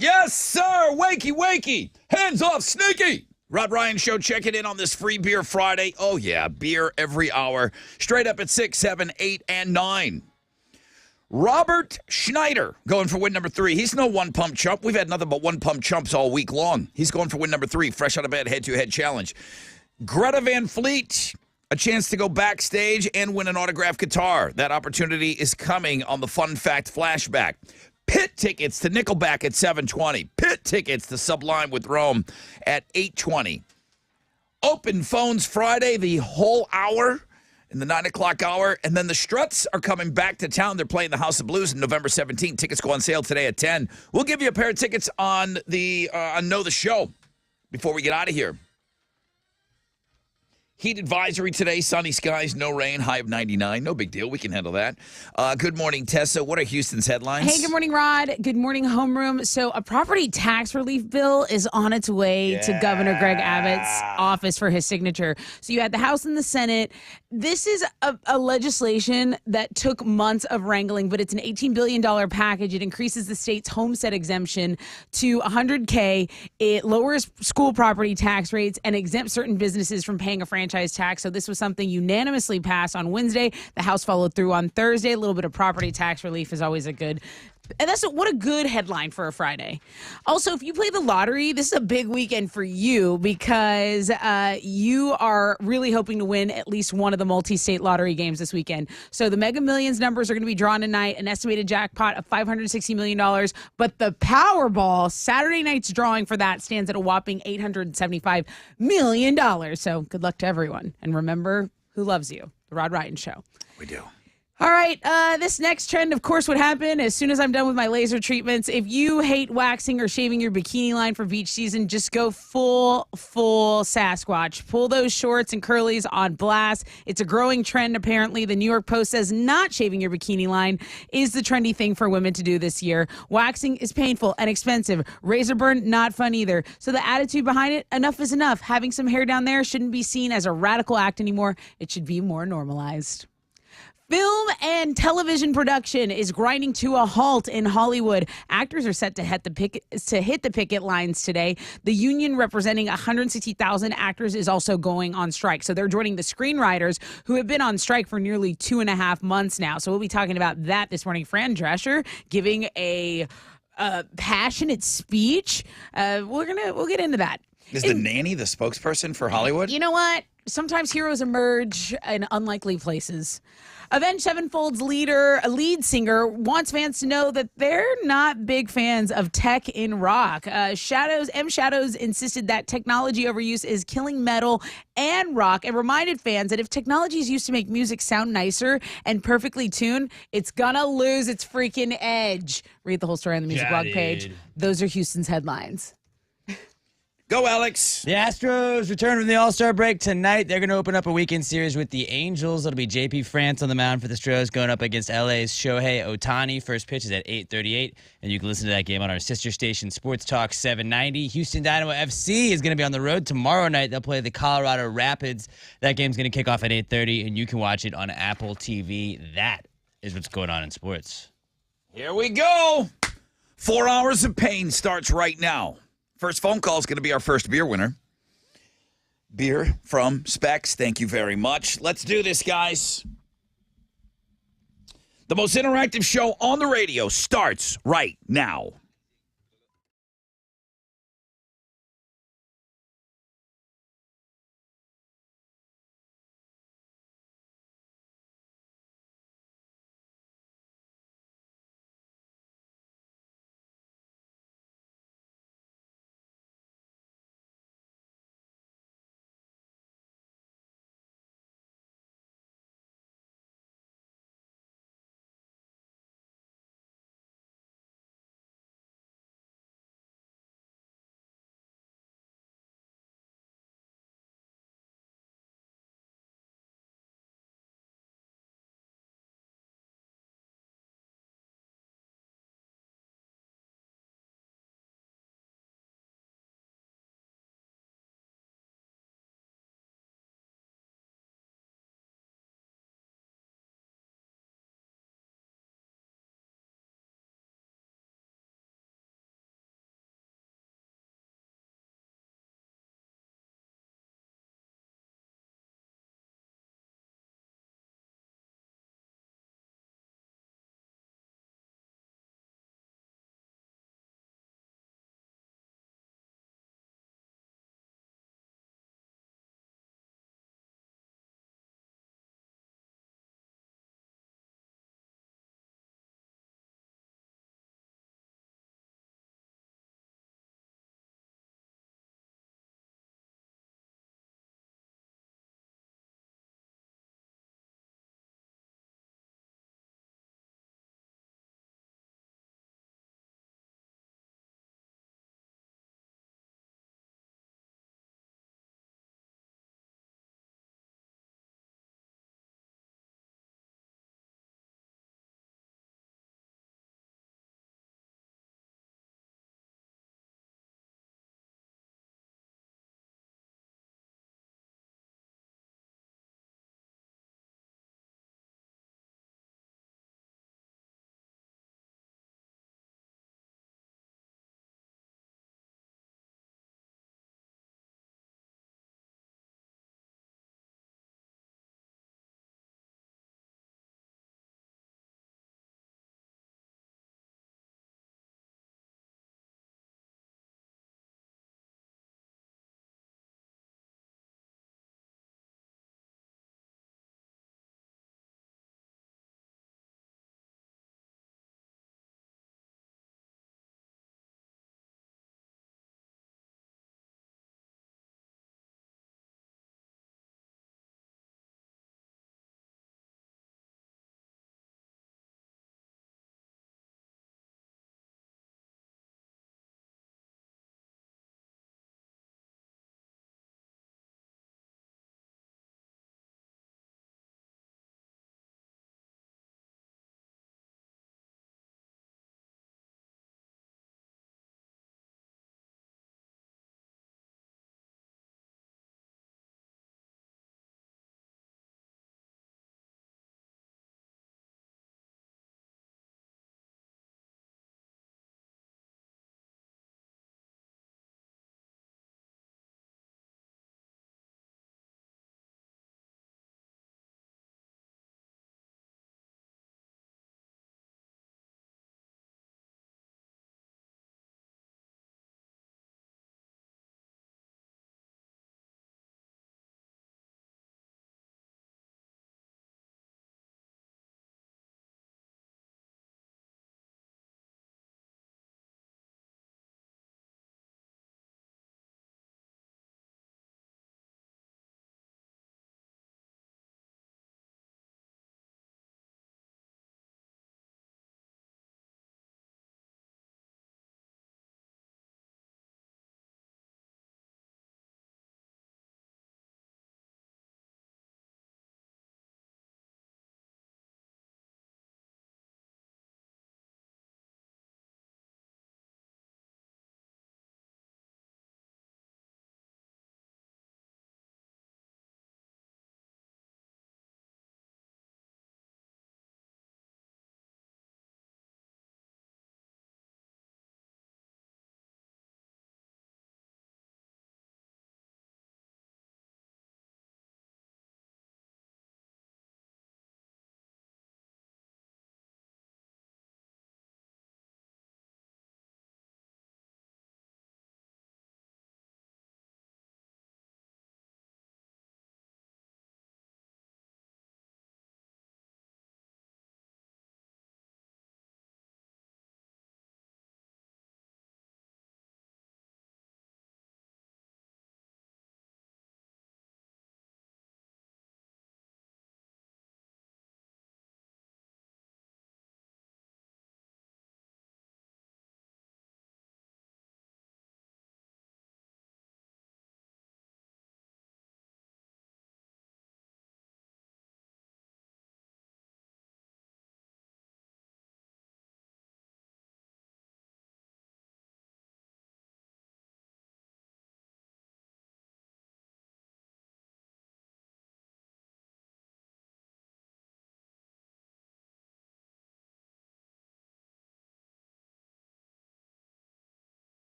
Yes, sir. Wakey, wakey. Hands off, sneaky. Rod Ryan Show checking in on this free beer Friday. Oh, yeah, beer every hour. Straight up at 6, 7, 8, and 9. Robert Schneider going for win number 3. He's no one-pump chump. We've had nothing but one-pump chumps all week long. He's going for win number 3, fresh out of bed, head-to-head challenge. Greta Van Fleet, a chance to go backstage and win an autographed guitar. That opportunity is coming on the Fun Fact Flashback. Pit tickets to Nickelback at 7:20. Pit tickets to Sublime with Rome at 8:20. Open phones Friday, the whole hour in the 9 o'clock hour. And then the Struts are coming back to town. They're playing the House of Blues on November 17th. Tickets go on sale today at 10. We'll give you a pair of tickets on Know the Show before we get out of here. Heat advisory today, sunny skies, no rain, high of 99. No big deal. We can handle that. Good morning, Tessa. What are Houston's headlines? Hey, good morning, Rod. Good morning, homeroom. So a property tax relief bill is on its way to Governor Greg Abbott's office for his signature. So you had the House and the Senate. This is a legislation that took months of wrangling, but it's an $18 billion package. It increases the state's homestead exemption to $100K. It lowers school property tax rates and exempts certain businesses from paying a franchise tax. So this was something unanimously passed on Wednesday. The House followed through on Thursday. A little bit of property tax relief is always a good. And what a good headline for a Friday. Also, if you play the lottery, this is a big weekend for you because you are really hoping to win at least one of the multi-state lottery games this weekend. So the Mega Millions numbers are going to be drawn tonight, an estimated jackpot of $560 million. But the Powerball, Saturday night's drawing for that stands at a whopping $875 million. So good luck to everyone. And remember who loves you, The Rod Ryan Show. We do. All right, this next trend, of course, would happen as soon as I'm done with my laser treatments. If you hate waxing or shaving your bikini line for beach season, just go full Sasquatch. Pull those shorts and curlies on blast. It's a growing trend, apparently. The New York Post says not shaving your bikini line is the trendy thing for women to do this year. Waxing is painful and expensive. Razor burn, not fun either. So the attitude behind it, enough is enough. Having some hair down there shouldn't be seen as a radical act anymore. It should be more normalized. Film and television production is grinding to a halt in Hollywood. Actors are set to hit the picket lines today. The union representing 160,000 actors is also going on strike. So they're joining the screenwriters who have been on strike for nearly 2.5 months now. So we'll be talking about that this morning. Fran Drescher giving a passionate speech. We'll get into that. Is the nanny the spokesperson for Hollywood? You know what? Sometimes heroes emerge in unlikely places. Avenged Sevenfold's lead singer, wants fans to know that they're not big fans of tech in rock. Shadows insisted that technology overuse is killing metal and rock and reminded fans that if technology is used to make music sound nicer and perfectly tuned, it's gonna lose its freaking edge. Read the whole story on the music blog page. Those are Houston's headlines. Go, Alex. The Astros return from the All-Star break tonight. They're going to open up a weekend series with the Angels. It'll be J.P. France on the mound for the Astros going up against L.A.'s Shohei Ohtani. First pitch is at 8:38, and you can listen to that game on our sister station, Sports Talk 790. Houston Dynamo FC is going to be on the road tomorrow night. They'll play the Colorado Rapids. That game's going to kick off at 8:30, and you can watch it on Apple TV. That is what's going on in sports. Here we go. 4 hours of pain starts right now. First phone call is going to be our first beer winner. Beer from Specs. Thank you very much. Let's do this, guys. The most interactive show on the radio starts right now.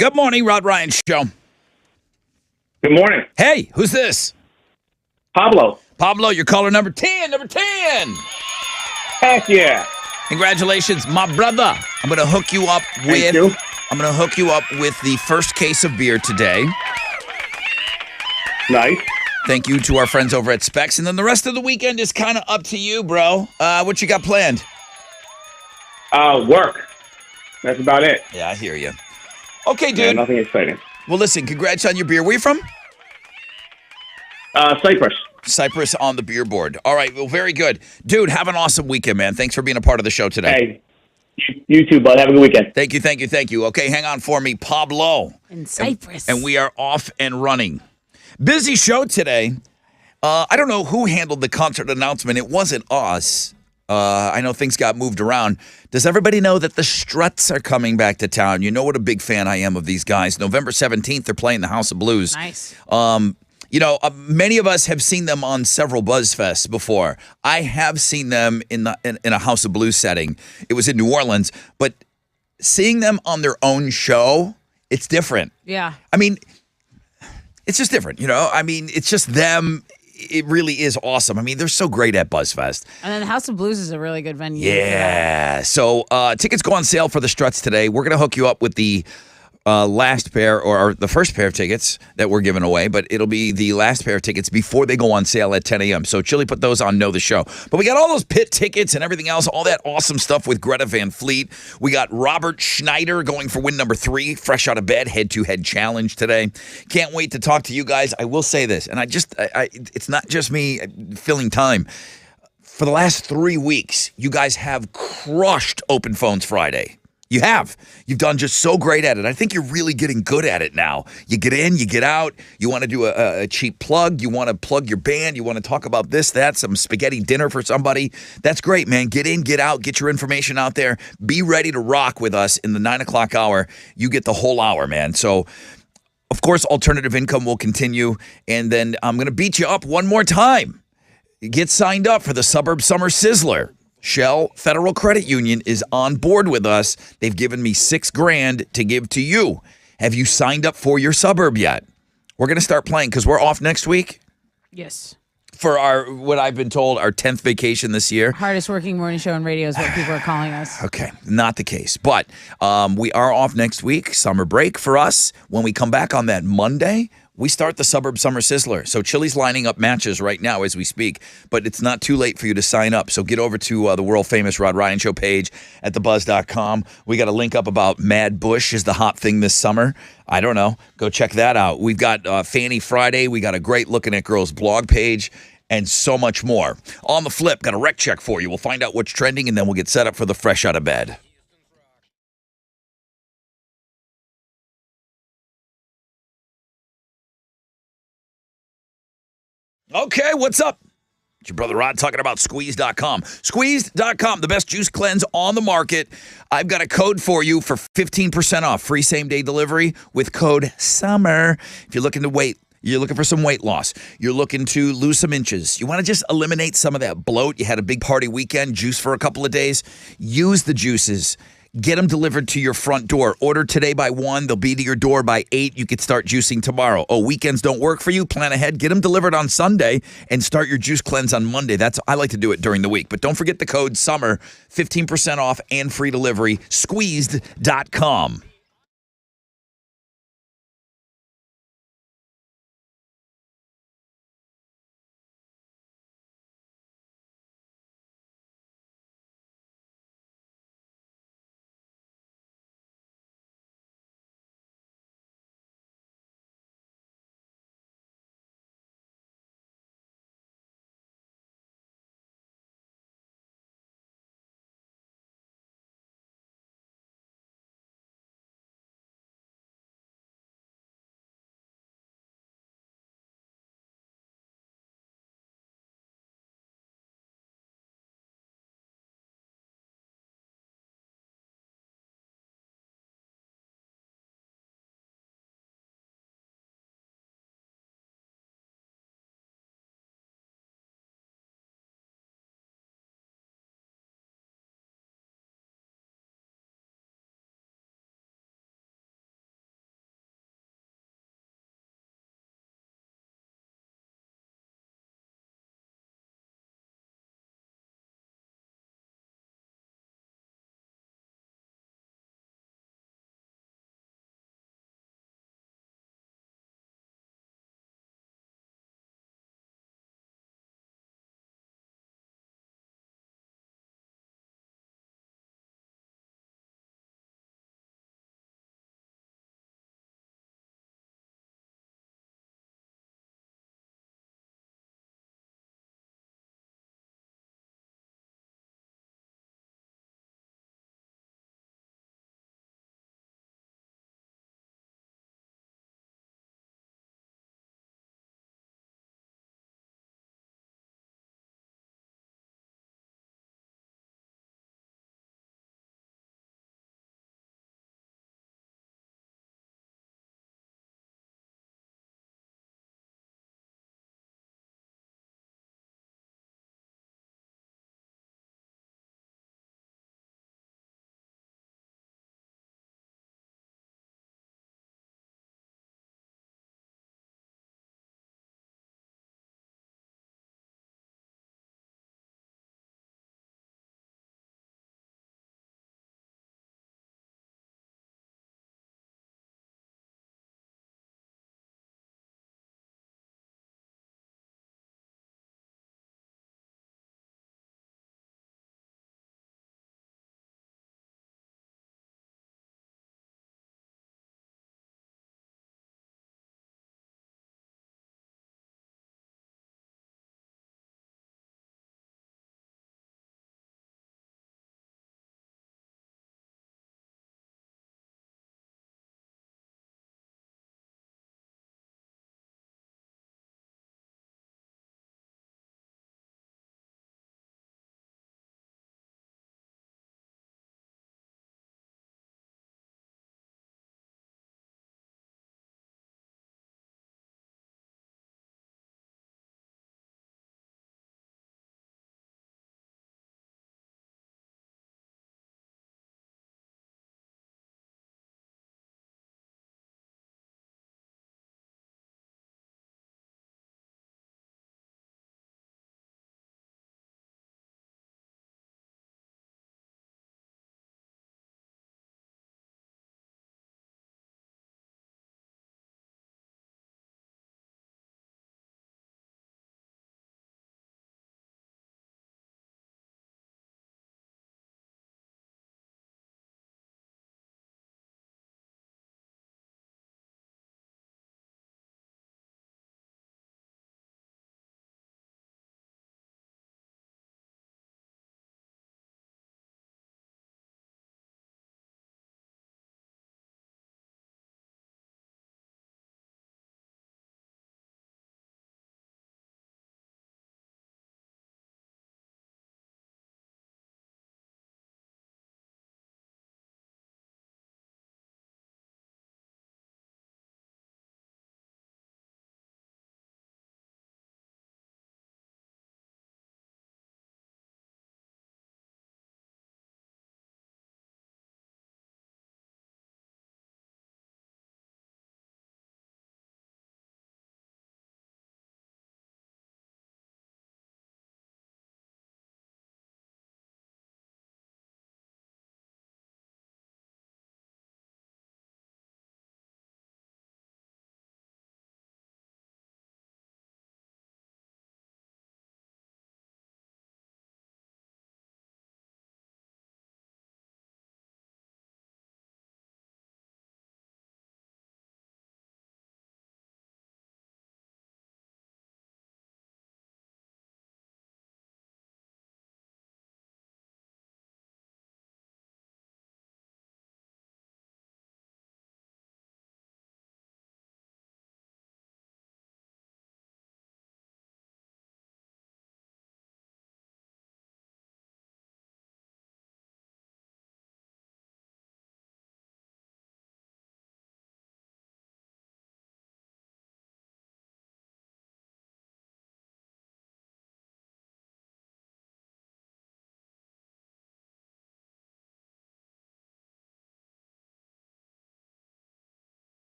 Good morning, Rod Ryan Show. Good morning. Hey, who's this? Pablo. Pablo, you're caller number 10. Number 10. Heck yeah. Congratulations, my brother. I'm going to hook you up Thank you. I'm going to hook you up with the first case of beer today. Nice. Thank you to our friends over at Specs. And then the rest of the weekend is kind of up to you, bro. What you got planned? Work. That's about it. Yeah, I hear you. Okay, dude. Yeah, nothing exciting. Well, listen, congrats on your beer. Where you from? Cyprus. Cyprus on the beer board. All right, well, very good. Dude, have an awesome weekend, man. Thanks for being a part of the show today. Hey, you too, bud. Have a good weekend. Thank you, thank you, thank you. Okay, hang on for me, Pablo. In Cyprus. And we are off and running. Busy show today. I don't know who handled the concert announcement. It wasn't us. I know things got moved around. Does everybody know that the Struts are coming back to town? You know what a big fan I am of these guys. November 17th, they're playing the House of Blues. Nice. Many of us have seen them on several BuzzFests before. I have seen them in a House of Blues setting. It was in New Orleans, but seeing them on their own show, it's different. Yeah. I mean, it's just different, it's just them. It really is awesome. I mean, they're so great at BuzzFest. And then the House of Blues is a really good venue. Yeah. So tickets go on sale for the Struts today. We're going to hook you up with the last pair or the first pair of tickets that we're giving away, but it'll be the last pair of tickets before they go on sale at 10 a.m. So Chili put those on Know the Show. But we got all those pit tickets and everything else, all that awesome stuff with Greta Van Fleet. We got Robert Schneider going for win number 3, fresh out of bed, head-to-head challenge today. Can't wait to talk to you guys. I will say this, and it's not just me filling time. For the last 3 weeks, you guys have crushed Open Phones Friday. You have. You've done just so great at it. I think you're really getting good at it now. You get in, you get out. You want to do a cheap plug. You want to plug your band. You want to talk about this, that, some spaghetti dinner for somebody. That's great, man. Get in, get out, get your information out there. Be ready to rock with us in the 9 o'clock hour. You get the whole hour, man. So, of course, alternative income will continue. And then I'm going to beat you up one more time. Get signed up for the Suburb Summer Sizzler. Shell Federal Credit Union is on board with us. They've given me $6,000 to give to you. Have you signed up for your suburb yet? We're going to start playing because we're off next week Yes. for what I've been told, our 10th vacation this year. Hardest working morning show in radio is what people are calling us. Okay, not the case. But we are off next week, summer break for us. When we come back on that Monday, we start the Suburb Summer Sizzler. So Chili's lining up matches right now as we speak, but it's not too late for you to sign up. So get over to the world-famous Rod Ryan Show page at thebuzz.com. We got a link up about Mad Bush is the hot thing this summer. I don't know. Go check that out. We've got Fanny Friday. We got a great Looking at Girls blog page and so much more. On the flip, got a rec check for you. We'll find out what's trending, and then we'll get set up for the fresh out of bed. Okay, what's up? It's your brother Rod talking about Squeeze.com. Squeeze.com, the best juice cleanse on the market. I've got a code for you for 15% off, free same-day delivery with code SUMMER. If you're looking for some weight loss, you're looking to lose some inches, you want to just eliminate some of that bloat, you had a big party weekend, juice for a couple of days, use the juices. Get them delivered to your front door. Order today by 1. They'll be to your door by 8. You could start juicing tomorrow. Oh, weekends don't work for you? Plan ahead. Get them delivered on Sunday and start your juice cleanse on Monday. I like to do it during the week. But don't forget the code SUMMER, 15% off and free delivery. Squeezed.com.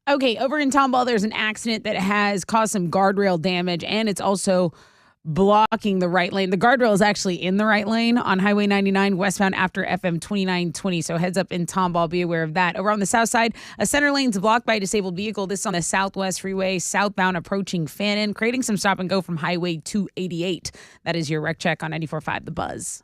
Okay, over in Tomball, there's an accident that has caused some guardrail damage, and it's also blocking the right lane. The guardrail is actually in the right lane on Highway 99 westbound after FM 2920. So heads up in Tomball, be aware of that. Over on the south side, a center lane's blocked by a disabled vehicle. This is on the Southwest Freeway, southbound approaching Fannin, creating some stop and go from Highway 288. That is your wreck check on 94.5 The Buzz.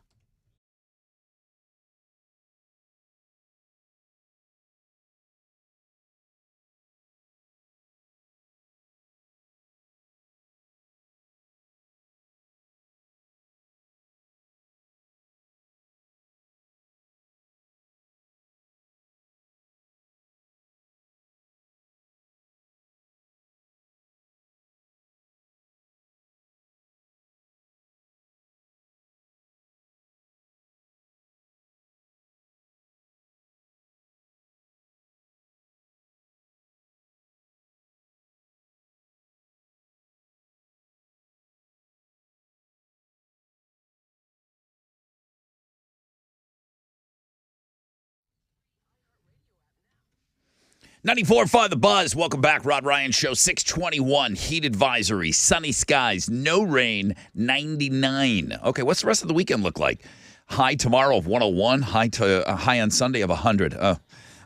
Ninety-four five The Buzz. Welcome back. Rod Ryan Show, 621. Heat advisory. Sunny skies. No rain. 99. Okay, what's the rest of the weekend look like? High tomorrow of 101. High on Sunday of 100. Oh,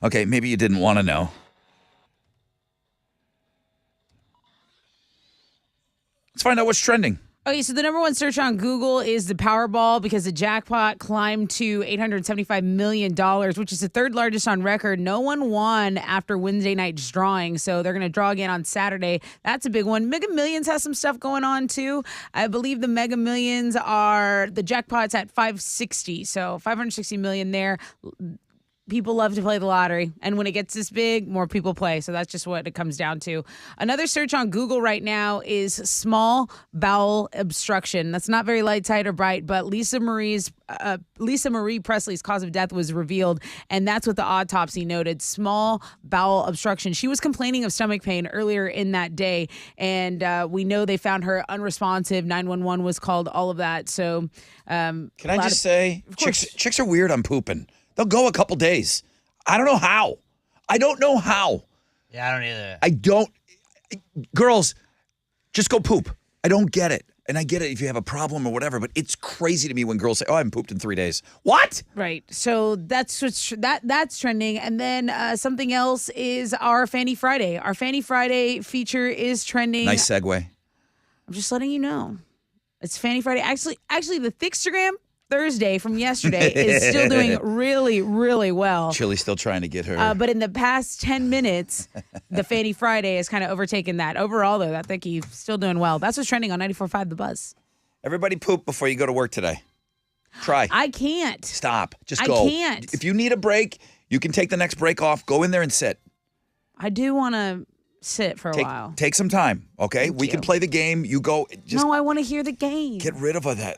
okay, maybe you didn't want to know. Let's find out what's trending. Okay, so the number one search on Google is the Powerball because the jackpot climbed to $875 million, which is the third largest on record. No one won after Wednesday night's drawing, so they're going to draw again on Saturday. That's a big one. Mega Millions has some stuff going on, too. I believe the Mega Millions are, the jackpot's at 560, so 560 million there. People love to play the lottery, and when it gets this big, more people play. So that's just what it comes down to. Another search on Google right now is small bowel obstruction. That's not very light, tight, or bright, but Lisa Marie Presley's cause of death was revealed, and that's what the autopsy noted: small bowel obstruction. She was complaining of stomach pain earlier in that day, and we know they found her unresponsive. 911 was called. All of that. So, can I just say, chicks are weird on pooping. They'll go a couple days. I don't know how. Yeah, I don't either. Girls, just go poop. I don't get it. And I get it if you have a problem or whatever, but it's crazy to me when girls say, "Oh, I haven't pooped in 3 days." What? Right. So that's that's trending. And then something else is our Fanny Friday. Our Fanny Friday feature is trending. Nice segue. I'm just letting you know. It's Fanny Friday. Actually, the Thickstagram Thursday from yesterday is still doing really, really well. Chili's still trying to get her. But in the past 10 minutes, the Fanny Friday has kind of overtaken that. Overall, though, that Thicky's still doing well. That's what's trending on 94.5 The Buzz. Everybody poop before you go to work today. Try. I can't. Stop. Just go. I can't. If you need a break, you can take the next break off. Go in there and sit. I do want to sit for a while. Take some time, okay? We can play the game. You go. Just no, I want to hear the game. get rid of that.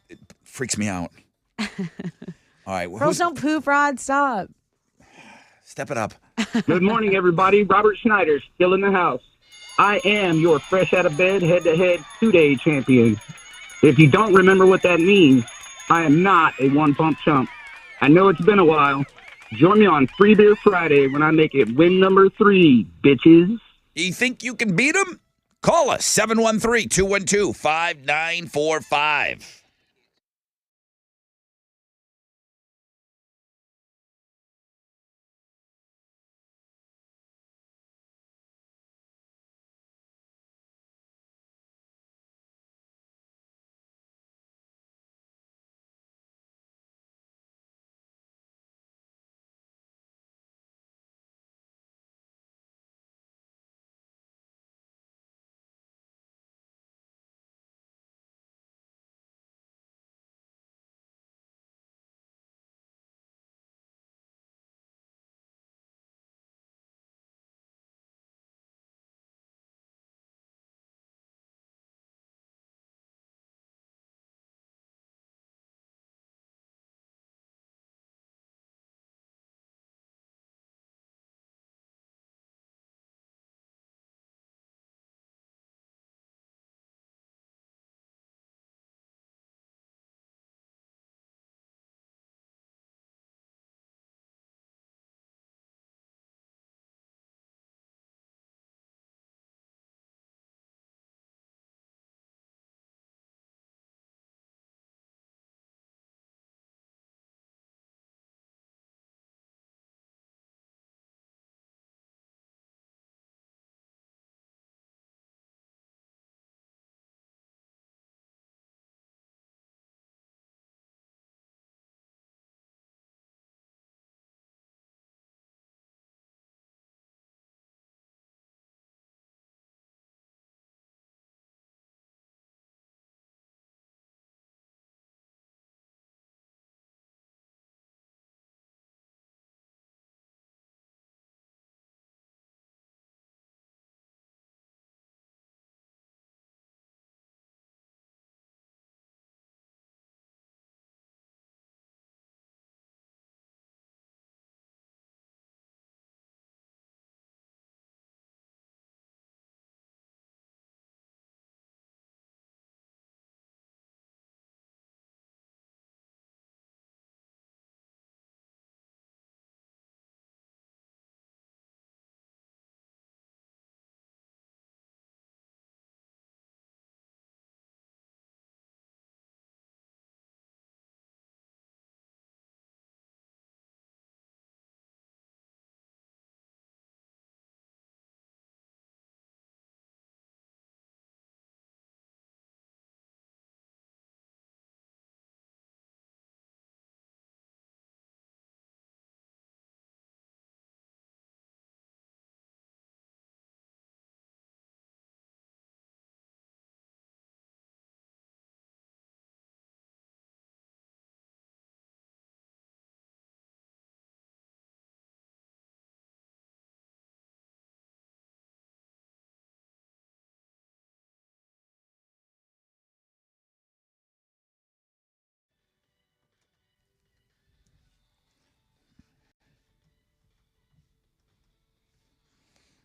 It freaks me out. All right. Girls don't poop, Rod. Stop. Step it up. Good morning, everybody. Robert Schneider still in the house. I am your fresh out of bed, head-to-head 2-day champion. If you don't remember what that means, I am not a one-pump chump. I know it's been a while. Join me on Free Beer Friday when I make it win number 3, bitches. You think you can beat them? Call us, 713-212-5945.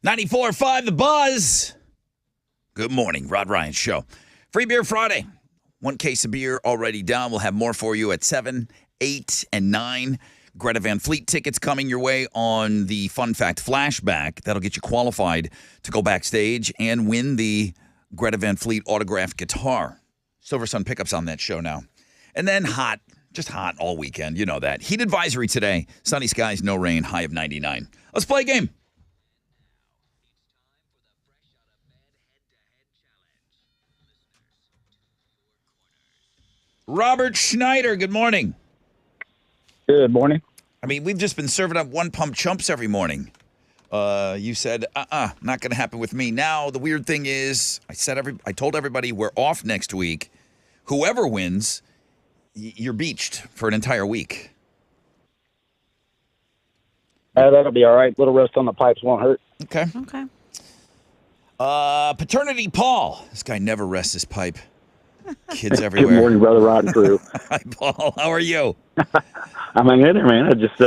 94.5 The Buzz. Good morning, Rod Ryan Show. Free Beer Friday. One case of beer already down. We'll have more for you at 7, 8, and 9. Greta Van Fleet tickets coming your way on the Fun Fact Flashback. That'll get you qualified to go backstage and win the Greta Van Fleet autographed guitar. Silver Sun Pickups on that show now. And then hot, just hot all weekend. You know that. Heat advisory today. Sunny skies, no rain, high of 99. Let's play a game. Robert Schneider, good morning. Good morning. I mean, we've just been serving up one pump chumps every morning. You said, not going to happen with me. Now, the weird thing is, I told everybody we're off next week. Whoever wins, you're beached for an entire week. That'll be all right. Little rest on the pipes won't hurt. Okay. Okay. Paternity Paul. This guy never rests his pipe. Kids everywhere. Good morning, brother Rod and crew. Hi, Paul. How are you? I'm hanging in there, man. I just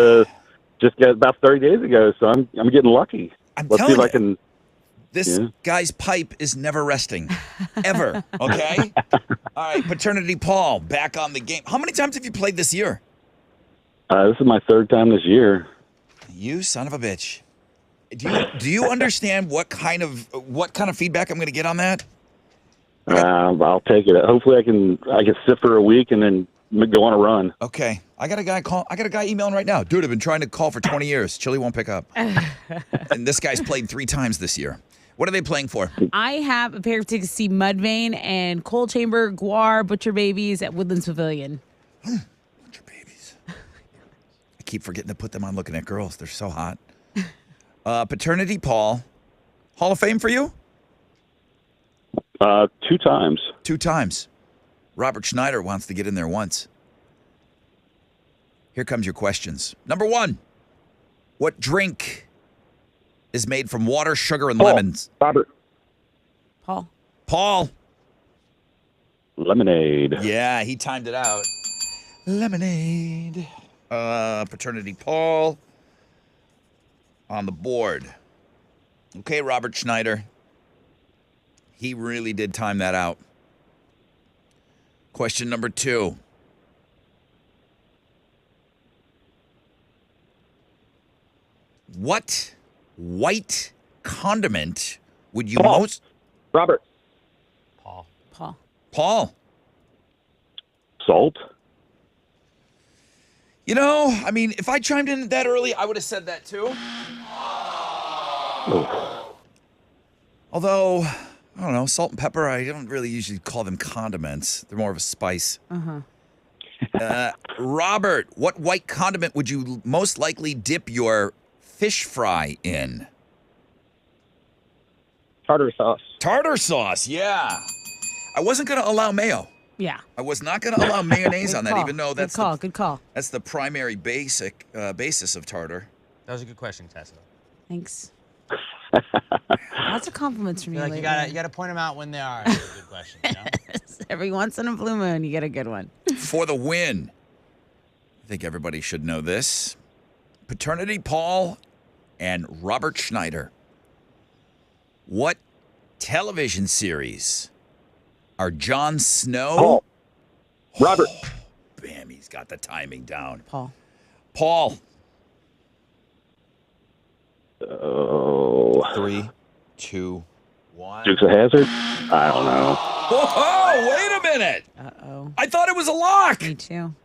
got about 30 days ago, so I'm getting lucky. Let's see if I can. This guy's pipe is never resting, ever. Okay. All right, Paternity Paul, back on the game. How many times have you played this year? This is my third time this year. You son of a bitch. Do you understand what kind of feedback I'm going to get on that? I'll take it. Hopefully, I can sit for a week and then go on a run. Okay. I got a guy emailing right now. Dude, I've been trying to call for 20 years. Chili won't pick up. And this guy's played 3 times this year. What are they playing for? I have a pair of tickets to see Mudvayne and Coal Chamber, Guar, Butcher Babies at Woodlands Pavilion. Butcher Babies. I keep forgetting to put them on Looking at Girls. They're so hot. Paternity Paul. Hall of Fame for you? 2 times. 2 times. Robert Schneider wants to get in there once. Here comes your questions. Number 1, what drink is made from water, sugar, and lemons? Robert. Paul. Lemonade. Yeah, he timed it out. Lemonade. Paternity Paul on the board. Okay, Robert Schneider. He really did time that out. Question number 2. What white condiment would you Paul. most... Robert. Paul. Salt. You know, I mean, if I chimed in that early, I would have said that too. Although, I don't know, salt and pepper, I don't really usually call them condiments. They're more of a spice. Robert, what white condiment would you most likely dip your fish fry in? Tartar sauce. Tartar sauce, yeah. I wasn't going to allow mayo. Yeah. I was not going to allow mayonnaise on that, even though that's Good call. that's the primary basis of tartar. That was a good question, Tessa. Thanks. Lots of compliments from you. Like you lately. gotta point them out when they are. That's a good question. You know? Every once in a blue moon, you get a good one. For the win. I think everybody should know this. Paternity Paul and Robert Schneider. What television series are Jon Snow? Paul. Robert. Bam, he's got the timing down. Paul. 3, 2, 1. Dukes of Hazzard? I don't know. Whoa, wait a minute. Uh-oh. I thought it was a lock. Me too.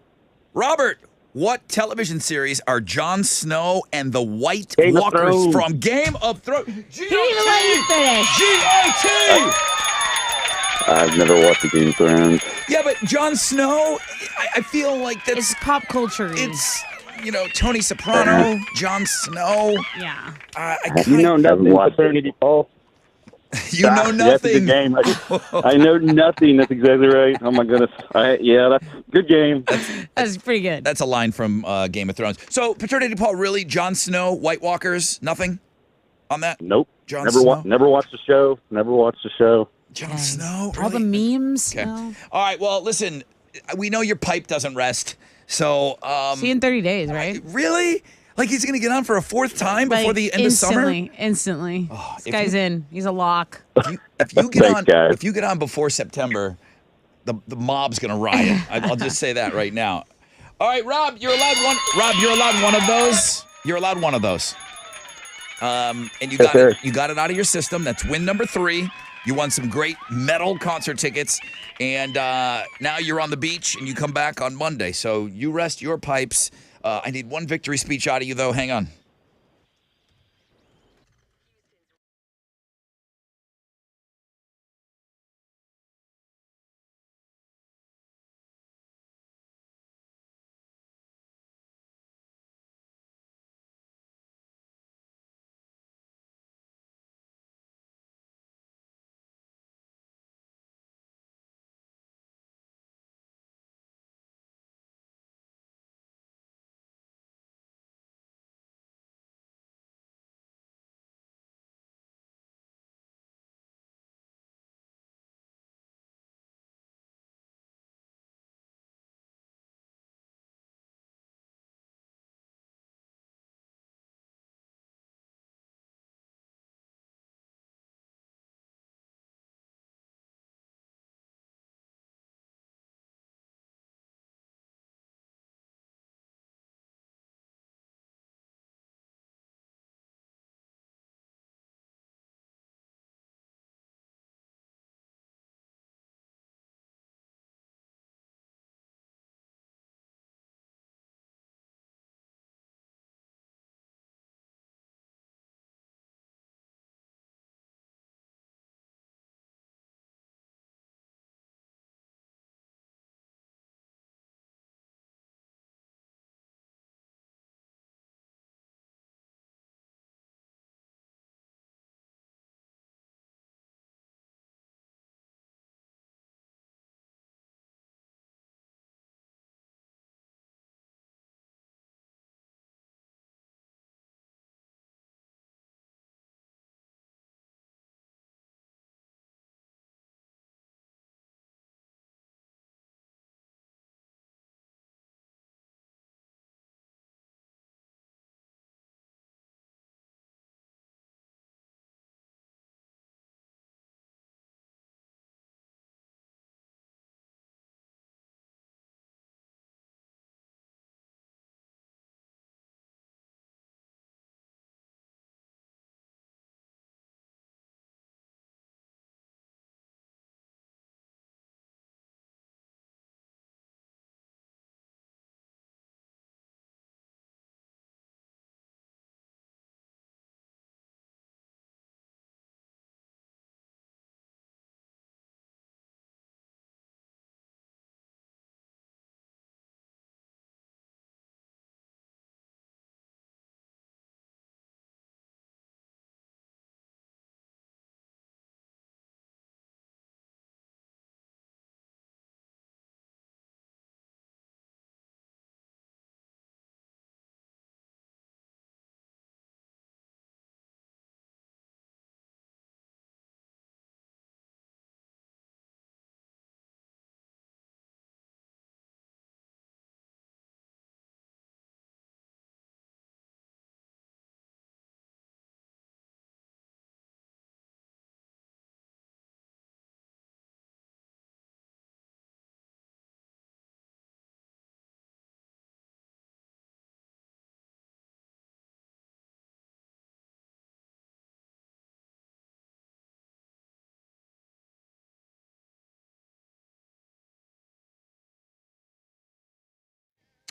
Robert, what television series are Jon Snow and the White Game of Walkers Thrones. from Game of Thrones? He didn't even let you finish. G-A-T! I've never watched the Game of Thrones. Yeah, but Jon Snow, I feel like It's pop culture. it's Tony Soprano, Jon Snow. Yeah. I You know nothing, Paternity Paul. You know That's a good nothing. game. I know nothing. That's exactly right. Oh my goodness. That's a good game. That's pretty good. That's a line from Game of Thrones. So, Paternity Paul, really? Jon Snow, White Walkers, nothing on that? Nope. Jon Never Snow? never watched the show. Never watched the show. Jon Snow? All the Really? memes. Okay. No. All right, well, listen, we know your pipe doesn't rest. So, See you in 30 days, right? really? Like he's going to get on for a fourth time before the end of summer? Instantly. This if guy's you- in. He's a lock. If you get Thanks, on, guys. if you get on before September, the mob's going to riot. I'll just say that right now. All right, Rob, you're allowed one. Rob, you're allowed one of those. You're allowed one of those. And you Yes, got sir. it. You got it out of your system. That's win number 3. You won some great metal concert tickets, and now you're on the beach, and you come back on Monday. So you rest your pipes. I need one victory speech out of you, though. Hang on.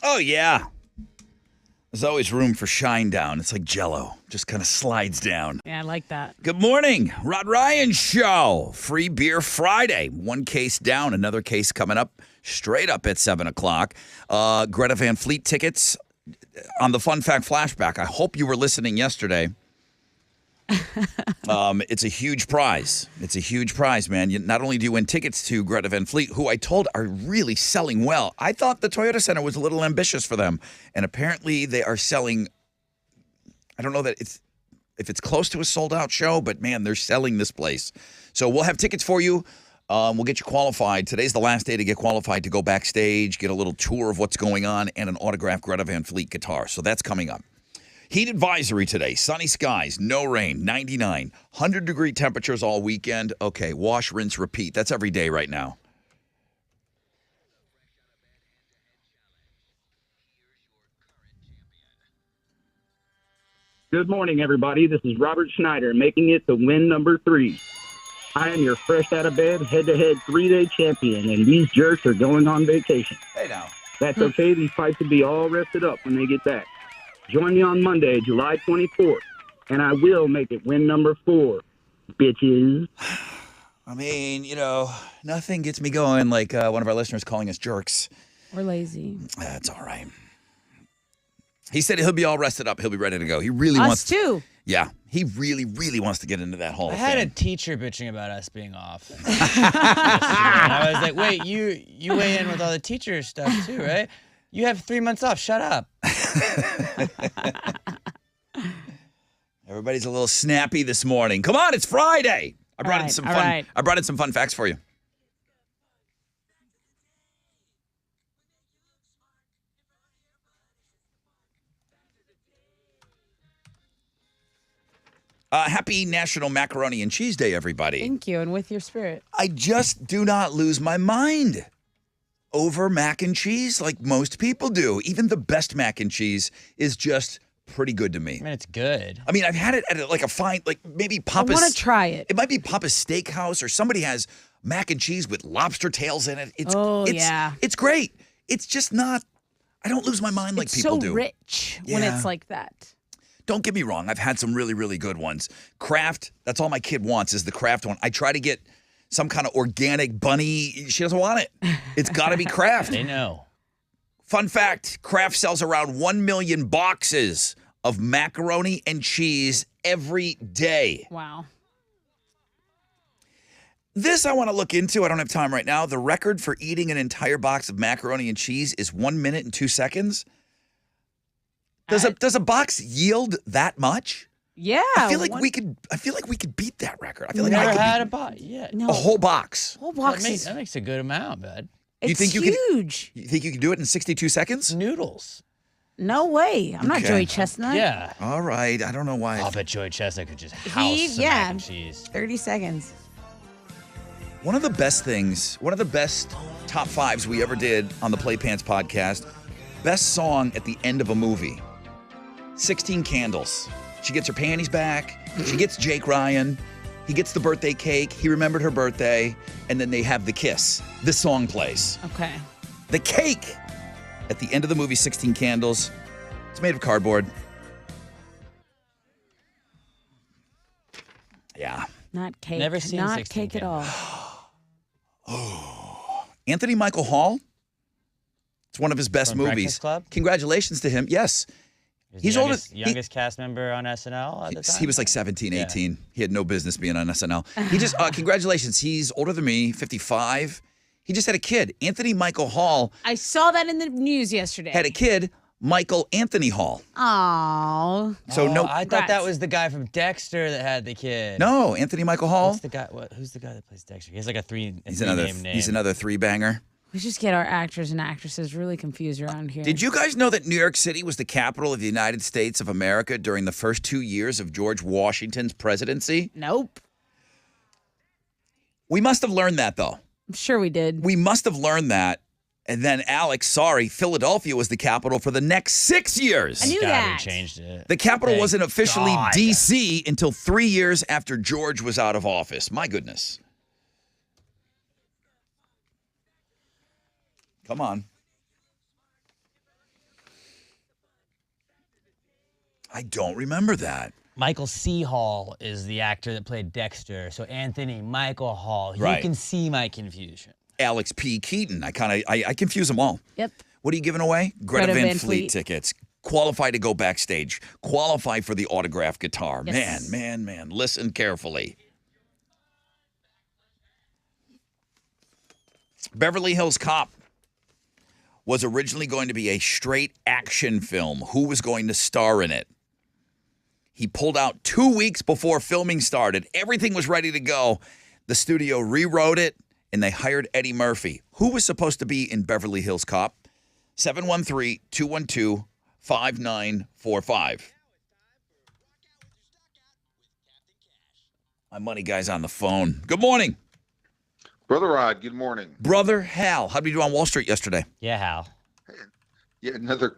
Oh, yeah. There's always room for shine down. It's like Jell-O. Just kind of slides down. Yeah, I like that. Good morning. Rod Ryan Show. Free Beer Friday. One case down, another case coming up straight up at 7 o'clock. Greta Van Fleet tickets on the Fun Fact Flashback. I hope you were listening yesterday. It's a huge prize. It's a huge prize, man. Not only do you win tickets to Greta Van Fleet, who I told are really selling well. I thought the Toyota Center was a little ambitious for them, and apparently they are selling. I don't know that if it's close to a sold-out show, but man, they're selling this place. So we'll have tickets for you. We'll get you qualified. Today's the last day to get qualified to go backstage, get a little tour of what's going on, and an autographed Greta Van Fleet guitar. So that's coming up. Heat advisory today. Sunny skies, no rain, 99. 100-degree temperatures all weekend. Okay, wash, rinse, repeat. That's every day right now. Good morning, everybody. This is Robert Schneider making it to win number 3. I am your fresh out of bed, head-to-head 3-day champion, and these jerks are going on vacation. Hey, now. That's okay. These fights will be all rested up when they get back. Join me on Monday, July 24th, and I will make it win number 4, bitches. I mean, nothing gets me going like one of our listeners calling us jerks. We're lazy. That's all right. He said he'll be all rested up. He'll be ready to go. He really Us wants too. Yeah, he really, really wants to get into that Hall I of had a Fame. teacher bitching about us being off. And I was like, wait, you weigh in with all the teacher stuff too, right? You have 3 months off. Shut up. Everybody's a little snappy this morning. Come on, it's Friday. I brought in some fun. right. I brought in some fun facts for you. Happy National Macaroni and Cheese Day, everybody. Thank you, and with your spirit. I just do not lose my mind over mac and cheese like most people do. Even the best mac and cheese is just pretty good to me. I mean, it's good. I mean, I've had it at like a fine, like maybe I Papa's. want to try it. It might be Papa's Steakhouse or somebody has mac and cheese with lobster tails in it. Yeah. It's great. It's just not, I don't lose my mind like It's people so do. rich when Yeah. it's like that. Don't get me wrong. I've had some really, really good ones. Kraft, that's all my kid wants is the Kraft one. I try to get some kind of organic bunny. She doesn't want it. It's got to be Kraft. They know. Fun fact, Kraft sells around 1 million boxes of macaroni and cheese every day. Wow. This I want to look into. I don't have time right now. The record for eating an entire box of macaroni and cheese is 1 minute and 2 seconds. Does a box yield that much? Yeah. I feel like we could beat that record. I feel like Never I could had beat a pot. Yeah. No. a whole box. whole That box makes, is that makes a good amount, bud. it's think you could- huge. You think you can do it in 62 seconds? Noodles. No way. I'm not Okay. Joey Chestnut. Yeah. All right. I don't know why. I'll bet Joey Chestnut could just house some yeah. mac and cheese. 30 seconds. One of the best top fives we ever did on the Play Pants podcast, best song at the end of a movie, 16 Candles. She gets her panties back. She gets Jake Ryan. He gets the birthday cake. He remembered her birthday. And then they have the kiss. This song plays. Okay. The cake at the end of the movie, 16 Candles. It's made of cardboard. Yeah. Not cake. Never seen Not 16 cake at all. Anthony Michael Hall. It's one of his best From movies. Breakfast Club? Congratulaous to him. Yes. He's the older- youngest cast member on SNL at the time. He was like 17, Yeah. 18. He had no business being on SNL. He just, congratulations. He's older than me, 55. He just had a kid. Anthony Michael Hall I saw that in the news yesterday. had a kid, Michael Anthony Hall. Aww. So no, I thought that Congrats. was the guy from Dexter that had the kid. no, Anthony Michael Hall. What's the guy? Who's the guy that plays Dexter? He has like a He's another, name. he's another three banger. We just get our actors and actresses really confused around here. Did you guys know that New York City was the capital of the United States of America during the first 2 years of George Washington's presidency? Nope. We must have learned that, though. I'm sure we did. We must have learned that. And then, Alex, sorry, Philadelphia was the capital for the next 6 years. I knew God, that. we changed it. The capital Thank wasn't officially God. D.C. until 3 years after George was out of office. My goodness. Come on. I don't remember that. Michael C. Hall is the actor that played Dexter. So Anthony Michael Hall. Right. You can see my confusion. Alex P. Keaton. I confuse them all. Yep. What are you giving away? Greta Van Van Fleet Fleet. tickets. Qualify to go backstage. Qualify for the autographed guitar. Yes. Man. Listen carefully. Beverly Hills Cop was originally going to be a straight action film. Who was going to star in it? He pulled out 2 weeks before filming started. Everything was ready to go. The studio rewrote it, and they hired Eddie Murphy. Who was supposed to be in Beverly Hills Cop? 713-212-5945. My money guy's on the phone. Good morning, Brother Rod, good morning. brother Hal. How did you do on Wall Street yesterday? Yeah, Hal. Yeah, another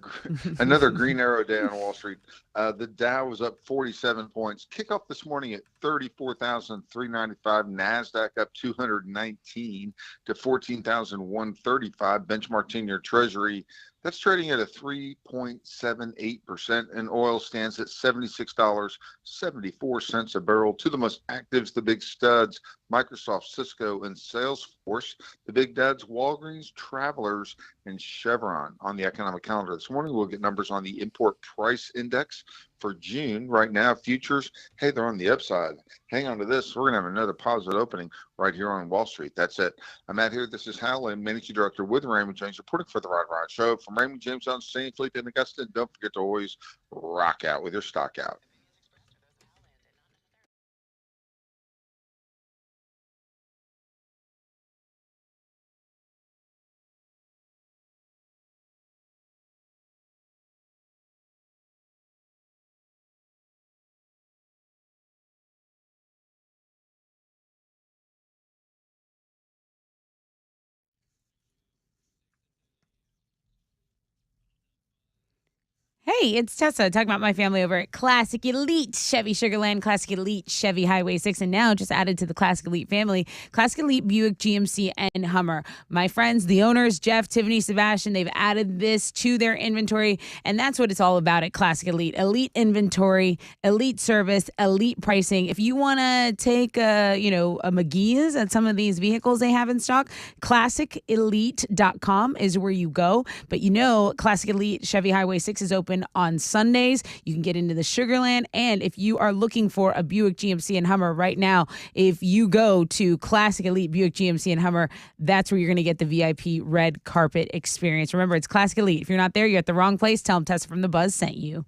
green arrow day on Wall Street. The Dow was up 47 points. Kickoff this morning at 34,395. Nasdaq up 219 to 14,135. Benchmark 10-year Treasury, that's trading at a 3.78%, and oil stands at $76.74 a barrel. To the most actives, the big studs: Microsoft, Cisco, and Salesforce. The big duds: Walgreens, Travelers, and Chevron. On the economic calendar this morning, we'll get numbers on the import price index for June. Right now, futures, hey, they're on the upside. Hang on to this. We're going to have another positive opening right here on Wall Street. That's it. I'm Matt here. This is Hal, Managing Director with Raymond James, reporting for the Rod Rod Show. From Raymond James on St. Felipe in Augusta. And don't forget to always rock out with your stock out. Hey, it's Tessa talking about my family over at Classic Elite Chevy Sugarland, Classic Elite Chevy Highway 6, and now just added to the Classic Elite family, Classic Elite Buick, GMC, and Hummer. My friends, the owners, Jeff, Tiffany, Sebastian, they've added this to their inventory, and that's what it's all about at Classic Elite. Elite inventory, elite service, elite pricing. If you want to take a McGee's at some of these vehicles they have in stock, ClassicElite.com is where you go. But Classic Elite Chevy Highway 6 is open on Sundays. You can get into the Sugarland. And if you are looking for a Buick, GMC, and Hummer right now, if you go to Classic Elite Buick, GMC, and Hummer, that's where you're going to get the VIP red carpet experience. Remember, it's Classic Elite. If you're not there, you're at the wrong place. Tell them Tessa from The Buzz sent you.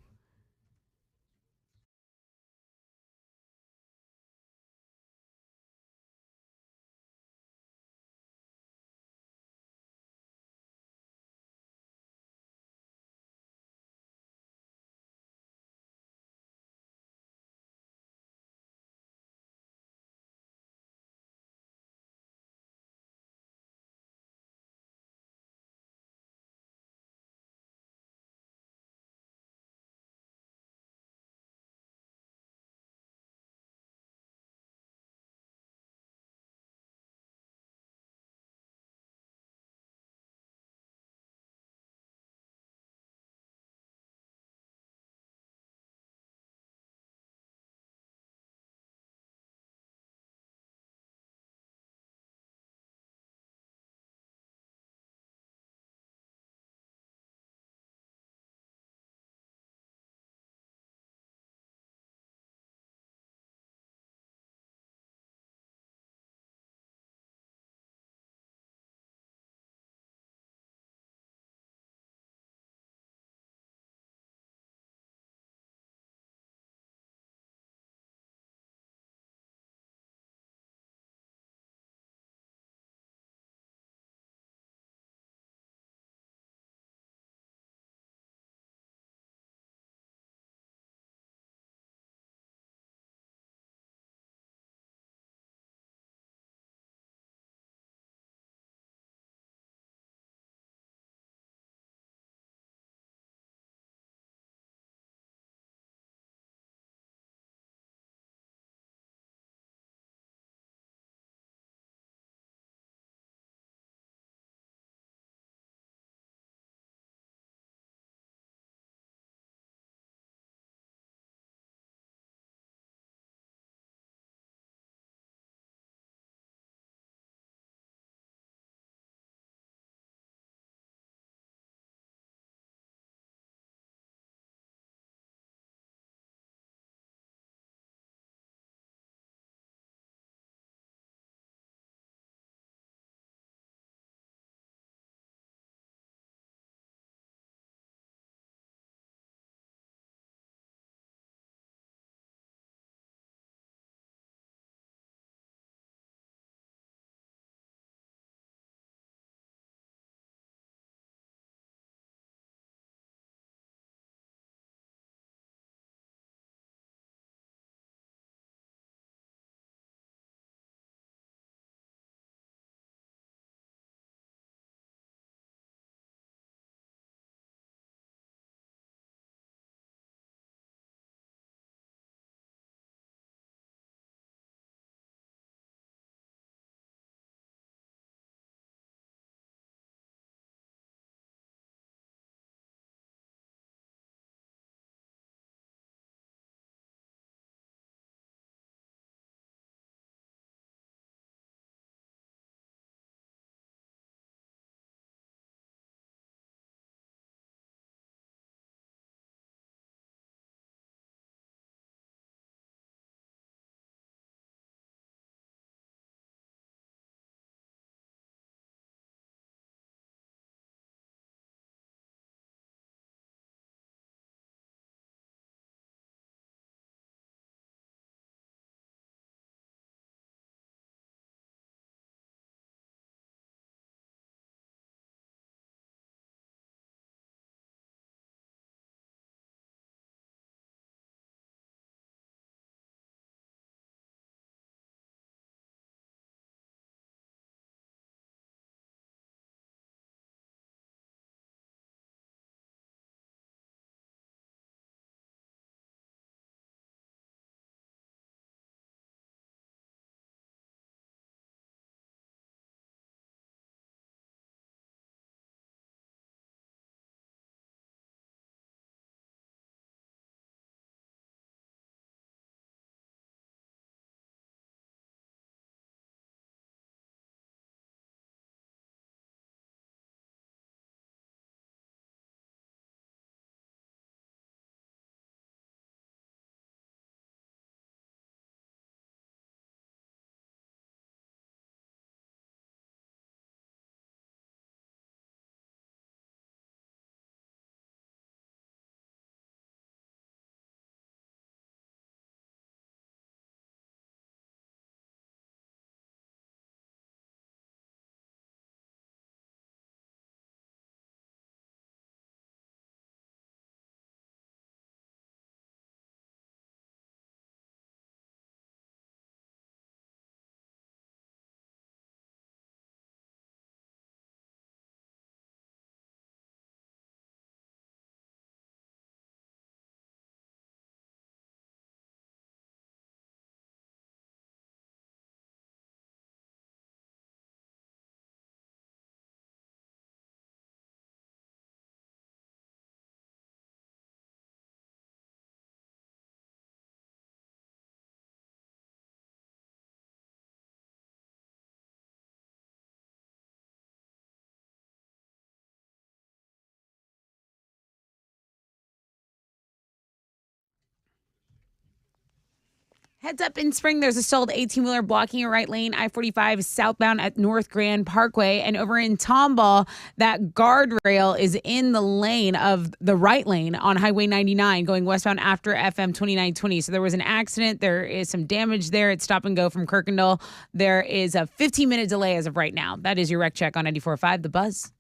Heads up in Spring, there's a stalled 18-wheeler blocking a right lane, I-45 southbound at North Grand Parkway. And over in Tomball, that guardrail is in the lane of the right lane on Highway 99 going westbound after FM 2920. So there was an accident. There is some damage there. It's stop and go from Kirkendall. There is a 15-minute delay as of right now. That is your wreck check on 94.5 The Buzz.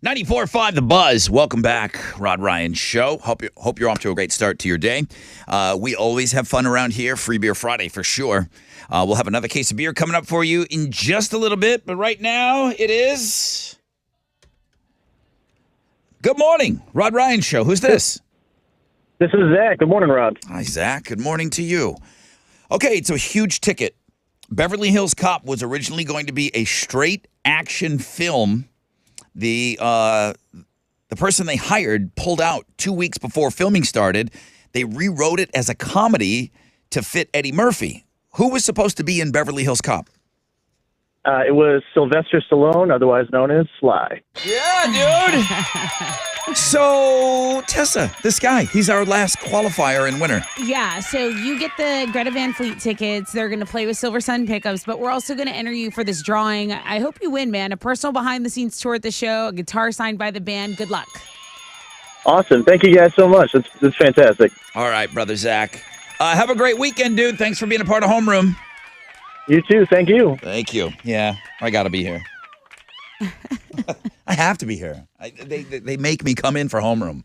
.94.5 The Buzz. Welcome back, Rod Ryan Show. Hope you're off to a great start to your day. We always have fun around here. Free Beer Friday for sure. We'll have another case of beer coming up for you in just a little bit, but right now it is... Good morning, Rod Ryan Show. Who's this? This is Zach. Good morning, Rod. Hi, Zach. Good morning to you. Okay, it's a huge ticket. Beverly Hills Cop was originally going to be a straight action film. The person they hired pulled out 2 weeks before filming started. They rewrote it as a comedy to fit Eddie Murphy. Who was supposed to be in Beverly Hills Cop? It was Sylvester Stallone, otherwise known as Sly. Yeah, dude. So, Tessa, this guy, he's our last qualifier and winner. Yeah, so you get the Greta Van Fleet tickets. They're going to play with Silver Sun Pickups, but we're also going to enter you for this drawing. I hope you win, man. A personal behind-the-scenes tour at the show, a guitar signed by the band. Good luck. Awesome. Thank you guys so much. That's fantastic. All right, brother Zach. Have a great weekend, dude. Thanks for being a part of Homeroom. You too. Thank you. Thank you. Yeah, I got to be here. I have to be here. They make me come in for homeroom.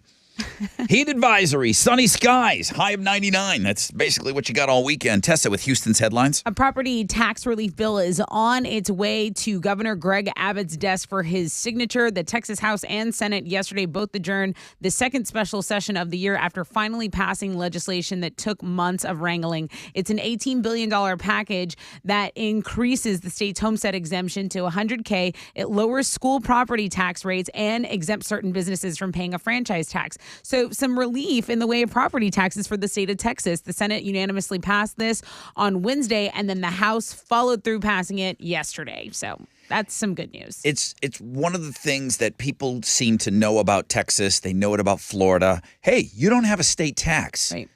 Heat advisory, sunny skies, high of 99. That's basically what you got all weekend. Tessa with Houston's headlines. A property tax relief bill is on its way to Governor Greg Abbott's desk for his signature. The Texas House and Senate yesterday both adjourned the second special session of the year after finally passing legislation that took months of wrangling. It's an $18 billion package that increases the state's homestead exemption to $100K. It lowers school property tax rates and exempts certain businesses from paying a franchise tax. So some relief in the way of property taxes for the state of Texas. The Senate unanimously passed this on Wednesday, and then the House followed through passing it yesterday. So that's some good news. It's one of the things that people seem to know about Texas. They know it about Florida. Hey, you don't have a state tax. Right.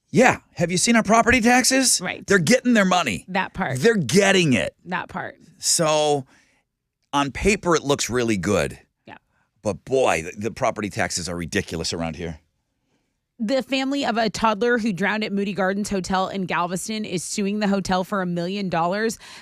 Yeah. Have you seen our property taxes? Right. They're getting their money. That part. They're getting it. That part. So on paper, it looks really good. Yeah. But boy, the property taxes are ridiculous around here. The family of a toddler who drowned at Moody Gardens Hotel in Galveston is suing the hotel for $1 million.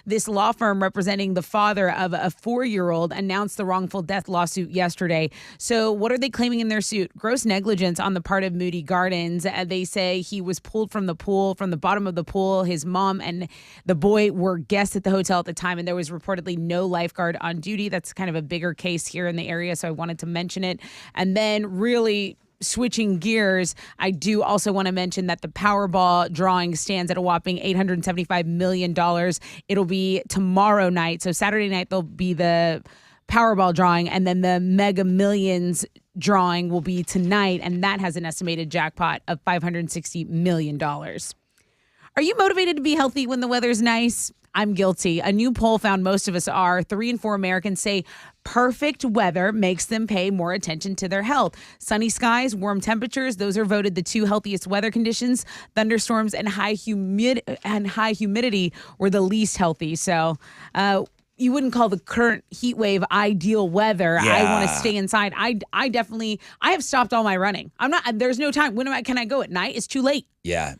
This law firm representing the father of a 4-year-old announced the wrongful death lawsuit yesterday. So what are they claiming in their suit? Gross negligence on the part of Moody Gardens. They say he was pulled from the pool, from the bottom of the pool. His mom and the boy were guests at the hotel at the time, and there was reportedly no lifeguard on duty. That's kind of a bigger case here in the area, so I wanted to mention it. And then really switching gears, I do also want to mention that the Powerball drawing stands at a whopping $875 million. It'll be tomorrow night. So Saturday night, there'll be the Powerball drawing, and then the Mega Millions drawing will be tonight, and that has an estimated jackpot of $560 million. Are you motivated to be healthy when the weather's nice? I'm guilty. A new poll found most of us are. 3 in 4 Americans say perfect weather makes them pay more attention to their health. Sunny skies, warm temperatures, those are voted the 2 healthiest weather conditions. Thunderstorms and high humidity were the least healthy. So, you wouldn't call the current heat wave ideal weather. Yeah. I want to stay inside. I definitely have stopped all my running. There's no time. Can I go at night? It's too late. Yeah.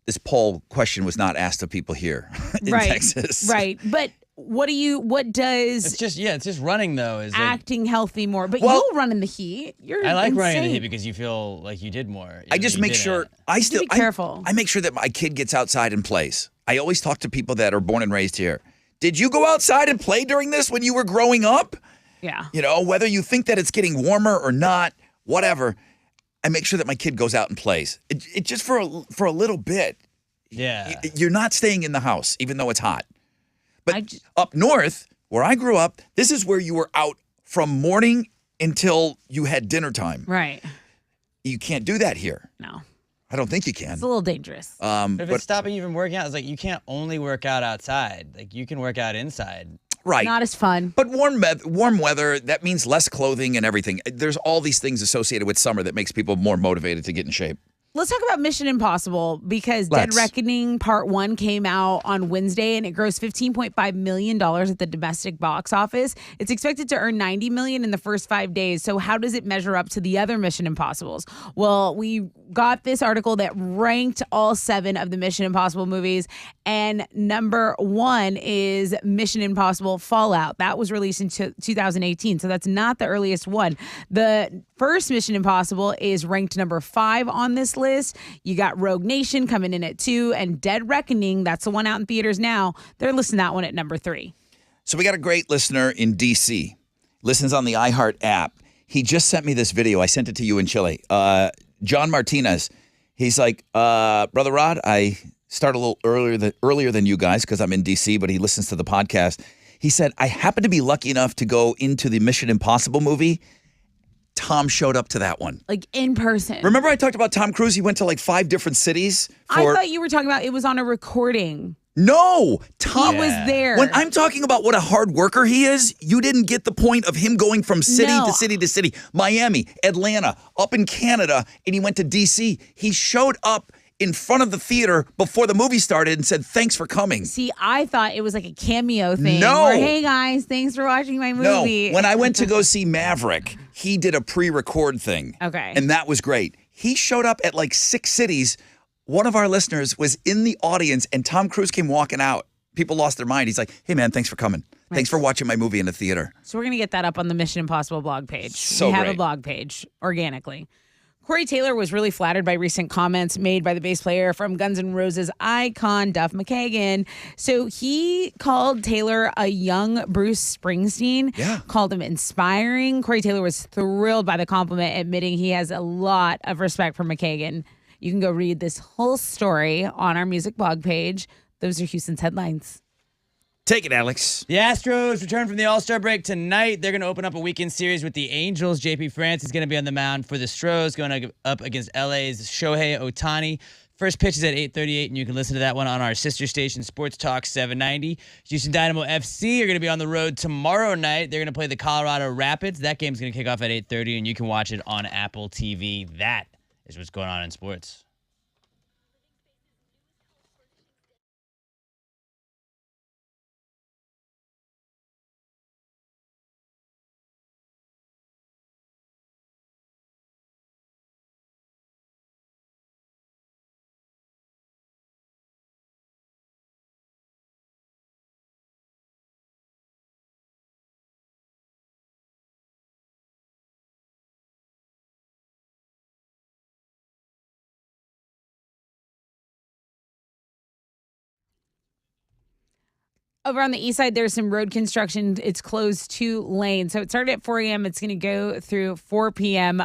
This poll question was not asked of people here in Texas. Right. But what does It's just running though. Is like, acting healthy more? But Well, you'll run in the heat. You're I like insane. running in the heat because you feel like you did more. I just make sure be careful. I make sure that my kid gets outside and plays. I always talk to people that are born and raised here. Did you go outside and play during this when you were growing up? Yeah. You know, whether you think that it's getting warmer or not, whatever, I make sure that my kid goes out and plays. It just for a little bit. Yeah. You're not staying in the house, even though it's hot. But I j- up north, where I grew up, this is where you were out from morning until you had dinner time. Right. You can't do that here. No. I don't think you can. It's a little dangerous. But if But it's stopping you from working out, it's like you can't only work out outside. Like you can work out inside. right. Not as fun. But warm weather, that means less clothing and everything. There's all these things associated with summer that makes people more motivated to get in shape. Let's talk about Mission Impossible because Let's. Dead Reckoning Part 1 came out on Wednesday and it grossed $15.5 million at the domestic box office. It's expected to earn $90 million in the first 5 days. So how does it measure up to the other Mission Impossibles? Well, we got this article that ranked all 7 of the Mission Impossible movies, and number 1 is Mission Impossible Fallout. That was released in 2018, so that's not the earliest one. The first Mission Impossible is ranked number 5 on this list. You got Rogue Nation coming in at 2, and Dead Reckoning, that's the one out in theaters now, they're listing that one at number 3. So we got a great listener in D.C. Listens on the iHeart app. He just sent me this video. I sent it to you in Chile. John Martinez. He's like, Brother Rod, I start a little earlier than you guys because I'm in D.C., but he listens to the podcast. He said, I happen to be lucky enough to go into the Mission Impossible movie. Tom showed up to that one. Like in person. Remember I talked about Tom Cruise? He went to like 5 different cities I for... thought you were talking about it was on a recording. No, Tom He was there. When I'm talking about what a hard worker he is, you didn't get the point of him going from city No. to city to city. Miami, Atlanta, up in Canada, and he went to D.C. He showed up in front of the theater before the movie started and said, thanks for coming. See, I thought it was like a cameo thing. No. Or, hey guys, thanks for watching my movie. No, when I went to go see Maverick, he did a pre-record thing. Okay. And that was great. He showed up at like 6 cities. One of our listeners was in the audience and Tom Cruise came walking out. People lost their mind. He's like, hey man, thanks for coming. Thanks for watching my movie in the theater. So we're going to get that up on the Mission Impossible blog page. So we have a great. blog page organically. Corey Taylor was really flattered by recent comments made by the bass player from Guns N' Roses icon Duff McKagan. So he called Taylor a young Bruce Springsteen, called him inspiring. Corey Taylor was thrilled by the compliment, admitting he has a lot of respect for McKagan. You can go read this whole story on our music blog page. Those are Houston's headlines. Take it, Alex. The Astros return from the All-Star break tonight. They're going to open up a weekend series with the Angels. JP France is going to be on the mound for the Stros, going up against LA's Shohei Ohtani. First pitch is at 8:38, and you can listen to that one on our sister station, Sports Talk 790. Houston Dynamo FC are going to be on the road tomorrow night. They're going to play the Colorado Rapids. That game's going to kick off at 8:30, and you can watch it on Apple TV. That is what's going on in sports. Over on the east side, there's some road construction. It's closed 2 lanes. So it started at 4 a.m. It's going to go through 4 p.m.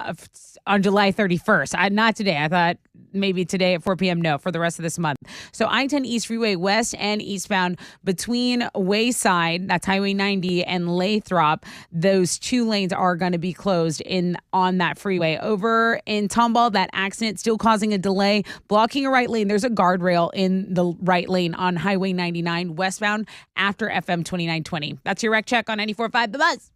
On July 31st. Not today. I thought maybe today at 4 p.m. No, for the rest of this month. So I-10 East Freeway West and eastbound between Wayside, that's Highway 90, and Lathrop, those 2 lanes are going to be closed on that freeway. Over in Tomball, that accident still causing a delay, blocking a right lane. There's a guardrail in the right lane on Highway 99 westbound after FM 2920. That's your rec check on 94.5 The Buzz.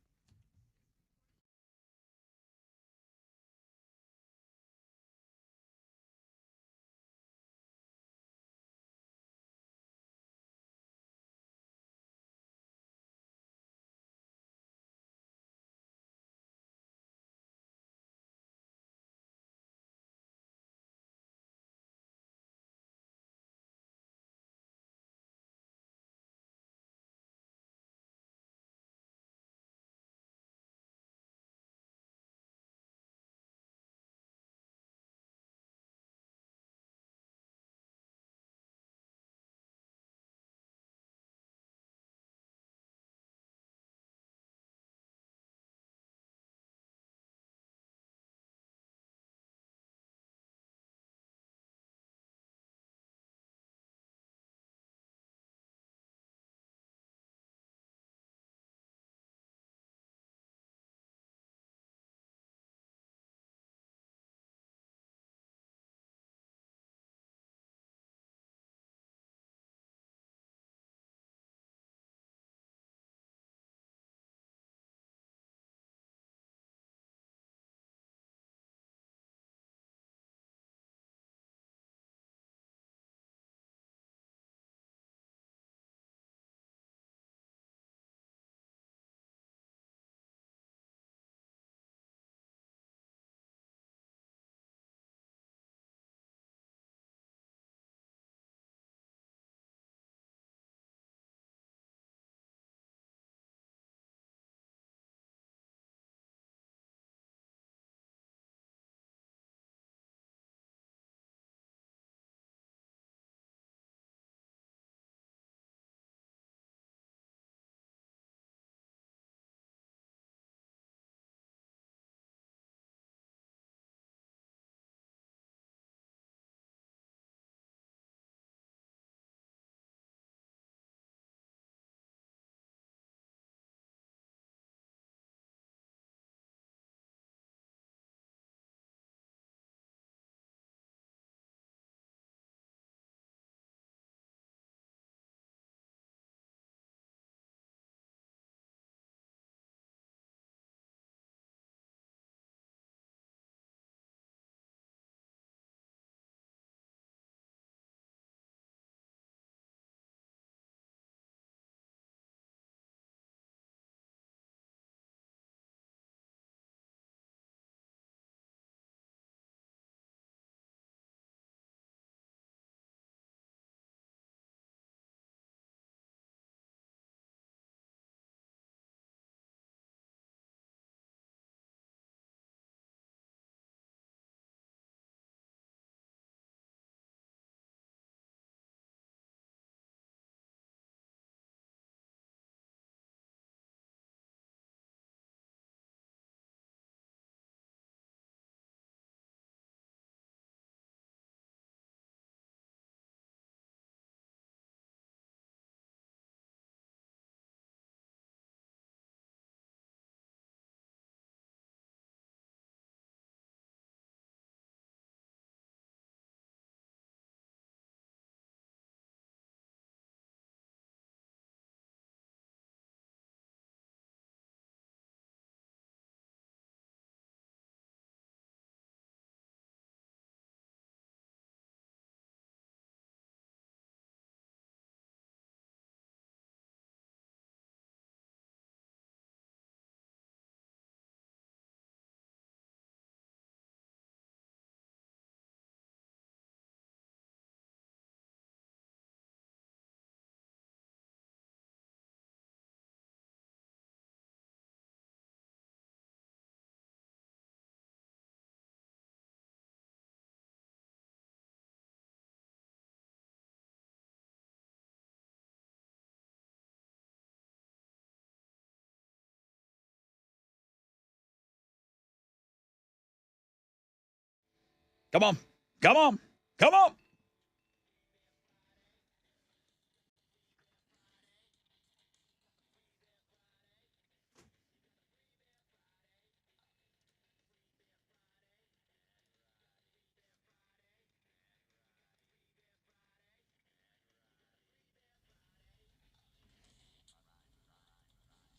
Come on. Come on. Come on.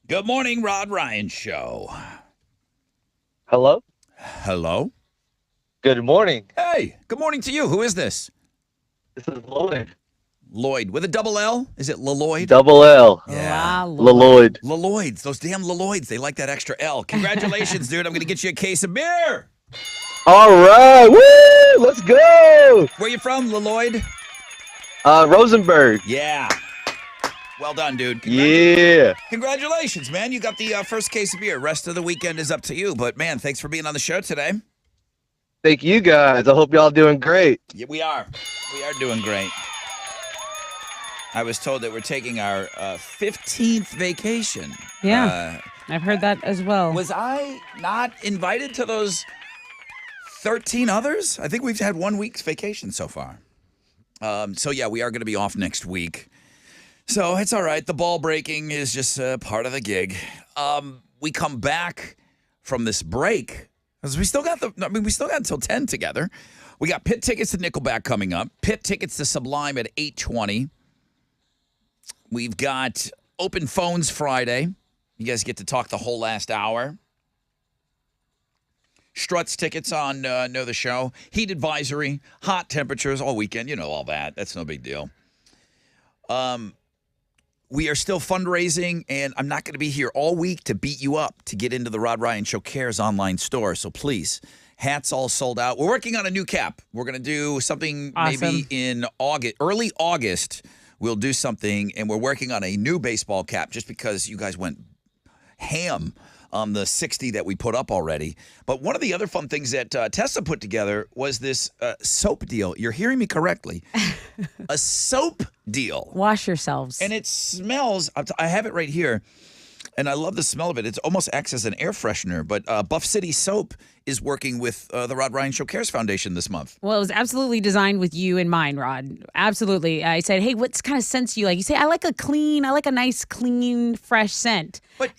Good morning, Rod Ryan Show. Hello? Hello? Good morning. Hey, good morning to you. Who is this? This is Lloyd. Lloyd with a double L? Is it Lloyd? Double L. Yeah. Wow, Lord. Lloyd. Lloyds, those damn Lloyds. They like that extra L. Congratulations, dude. I'm going to get you a case of beer. All right. Woo! Let's go. Where you from, Lloyd? Rosenberg. Yeah. Well done, dude. Yeah. Congratulations, man. You got the first case of beer. Rest of the weekend is up to you. But, man, thanks for being on the show today. Thank you guys. I hope y'all doing great. Yeah, we are. We are doing great. I was told that we're taking our 15th vacation. Yeah. I've heard that as well. Was I not invited to those 13 others? I think we've had 1 week's vacation so far. So, yeah, we are going to be off next week. So it's all right. The ball breaking is just part of the gig. We come back from this break because we still got until 10 together. We got Pit tickets to Nickelback coming up. Pit tickets to Sublime at 8:20. We've got open phones Friday. You guys get to talk the whole last hour. Struts tickets on Know the Show. Heat advisory, hot temperatures all weekend. You know all that. That's no big deal. We are still fundraising, and I'm not going to be here all week to beat you up to get into the Rod Ryan Show Cares online store. So please, hats all sold out. We're working on a new cap. We're going to do something maybe in August, early August. We'll do something, and we're working on a new baseball cap just because you guys went ham on the 60 that we put up already. But one of the other fun things that Tessa put together was this soap deal. You're hearing me correctly. A soap deal. Wash yourselves. And it smells, I have it right here, and I love the smell of it. It almost acts as an air freshener. But Buff City Soap is working with the Rod Ryan Show Cares Foundation this month. Well, it was absolutely designed with you in mind, Rod. Absolutely. I said, hey, what kind of scents do you like? You say, I like a nice, clean, fresh scent. But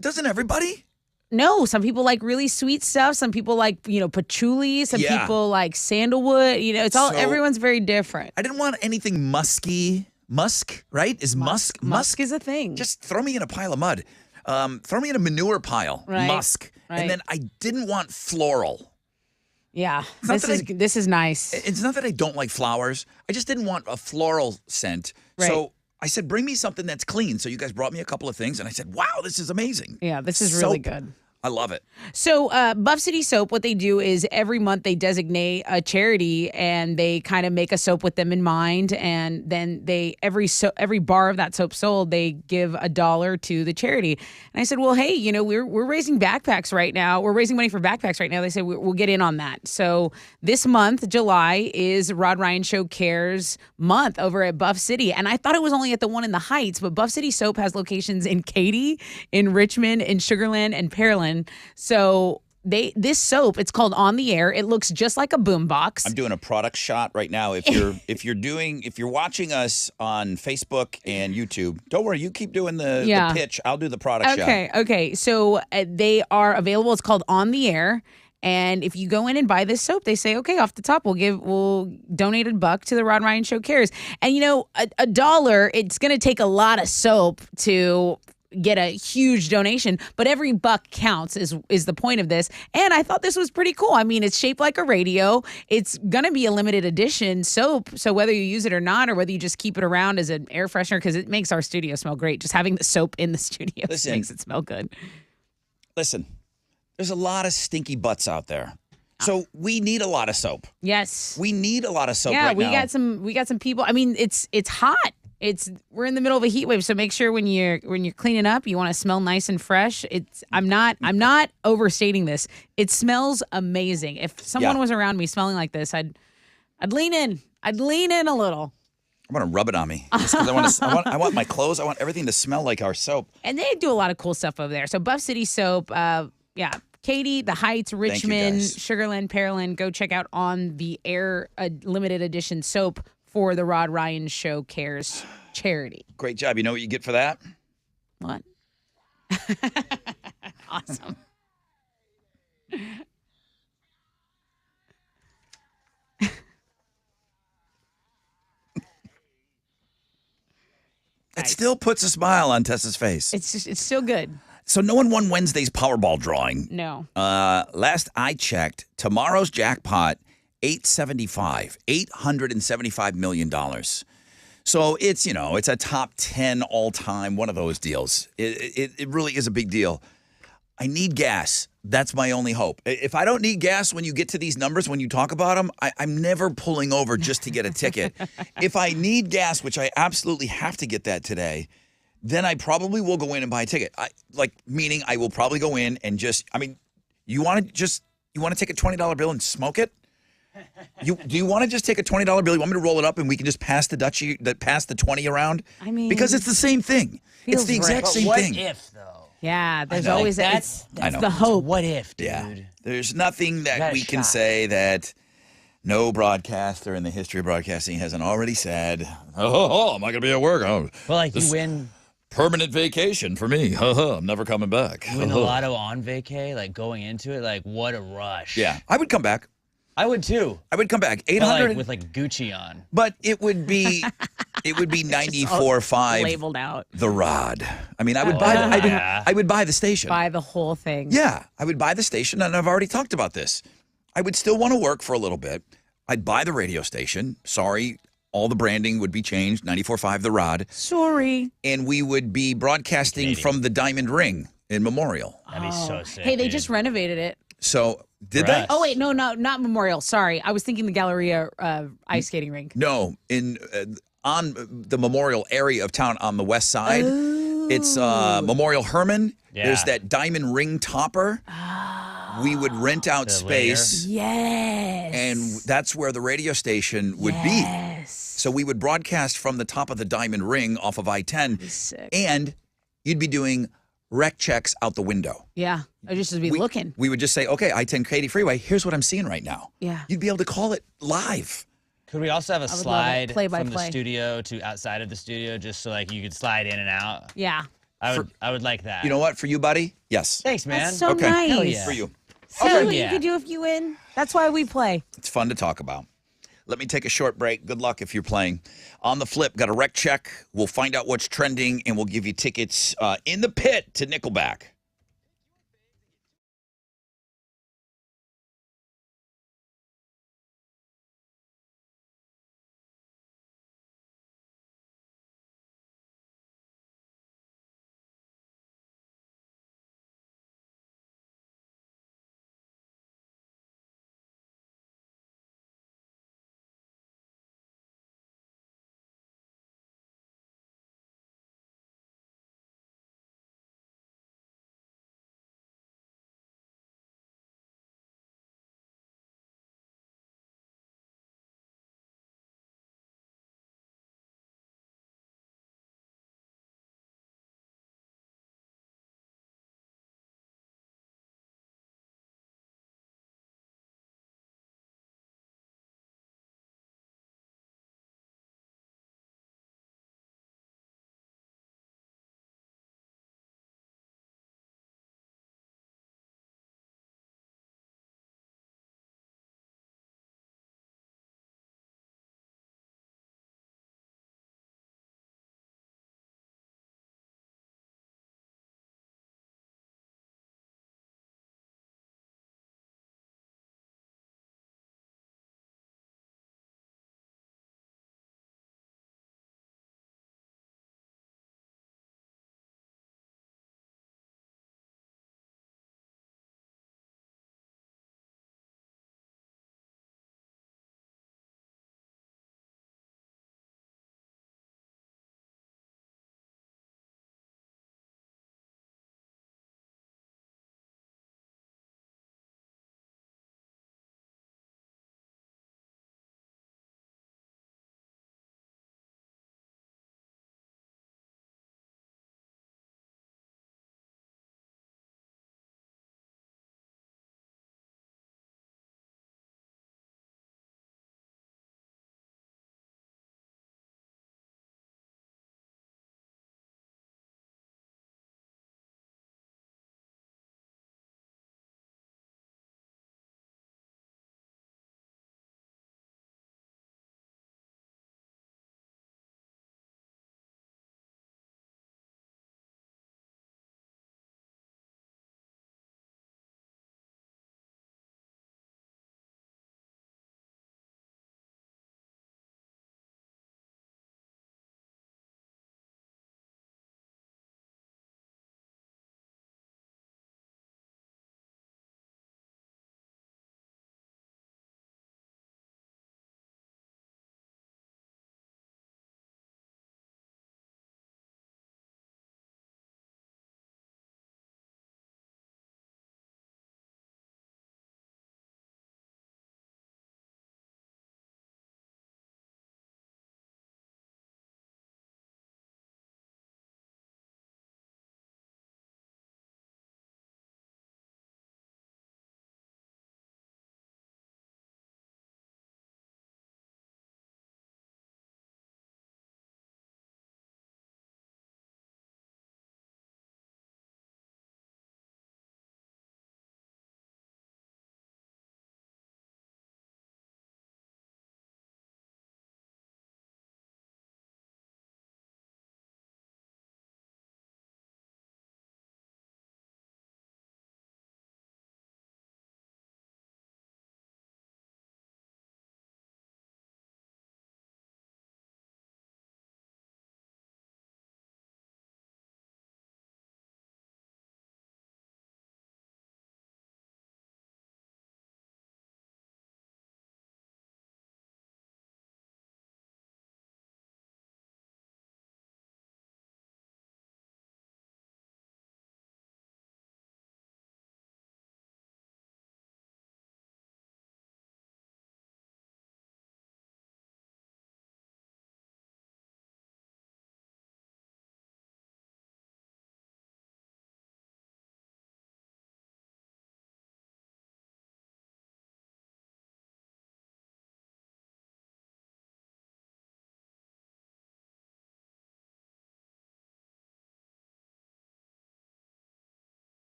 doesn't everybody? No, some people like really sweet stuff. Some people like, patchouli. Some Yeah. people like sandalwood. It's all, So- everyone's very different. I didn't want anything musky. Musk, right? Is musk? Musk is a thing. Just throw me in a pile of mud. Throw me in a manure pile. Right, Musk. right. And then I didn't want floral. Yeah, not this is nice. It's not that I don't like flowers. I just didn't want a floral scent. Right. So I said, bring me something that's clean. So you guys brought me a couple of things, and I said, wow, this is amazing. Yeah, this is really Soap. good. I love it. So Buff City Soap, what they do is every month they designate a charity and they kind of make a soap with them in mind, and then every bar of that soap sold, they give $1 to the charity. And I said, well, hey, we're raising backpacks right now. We're raising money for backpacks right now. They said we'll get in on that. So this month, July, is Rod Ryan Show Cares month over at Buff City, and I thought it was only at the one in the Heights, but Buff City Soap has locations in Katy, in Richmond, in Sugar Land, and Pearland. So this soap, it's called On the Air. It looks just like a boombox. I'm doing a product shot right now. If you're watching us on Facebook and YouTube, don't worry, you keep doing the pitch. I'll do the product shot. Okay. So they are available. It's called On the Air. And if you go in and buy this soap, they say, okay, off the top, we'll donate $1 to the Rod Ryan Show Cares. And $1, it's going to take a lot of soap to get a huge donation, but every buck counts is the point of this. And I thought this was pretty cool. I mean, it's shaped like a radio. It's going to be a limited edition soap. So whether you use it or not, or whether you just keep it around as an air freshener, because it makes our studio smell great. Just having the soap in the studio makes it smell good. Listen, there's a lot of stinky butts out there. So we need a lot of soap. Yes. We need a lot of soap right now. Yeah, we got some people. I mean, it's hot. We're in the middle of a heat wave, so make sure when you're cleaning up, you want to smell nice and fresh. I'm not overstating this. It smells amazing. If someone was around me smelling like this, I'd lean in. I'd lean in a little. I want to rub it on me. Just 'cause I want my clothes. I want everything to smell like our soap. And they do a lot of cool stuff over there. So Buff City Soap, Katy, the Heights, you, Richmond, guys. Sugarland, Pearland. Go check out On the Air a limited edition soap for the Rod Ryan Show Cares charity. Great job. You know what you get for that? What? Awesome. It still puts a smile on Tessa's face. It's still good. So no one won Wednesday's Powerball drawing. No. Last I checked, tomorrow's jackpot, $875 million. So it's, it's a top 10 all time, one of those deals. It really is a big deal. I need gas. That's my only hope. If I don't need gas when you get to these numbers, when you talk about them, I'm never pulling over just to get a ticket. If I need gas, which I absolutely have to get that today, then I probably will go in and buy a ticket. Meaning I will probably go in and you want to take a $20 bill and smoke it? Do you want to just take a $20 bill? You want me to roll it up and we can just pass the 20 around? I mean, because it's the same thing. It's the exact rich. same What thing. if, though? Yeah, there's know. always Like, that's I know. the hope. What if, dude? Yeah. There's nothing that got a we can shot. say that no broadcaster in the history of broadcasting hasn't already said, am I going to be at work? Oh, Well, like, this you win permanent vacation for me. I'm never coming back. the lotto on vacay, like, going into it, like, what a rush. Yeah, I would come back. I would, too. I would come back. But, 800 like, with, like, Gucci on. but it would be 94.5 labeled out. the Rod. I mean, I would buy yeah. I would buy the station. Buy the whole thing. Yeah, I would buy the station, and I've already talked about this. I would still want to work for a little bit. I'd buy the radio station. Sorry, all the branding would be changed. 94.5 The Rod. Sorry. And we would be broadcasting from the Diamond Ring in Memorial. That'd be so sick. Hey, they dude. just renovated it. So, did For they? us. Oh wait, no, not Memorial. Sorry, I was thinking the Galleria ice skating rink. No, on the Memorial area of town on the west side. It's Memorial Herman. Yeah. There's that Diamond Ring topper. We would rent out The space. Yes. And that's where the radio station would be. Yes. So we would broadcast from the top of the Diamond Ring off of I-10, Sick. and you'd be doing rec checks out the window. Yeah. I just would be looking. We would just say, okay, I-10 Katy Freeway, here's what I'm seeing right now. Yeah. You'd be able to call it live. Could we also have a would love it. slide Play by from the play. studio to outside of the studio, just so like you could slide in and out? Yeah. I would like that. You know what? For you, buddy? Yes. Thanks, man. That's so Okay. nice. Hell yeah. For you. See what Yeah. you could do if you win. That's why we play. It's fun to talk about. Let me take a short break. Good luck if you're playing. On the flip, got a rec check. We'll find out what's trending, and we'll give you tickets in the pit to Nickelback.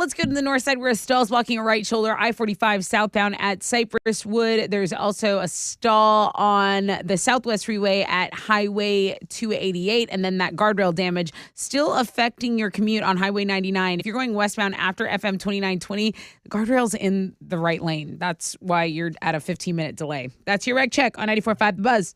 Let's go to the north side where a stall is blocking a right shoulder, I-45 southbound at Cypress Wood. There's also a stall on the Southwest Freeway at Highway 288. And then that guardrail damage still affecting your commute on Highway 99. If you're going westbound after FM 2920, the guardrail's in the right lane. That's why you're at a 15-minute delay. That's your reg check on 94.5 The Buzz.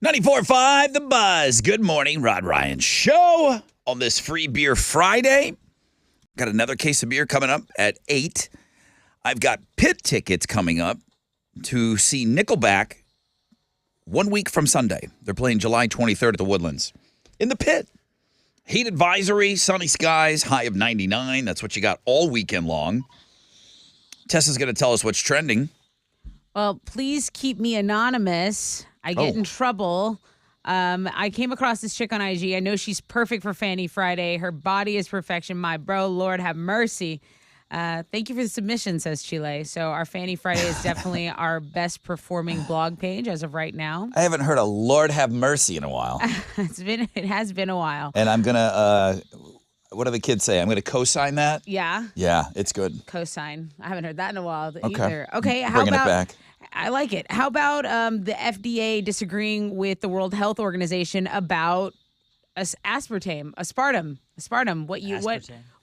.94.5 The Buzz. Good morning, Rod Ryan Show on this Free Beer Friday. Got another case of beer coming up at 8. I've got pit tickets coming up to see Nickelback 1 week from Sunday. They're playing July 23rd at the Woodlands. In the pit. Heat advisory, sunny skies, high of 99. That's what you got all weekend long. Tessa's going to tell us what's trending. Well, please keep me anonymous. I get in trouble. I came across this chick on IG. I know she's perfect for Fanny Friday. Her body is perfection. My bro, Lord have mercy. Thank you for the submission, says Chile. So our Fanny Friday is definitely our best performing blog page as of right now. I haven't heard a Lord have mercy in a while. It has been a while. And I'm going to, what do the kids say? I'm going to co-sign that? Yeah. Yeah, it's good. Cosign. I haven't heard that in a while Okay. either. Okay, how Bringing it about back. I like it. How about the FDA disagreeing with the World Health Organization about aspartame?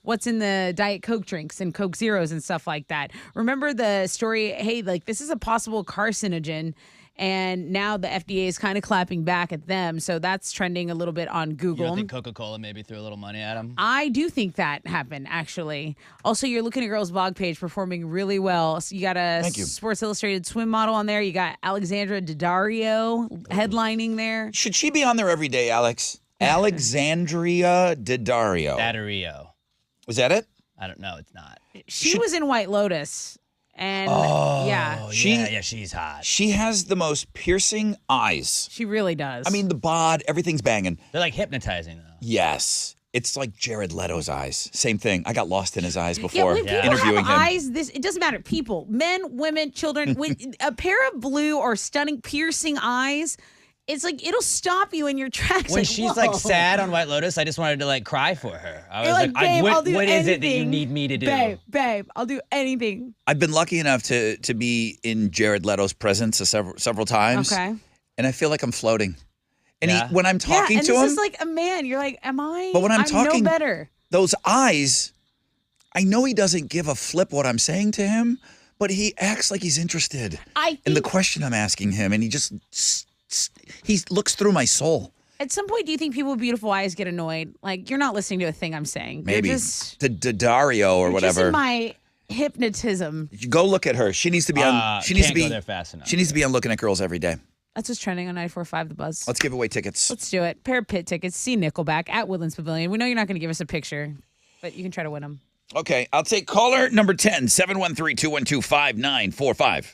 What's in the Diet Coke drinks and Coke Zeros and stuff like that? Remember the story? Hey, like this is a possible carcinogen. And now the FDA is kind of clapping back at them. So that's trending a little bit on You Google. don't think Coca-Cola maybe threw a little money at him? I do think that happened, actually. Also, you're looking at Girls blog page performing really well. So you got a Thank you. Sports Illustrated swim model on there. You got Alexandra Daddario headlining there. Should she be on there every day, Alex? Alexandria Daddario. Daddario. Was that it? I don't know. It's not. She was in White Lotus. And yeah, Oh, She- yeah, she's hot. She has the most piercing eyes. she really does. I mean, the bod, everything's banging. They're like hypnotizing, though. Yes. It's like Jared Leto's eyes. Same thing. I got lost in his eyes yeah, before when people interviewing have him. eyes, it doesn't matter. People, men, women, children, when a pair of blue or stunning piercing eyes, it's like it'll stop you in your tracks. When like, she's whoa. like sad on White Lotus, I just wanted to like cry for her. I was You're like, babe, I'll do what is it that you anything. need me to do? Babe, I'll do anything. I've been lucky enough to be in Jared Leto's presence several times. Okay. And I feel like I'm floating. And Yeah. when I'm talking yeah, and to this him, is like a man. You're like, am I? But when I'm talking- no better. those eyes, I know he doesn't give a flip what I'm saying to him, but he acts like he's interested I in the think question I'm asking him, and he just he looks through my soul. at some point, do you think people with beautiful eyes get annoyed? Like you're not listening to a thing I'm saying. Maybe You're just, Dario or you're just whatever. in my hypnotism. You go look at her. She needs to be on. She needs to can't be go there fast enough. She needs to be on Looking at Girls every day. That's what's trending on 94.5 The Buzz. Let's give away tickets. Let's do it. Pair of pit tickets. See Nickelback at Woodlands Pavilion. We know you're not going to give us a picture, but you can try to win them. Okay, I'll take caller number 10, 713-212-5945.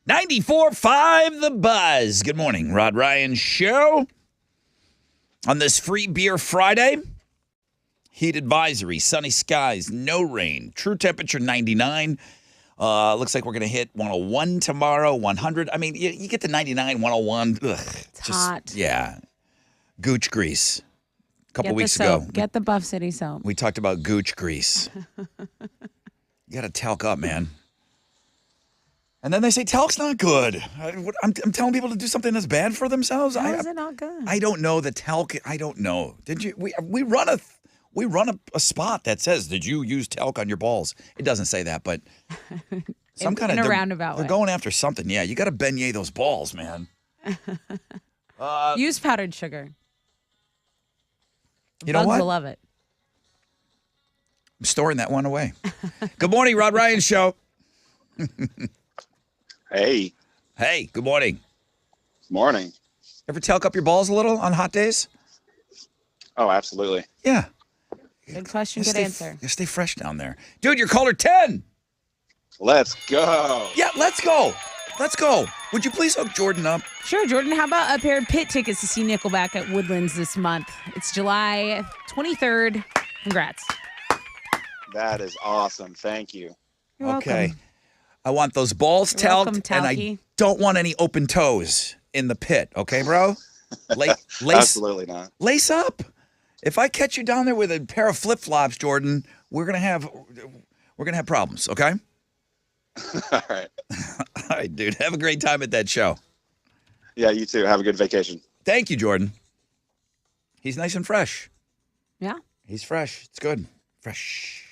94.5 The Buzz. Good morning, Rod Ryan Show. On this free beer Friday, heat advisory, sunny skies, no rain, true temperature 99. Looks like we're going to hit 101 tomorrow, 100. I mean, you get to 99, 101. Ugh, It's hot. Yeah. Gooch grease. A couple Get weeks the soap. ago, Get the Buff City soap. we talked about gooch grease. You got to talc up, man. And then they say talc's not good. I'm telling people to do something that's bad for themselves. How is it not good? I don't know the talc. I don't know. Did you? We run a spot that says, "Did you use talc on your balls?" It doesn't say that, but some kind in of a roundabout They're way. going after something. Yeah, you got to beignet those balls, man. Use powdered sugar. You know Bugs what? will love it. I'm storing that one away. Good morning, Rod Ryan Show. Hey, Hey, good morning. morning. Ever talc up your balls a little on hot days? Oh, absolutely. Yeah. Good question, You good answer. You stay fresh down there, dude. You're caller 10. Let's go. Yeah, let's go. Let's go. Would you please hook Jordan up? Sure, Jordan. How about a pair of pit tickets to see Nickelback at Woodlands this month? It's July 23rd. Congrats. That is awesome. Thank you. You're Okay. welcome. I want those balls You're welcome, talked, and I Talkie. don't want any open toes in the pit. Okay, bro? Lace Absolutely not. lace up. If I catch you down there with a pair of flip flops, Jordan, we're gonna have problems. Okay? All right. All right, dude. Have a great time at that show. Yeah, you too. Have a good vacation. Thank you, Jordan. He's nice and fresh. Yeah. He's fresh. It's good. Fresh.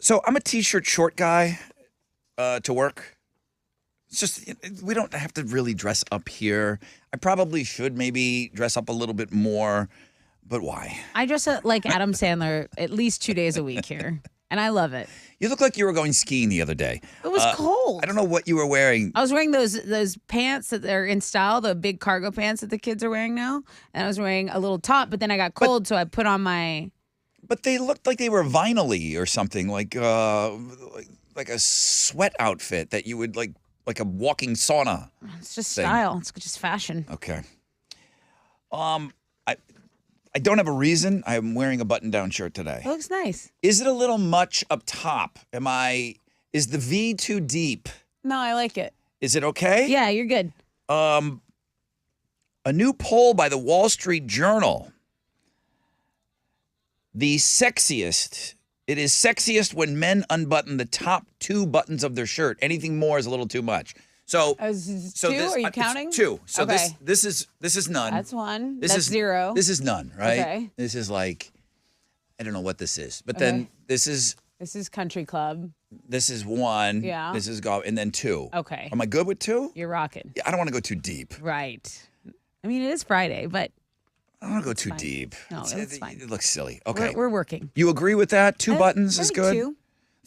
So I'm a t-shirt short guy to work. It's just, we don't have to really dress up here. I probably should maybe dress up a little bit more, but why? I dress up like Adam Sandler at least 2 days a week here, and I love it. You look like you were going skiing the other day. It was cold. I don't know what you were wearing. I was wearing those pants that are in style, the big cargo pants that the kids are wearing now, and I was wearing a little top. But then I got cold, so I put on my. But they looked like they were vinyl-y or something, like a sweat outfit that you would like a walking sauna. It's just thing. style. It's just fashion. Okay. I don't have a reason. I'm wearing a button-down shirt today. It looks nice. Is it a little much up top? Is the V too deep? No, I like it. Is it okay? Yeah, you're good. A new poll by the Wall Street Journal. It is sexiest when men unbutton the top 2 buttons of their shirt. Anything more is a little too much. So, Two? Are you it's counting? 2. So Okay. this is none. That's one. This That's is 0. This is none, right? Okay. This is like, I don't know what this is, but Okay. then this is Country Club. 1. Yeah. This is golf, and then 2. Okay. Am I good with 2? You're rocking. Yeah, I don't want to go too deep. Right. I mean, it is Friday, but I don't want to go too fine. deep. No, that's fine. It looks silly. Okay. we're working. You agree with that? 2 buttons is Maybe good. 2.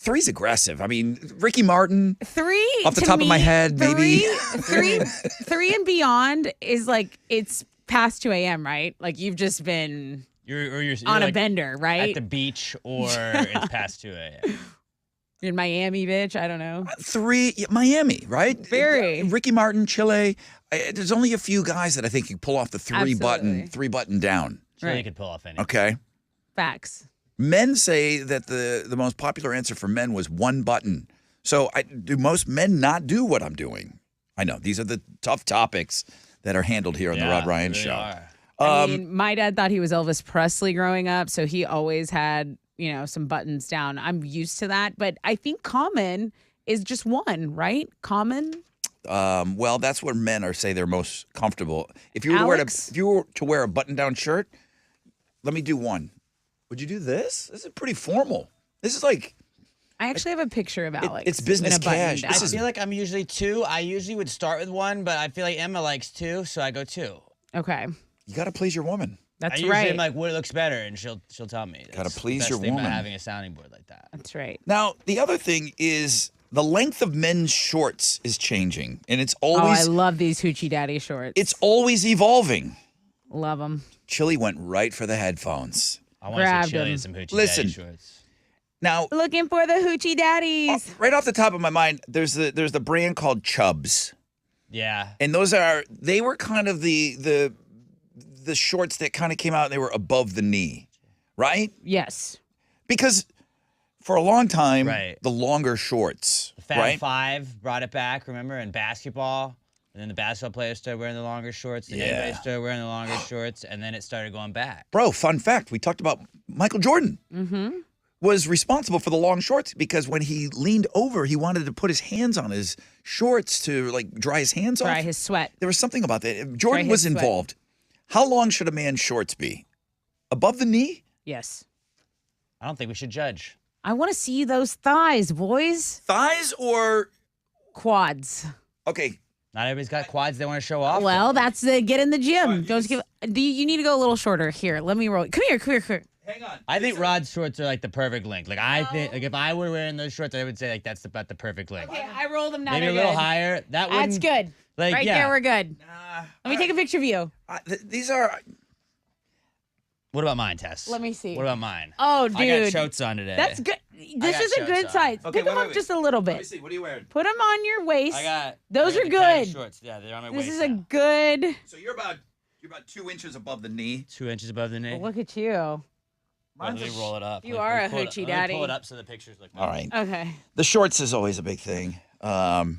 3's aggressive. I mean, Ricky Martin. 3 Off the to top of my me, head, maybe. 3 and beyond is like it's past 2 a.m. Right? Like you've just been You're on a like bender, right? at the beach or it's past 2 a.m. In Miami, bitch. I don't know. 3, yeah, Miami, right? Very. Ricky Martin, Chile. There's only a few guys that I think you pull off the 3 Absolutely. button down. Sure, you Right. could pull off any. Okay. Facts. Men say that the most popular answer for men was 1 button. So do most men not do what I'm doing? I know these are the tough topics that are handled here on the Rod Ryan they Show. are. I mean, my dad thought he was Elvis Presley growing up, so he always had, some buttons down. I'm used to that, but I think common is just 1, right? Common. Well, that's where men say they're most comfortable. If you Alex? were to wear a button-down shirt, let me do 1. Would you do this? This is pretty formal. This is like I actually have a picture of Alex. it's business in a button cash. down. This I is- feel like I'm usually 2. I usually would start with 1, but I feel like Emma likes 2, so I go 2. Okay, you got to please your woman. I that's usually right. am like, what looks better, and she'll tell me. Gotta That's the please best your thing woman. about having a sounding board like that. That's right. Now, the other thing is the length of men's shorts is changing, and it's Oh, I always love these Hoochie Daddy shorts. it's always evolving. Love them. Chili went right for the headphones. I want to Grabbed see Chili him. in some Hoochie Listen. Daddy shorts. Now, Looking for the hoochie daddies. right off the top of my mind, there's the brand called Chubbs. Yeah. And they were kind of the shorts that kind of came out and they were above the knee, right? Yes. Because for a long time, Right. the longer shorts, Fab right? Five brought it back, remember, in basketball. And then the basketball players started wearing the longer shorts. The Yeah. NBA started wearing the longer shorts. And then it started going back. Bro, fun fact, we talked about Michael Jordan was responsible for the long shorts because when he leaned over, he wanted to put his hands on his shorts to like dry his hands Dry off. his sweat. There was something about that. Jordan his was sweat. involved. How long should a man's shorts be? Above the knee? Yes. I don't think we should judge. I want to see those thighs, boys. Thighs or Quads. okay. Not everybody's got quads they want to show off. Well, that's the get in the gym. Don't give. You need to go a little shorter. Here, let me roll. Come here. Hang on. I think Rod's shorts are like the perfect length. Like I think, like if I were wearing those shorts, I would say like that's about the perfect length. Okay, I rolled them now. Maybe a They're little good. higher. That That's wouldn't. good. Like Right yeah. there, we're good. Nah, Let me take a picture of you. these are What about mine, Tess? Let me see. What about mine? Oh, I got dude, shots on today. that's good. This got is a shorts good on. size. Okay, Pick them wait, up wait. just a little Let me bit. see. What are you wearing? Put them on your waist. I got. Those I got are the khaki good. Shorts. Yeah, they're on my This waist. is a now. good. So you're about 2 inches above the knee. 2 inches above the knee. Look at you. Well, let me roll it up. You Let me are a pull it up. hoochie Let me daddy. pull it up so the pictures look. All right. Okay. The shorts is always a big thing. Oh,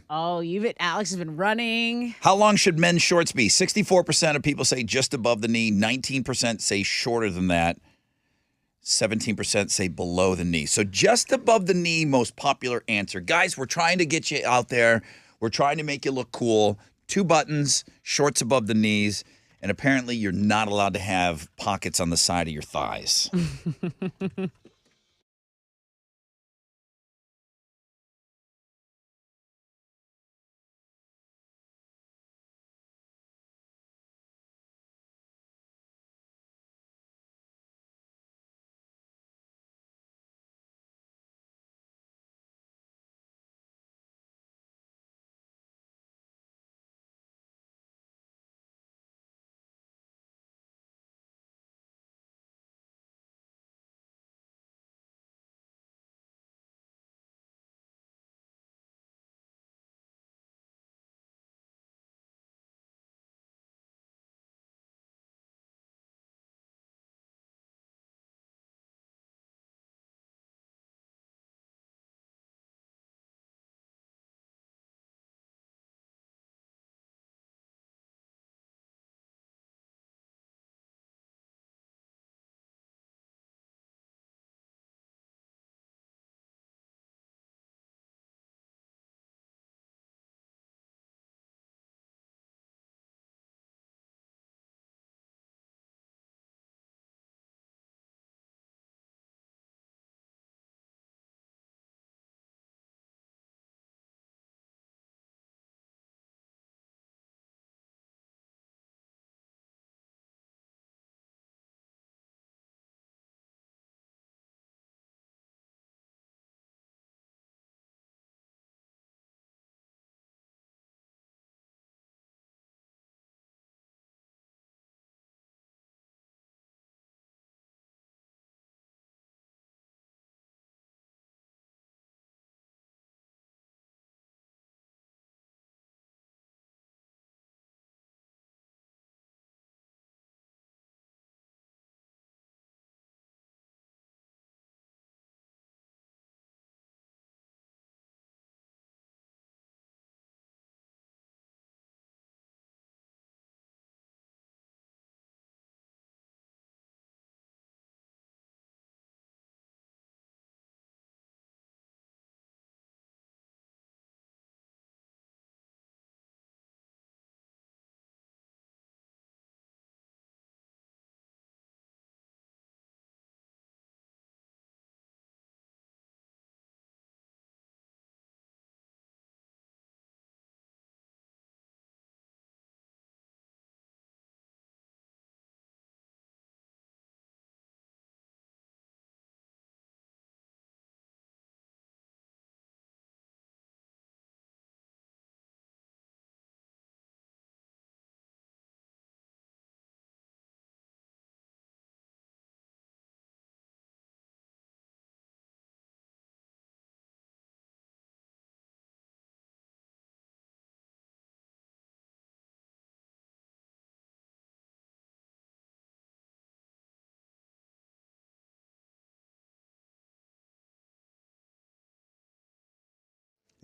Alex has been running. How long should men's shorts be? 64% of people say just above the knee. 19% say shorter than that. 17% say below the knee. So just above the knee, most popular answer. Guys, we're trying to get you out there. We're trying to make you look cool. 2 buttons, shorts above the knees, and apparently you're not allowed to have pockets on the side of your thighs.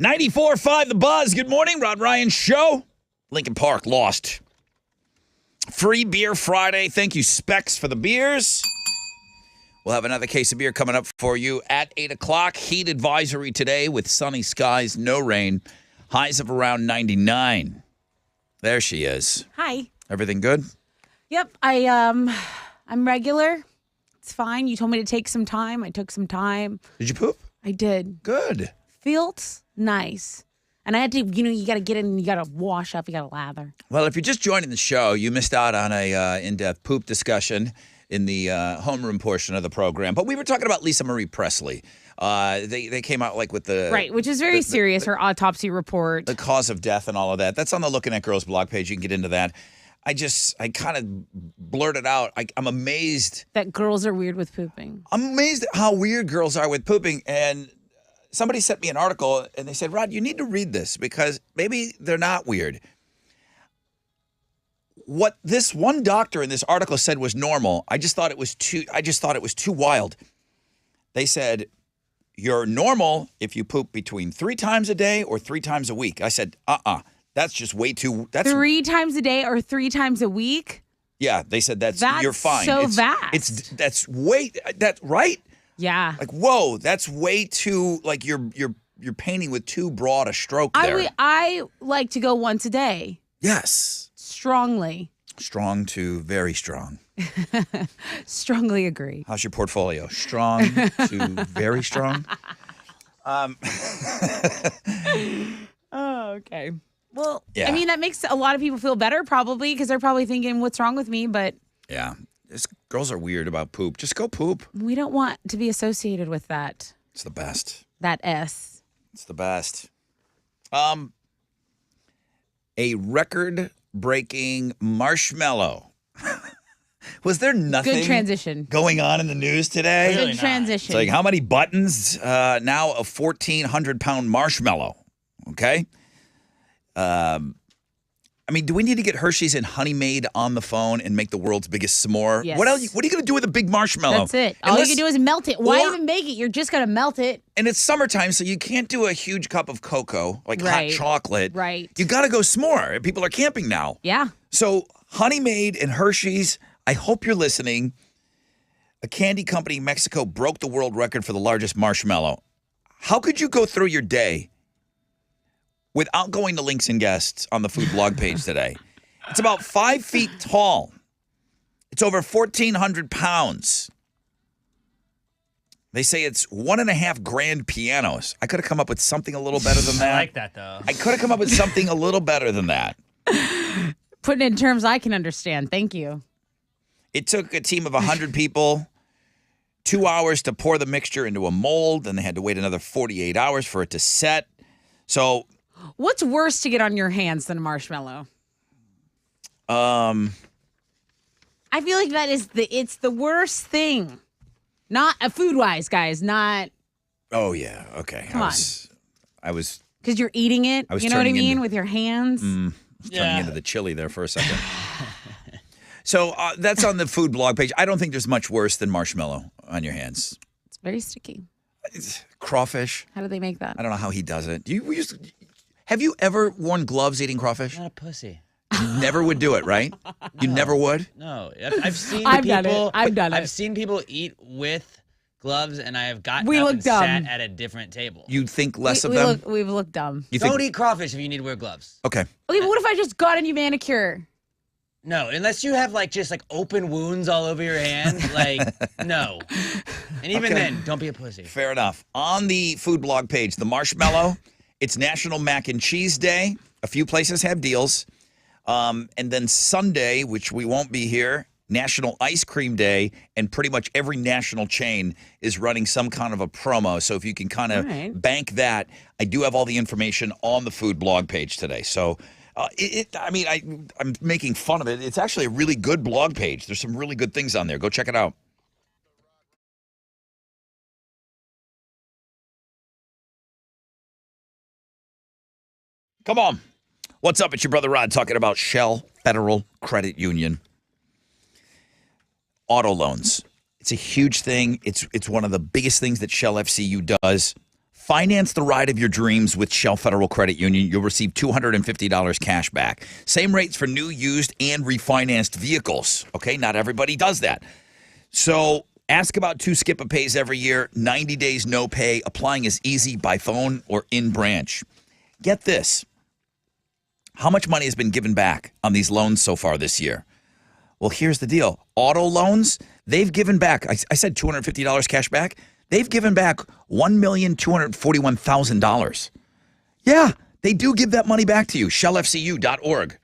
94.5 The Buzz. Good morning, Rod Ryan Show. Lincoln Park lost. Free Beer Friday. Thank you, Specs, for the beers. We'll have another case of beer coming up for you at 8 o'clock. Heat advisory today with sunny skies, no rain. Highs of around 99. There she is. Hi. Everything good? Yep. I'm regular. It's fine. You told me to take some time. I took some time. Did you poop? I did. Good. Feels nice. And I had to, you got to get in and you got to wash up. You got to lather. Well, if you're just joining the show, you missed out on a in-depth poop discussion in the homeroom portion of the program. But we were talking about Lisa Marie Presley. They came out like with the... Right, which is very serious, her autopsy report. The cause of death and all of that. That's on the Looking at Girls blog page. You can get into that. I kind of blurted out. I'm amazed. That girls are weird with pooping. I'm amazed at how weird girls are with pooping. And somebody sent me an article and they said, Rod, you need to read this because maybe they're not weird. What this one doctor in this article said was normal. I just thought it was too wild. They said, you're normal if you poop between 3 times a day or 3 times a week. I said, that's just way too. That's 3 times a day or 3 times a week? Yeah, they said that's you're fine. So vast. That's right? Yeah. Like, whoa, that's way too, like you're painting with too broad a stroke there. I like to go once a day. Yes. Strongly. Strong to very strong. Strongly agree. How's your portfolio? Strong to very strong? Oh, okay. Well, Yeah. I mean, that makes a lot of people feel better probably because they're probably thinking, what's wrong with me? But Yeah. Girls are weird about poop. Just go poop. we don't want to be associated with that It's the best. S. It's the best. A record-breaking marshmallow. Was there nothing Good transition. going on in the news today? Really Good not. transition. It's like how many buttons? Now a 1,400-pound marshmallow. Okay. I mean, do we need to get Hershey's and Honey Maid on the phone and make the world's biggest s'more? Yes. What else? What are you going to do with a big marshmallow? That's it. All you can do is melt it. Why even make it? You're just going to melt it. And it's summertime, so you can't do a huge cup of cocoa, like Right. hot chocolate. Right. You got to go s'more. People are camping now. Yeah. So Honey Maid and Hershey's, I hope you're listening. A candy company in Mexico broke the world record for the largest marshmallow. How could you go through your day without going to Links and Guests on the food blog page today? It's about 5 feet tall. It's over 1,400 pounds. They say it's $1.5 grand pianos. I could have come up with something a little better than that. I like that, though. I could have come up with something a little better than that. Putting it in terms I can understand. Thank you. It took a team of 100 people 2 hours to pour the mixture into a mold, and they had to wait another 48 hours for it to set. So, What's worse to get on your hands than a marshmallow? I feel like it's the worst thing. Not food-wise, guys. Not oh yeah, okay. Come on. I was because you're eating it. I was You know what I turning mean? into- With your hands. turning into the chili there for a second. So that's on the food blog page. I don't think there's much worse than marshmallow on your hands. It's very sticky. It's crawfish. How do they make that? I don't know how he does it. Have you ever worn gloves eating crawfish? Not a pussy. You never would do it, right? You never would? No, I've seen I've done it. people. I've done it. I've seen people eat with gloves, and I have gotten We up look and dumb. sat at a different table. You think less of them? We've looked dumb. You think? Don't eat crawfish if you need to wear gloves. Okay. Okay, but what if I just got a new manicure? No, unless you have just open wounds all over your hand. No. And even Okay. then, don't be a pussy. Fair enough. On the food blog page, the marshmallow, it's National Mac and Cheese Day. A few places have deals. And then Sunday, which we won't be here, National Ice Cream Day, and pretty much every national chain is running some kind of a promo. So if you can kind of All right. bank that, I do have all the information on the food blog page today. So I'm making fun of it. It's actually a really good blog page. There's some really good things on there. Go check it out. Come on. What's up? It's your brother Rod talking about Shell Federal Credit Union. Auto loans. It's a huge thing. It's one of the biggest things that Shell FCU does. Finance the ride of your dreams with Shell Federal Credit Union. You'll receive $250 cash back. Same rates for new, used, and refinanced vehicles. Okay, not everybody does that. So ask about 2 Skip-a-Pays every year, 90 days no pay. Applying is easy by phone or in branch. Get this. How much money has been given back on these loans so far this year? Well, here's the deal. Auto loans, they've given back, I said $250 cash back. They've given back $1,241,000. Yeah, they do give that money back to you. ShellFCU.org.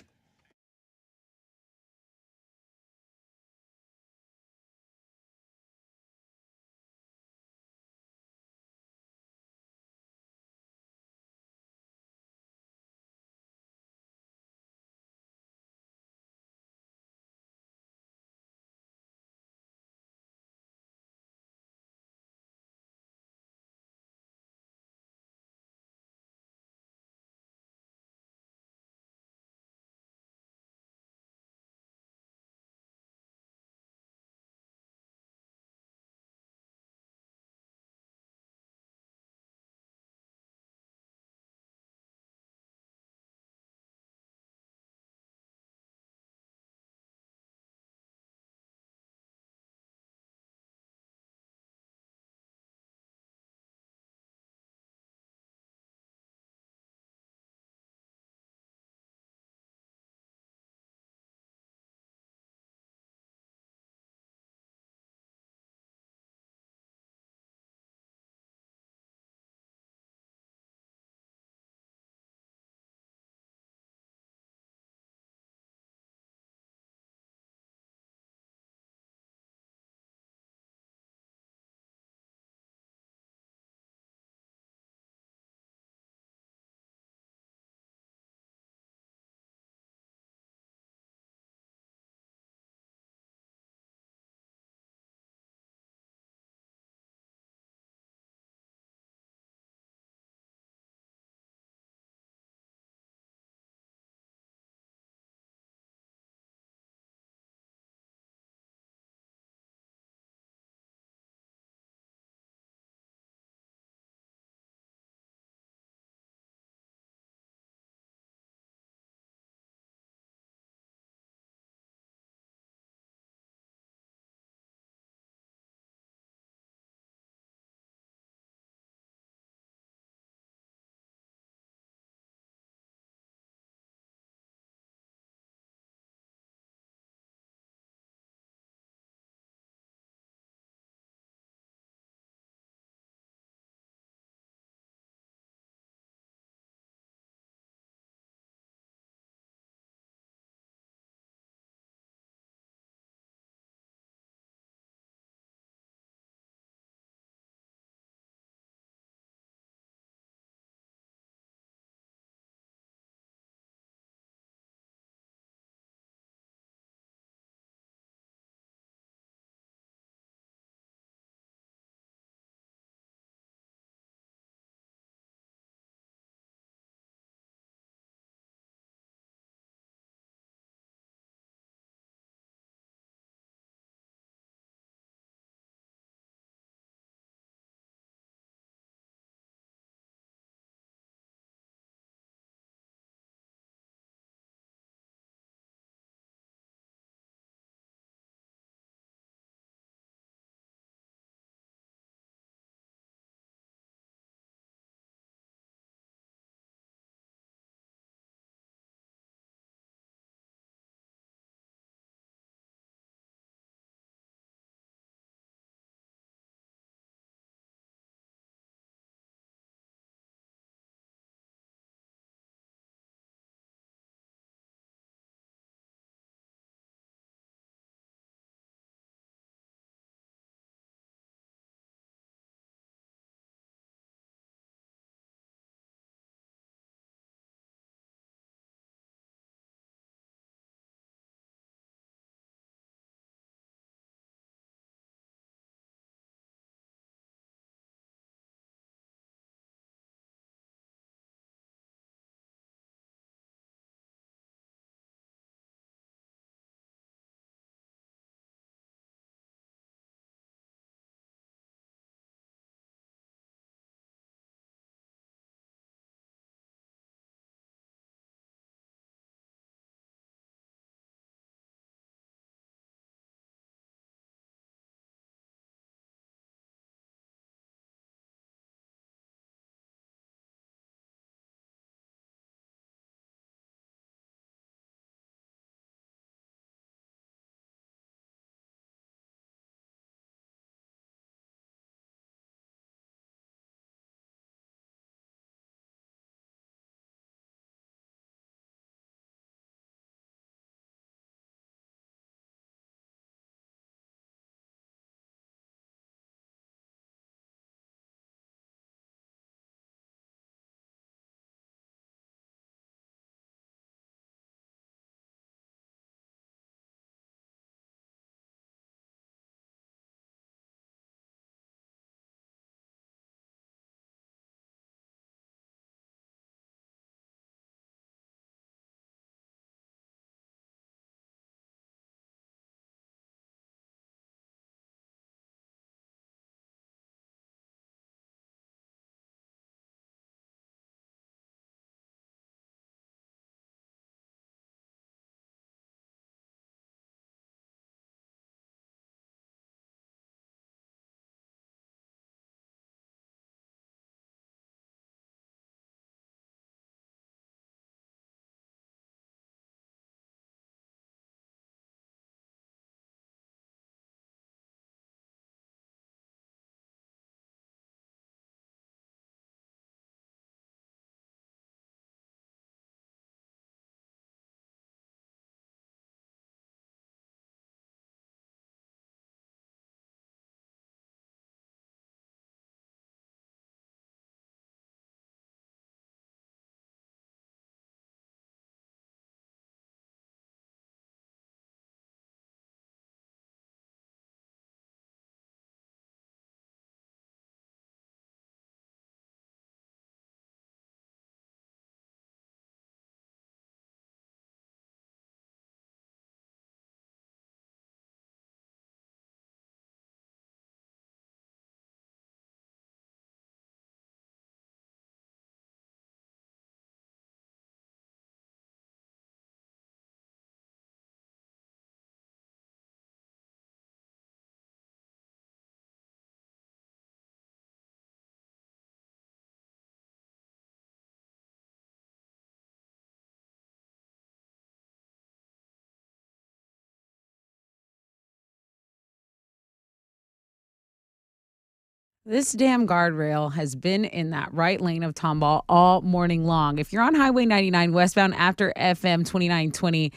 This damn guardrail has been in that right lane of Tomball all morning long. If you're on Highway 99 westbound after FM 2920,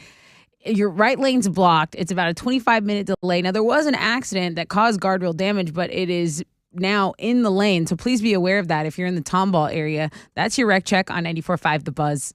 your right lane's blocked. It's about a 25-minute delay. Now, there was an accident that caused guardrail damage, but it is now in the lane. So please be aware of that if you're in the Tomball area. That's your wreck check on 94.5 The Buzz.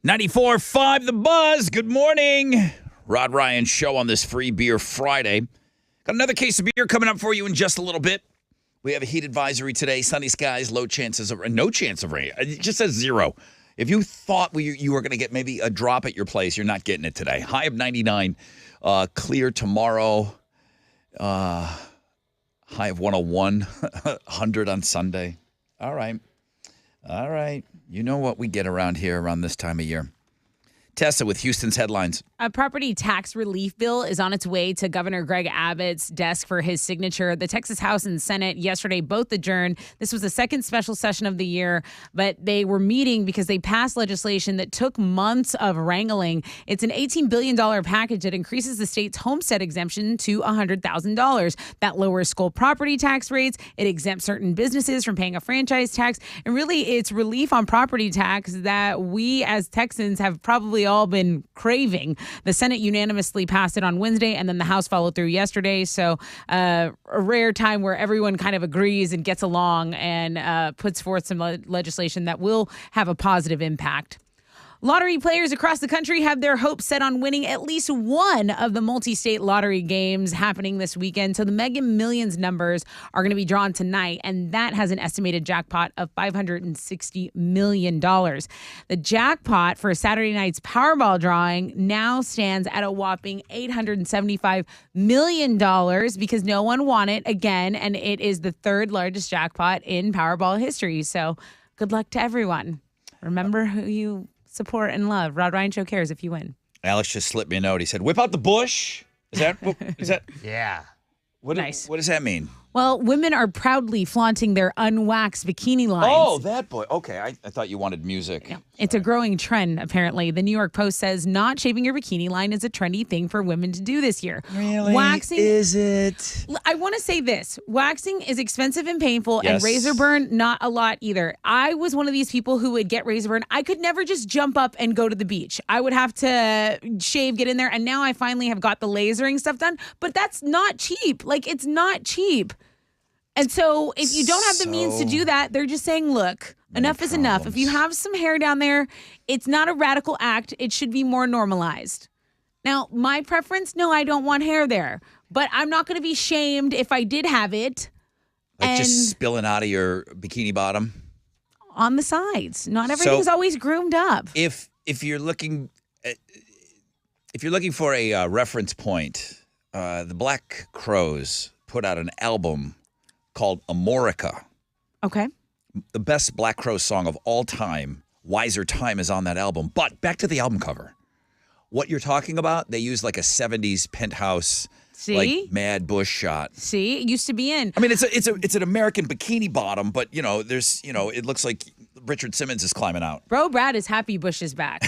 .94.5 The Buzz. Good morning. Rod Ryan Show on this Free Beer Friday. Got another case of beer coming up for you in just a little bit. We have a heat advisory today. Sunny skies, no chance of rain. It just says 0. If you thought you were going to get maybe a drop at your place, you're not getting it today. High of 99. Clear tomorrow. High of 101. 100 on Sunday. All right. You know what we get around here around this time of year. Tessa with Houston's headlines. A property tax relief bill is on its way to Governor Greg Abbott's desk for his signature. The Texas House and Senate yesterday both adjourned. This was the second special session of the year, but they were meeting because they passed legislation that took months of wrangling. It's an $18 billion package that increases the state's homestead exemption to $100,000. That lowers school property tax rates. It exempts certain businesses from paying a franchise tax. And really, it's relief on property tax that we as Texans have probably all been craving. The Senate unanimously passed it on Wednesday, and then the House followed through yesterday. So a rare time where everyone kind of agrees and gets along and puts forth some legislation that will have a positive impact. Lottery players across the country have their hopes set on winning at least one of the multi-state lottery games happening this weekend. So the Mega Millions numbers are going to be drawn tonight, and that has an estimated jackpot of $560 million. The jackpot for Saturday night's Powerball drawing now stands at a whopping $875 million because no one won it again, and it is the third largest jackpot in Powerball history. So good luck to everyone. Remember who you support and love. Rod Ryan Show cares if you win. Alex just slipped me a note. He said, whip out the bush. Is that? Yeah. Nice. What does that mean? Well, women are proudly flaunting their unwaxed bikini lines. Oh, that boy. Okay, I thought you wanted music. Yeah. It's a growing trend, apparently. The New York Post says not shaving your bikini line is a trendy thing for women to do this year. Really? Waxing Is it? I want to say this. Waxing is expensive and painful, Yes. and razor burn, not a lot either. I was one of these people who would get razor burn. I could never just jump up and go to the beach. I would have to shave, get in there, and now I finally have got the lasering stuff done. But that's not cheap. Like, it's not cheap. And so if you don't have the means to do that, they're just saying, look, enough is enough. If you have some hair down there, it's not a radical act. It should be more normalized. Now, my preference, no, I don't want hair there. But I'm not going to be shamed if I did have it. Like just And spilling out of your bikini bottom? on the sides. Not everything's always groomed up. If you're looking for a reference point, the Black Crowes put out an album called Amorica. Okay. The best Black Crowes song of all time, Wiser Time, is on that album. But back to the album cover. What you're talking about, they use like a 70s penthouse, See? like Mad Bush shot. See, it used to be in. I mean, it's an American bikini bottom, but it looks like Richard Simmons is climbing out. Bro Brad is happy Bush is back.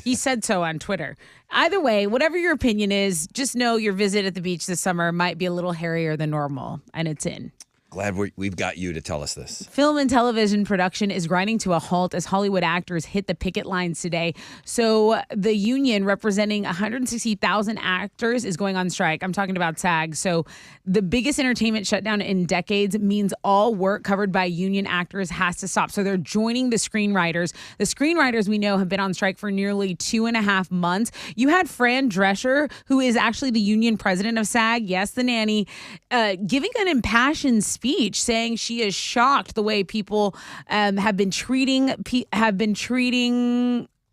He said so on Twitter. Either way, whatever your opinion is, just know your visit at the beach this summer might be a little hairier than normal, and it's in. Glad we've got you to tell us this. Film and television production is grinding to a halt as Hollywood actors hit the picket lines today. So the union representing 160,000 actors is going on strike. I'm talking about SAG. So the biggest entertainment shutdown in decades means all work covered by union actors has to stop. So they're joining the screenwriters. The screenwriters we know have been on strike for nearly 2.5 months. You had Fran Drescher, who is actually the union president of SAG, yes, the nanny, giving an impassioned speech saying she is shocked the way people have been treating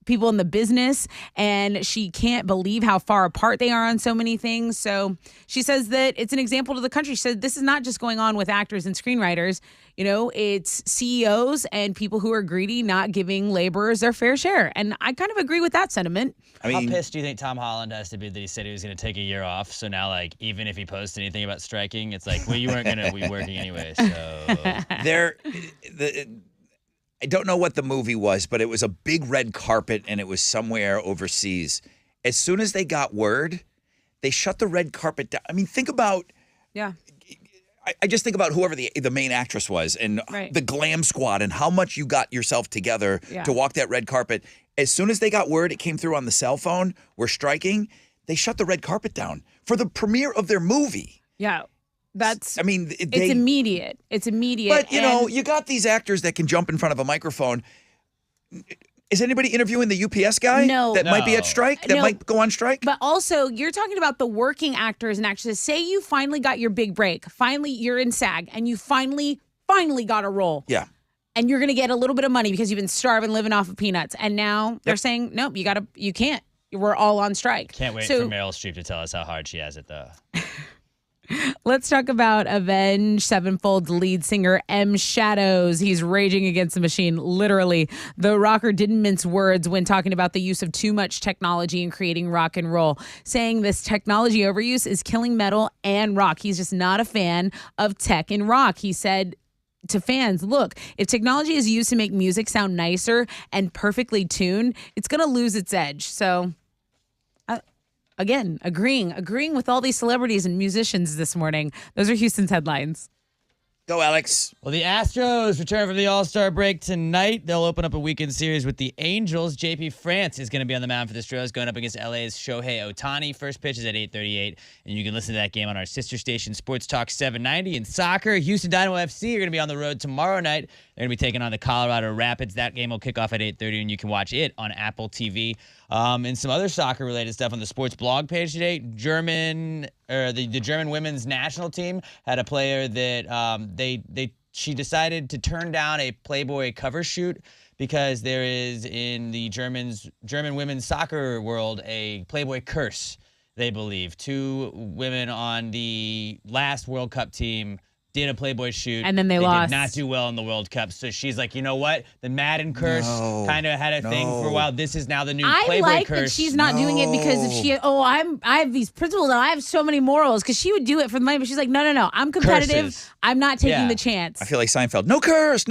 people in the business, and she can't believe how far apart they are on so many things. So she says that it's an example to the country. She said this is not just going on with actors and screenwriters. It's CEOs and people who are greedy not giving laborers their fair share. And I kind of agree with that sentiment. I mean, How pissed do you think Tom Holland has to be that he said he was going to take a year off? So now, like, even if he posts anything about striking, it's like, well, you weren't going to be working anyway. So I don't know what the movie was, but it was a big red carpet and it was somewhere overseas. As soon as they got word, they shut the red carpet down. I mean, think about, Yeah. I just think about whoever the main actress was and Right. the glam squad and how much you got yourself together Yeah. to walk that red carpet. As soon as they got word, it came through on the cell phone, we're striking, they shut the red carpet down for the premiere of their movie. Yeah. It's immediate. It's immediate. But, you got these actors that can jump in front of a microphone. Is anybody interviewing the UPS guy? No. That might be at strike? That No. might go on strike? But also, you're talking about the working actors and actresses. Say you finally got your big break. Finally, you're in SAG, and you finally got a role. Yeah. And you're going to get a little bit of money because you've been starving, living off of peanuts. And now they're saying, nope, you can't. We're all on strike. can't wait for Meryl Streep to tell us how hard she has it, though. Let's talk about Avenged Sevenfold's lead singer, M. Shadows. He's raging against the machine, literally. The rocker didn't mince words when talking about the use of too much technology in creating rock and roll, saying this technology overuse is killing metal and rock. He's just not a fan of tech and rock. He said to fans, look, if technology is used to make music sound nicer and perfectly tuned, it's going to lose its edge. So again, agreeing with all these celebrities and musicians this morning. Those are Houston's headlines. Go, Alex. Well, the Astros return from the All-Star break tonight. They'll open up a weekend series with the Angels. JP France is going to be on the mound for the Astros, going up against LA's Shohei Ohtani. First pitch is at 8:38, and you can listen to that game on our sister station, Sports Talk 790. In soccer, Houston Dynamo FC are going to be on the road tomorrow night. They're going to be taking on the Colorado Rapids. That game will kick off at 8:30, and you can watch it on Apple TV. And some other soccer-related stuff on the sports blog page today. The German women's national team had a player that she decided to turn down a Playboy cover shoot because there is in the German women's soccer world a Playboy curse, they believe. 2 women on the last World Cup team did a Playboy shoot. And then they lost. Did not do well in the World Cup. So she's like, you know what? The Madden curse kind of had a thing for a while. This is now the new Playboy curse. I like that she's not doing it because if she, I have these principles and I have so many morals, because she would do it for the money, but she's like, no, I'm competitive. Curses. I'm not taking the chance. I feel like Seinfeld. No curse.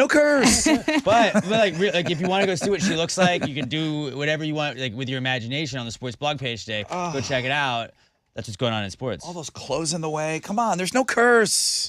but like if you want to go see what she looks like, you can do whatever you want, like with your imagination on the sports blog page today. Go check it out. That's what's going on in sports. All those clothes in the way. Come on, there's no curse.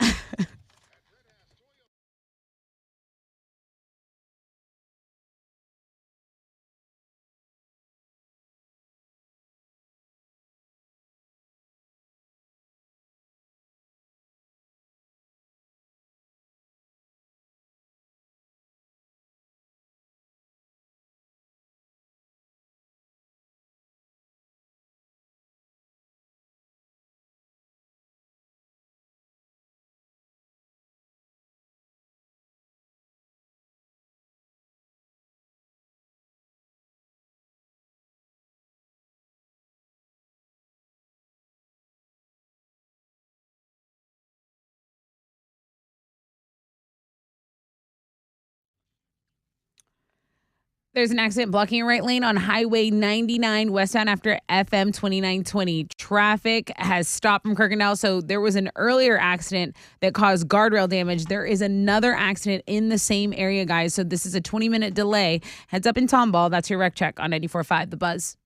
There's an accident blocking a right lane on Highway 99 westbound after FM 2920. Traffic has stopped from Kirkendall, so there was an earlier accident that caused guardrail damage. There is another accident in the same area, guys, so this is a 20-minute delay. Heads up in Tomball. That's your wreck check on 94.5 The Buzz.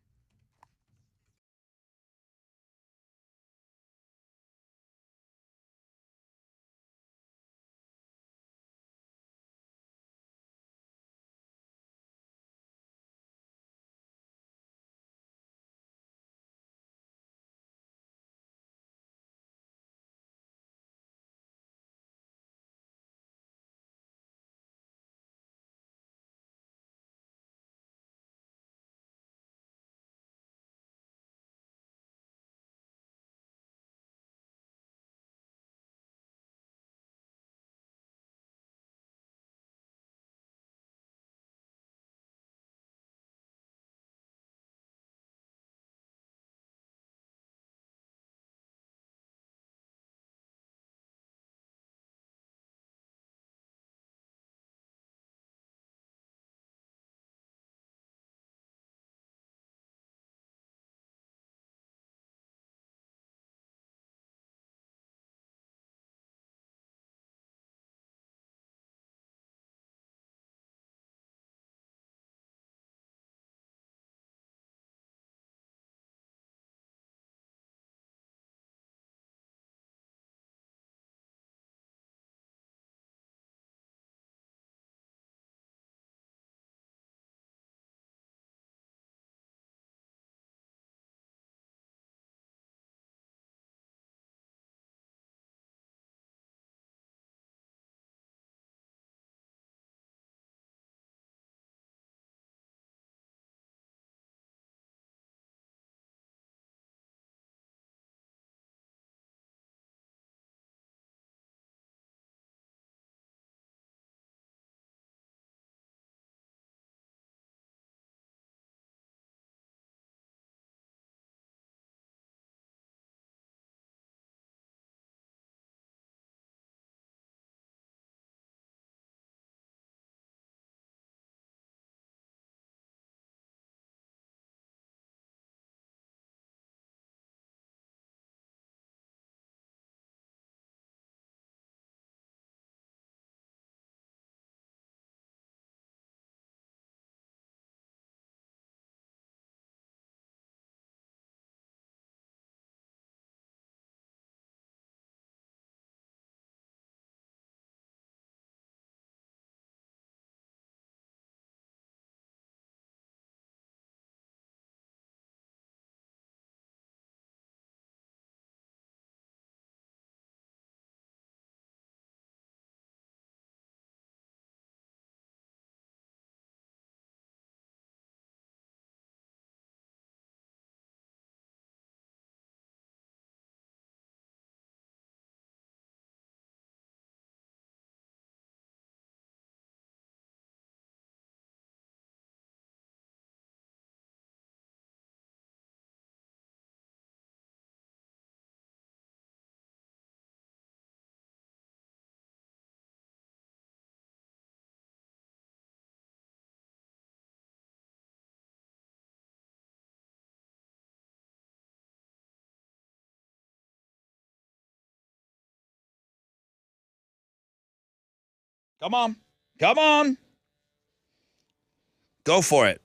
Come on. Come on. Go for it.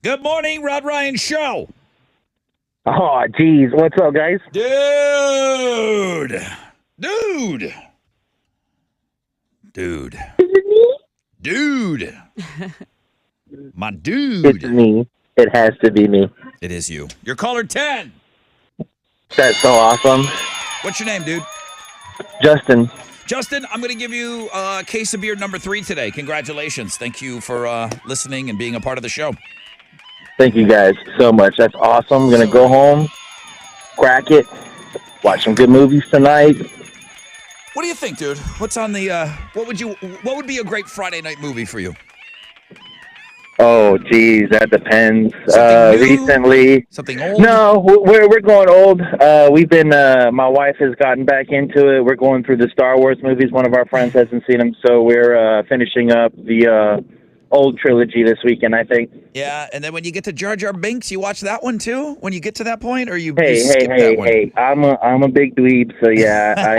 Good morning, Rod Ryan Show. Oh, geez. What's up, guys? Dude. My dude. It's me. It has to be me. It is you. You're caller 10. That's so awesome. What's your name, dude? Justin. Justin, I'm going to give you a case of beer number 3 today. Congratulations. Thank you for listening and being a part of the show. Thank you guys so much. That's awesome. I'm going to go home, crack it, watch some good movies tonight. What do you think, dude? What's on the what would be a great Friday night movie for you? Oh, geez, that depends. Something new? Recently, Something old? no, we're going old. We've been. My wife has gotten back into it. We're going through the Star Wars movies. One of our friends hasn't seen them, so we're finishing up the old trilogy this weekend, I think. Yeah, and then when you get to Jar Jar Binks, you watch that one too. When you get to that point, or you Hey, skip that one? I'm a big dweeb, so yeah, I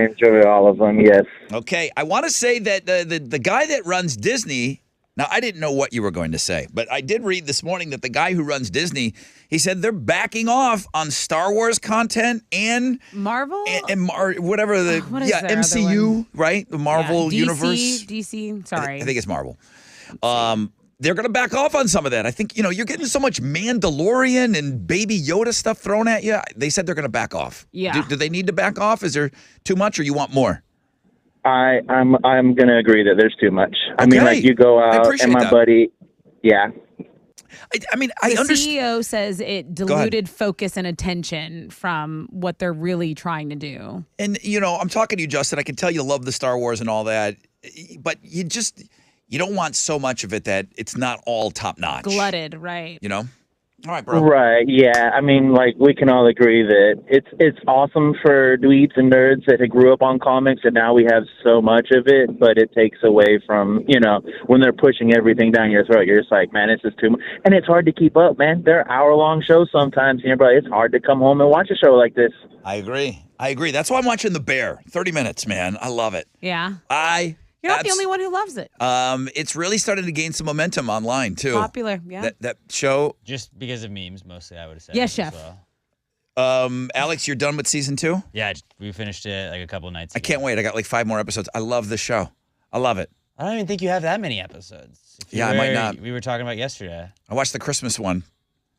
enjoy all of them. Yes. Okay, I want to say that the guy that runs Disney. Now, I didn't know what you were going to say, but I did read this morning that the guy who runs Disney, he said they're backing off on Star Wars content and Marvel? and whatever the What is their other MCU, one? right? The Marvel Yeah, universe. DC, sorry. I think it's Marvel. They're going to back off on some of that. I think, you're getting so much Mandalorian and Baby Yoda stuff thrown at you. They said they're going to back off. Yeah. Do they need to back off? Is there too much or you want more? I'm gonna agree that there's too much. I mean, Okay. like you go I out appreciate and my that. buddy, yeah. I The understand. CEO says it diluted focus and attention from what they're really trying to do. And, I'm talking to you, Justin. I can tell you love the Star Wars and all that, but you don't want so much of it that it's not all top notch. Glutted, right? All right, bro. Right, yeah. I mean, like, we can all agree that it's awesome for dweebs and nerds that grew up on comics, and now we have so much of it, but it takes away from, when they're pushing everything down your throat, you're just like, man, this is too much. And it's hard to keep up, man. They're hour-long shows sometimes, and it's hard to come home and watch a show like this. I agree. That's why I'm watching The Bear. 30 minutes, man. I love it. Yeah. You're not the only one who loves it. It's really started to gain some momentum online, too. Popular, yeah. That show. Just because of memes, mostly, I would say. Yes, chef. Alex, you're done with season 2? Yeah, we finished it like a couple nights ago. I can't wait. I got like 5 more episodes. I love the show. I love it. I don't even think you have that many episodes. I might not. We were talking about yesterday. I watched the Christmas one.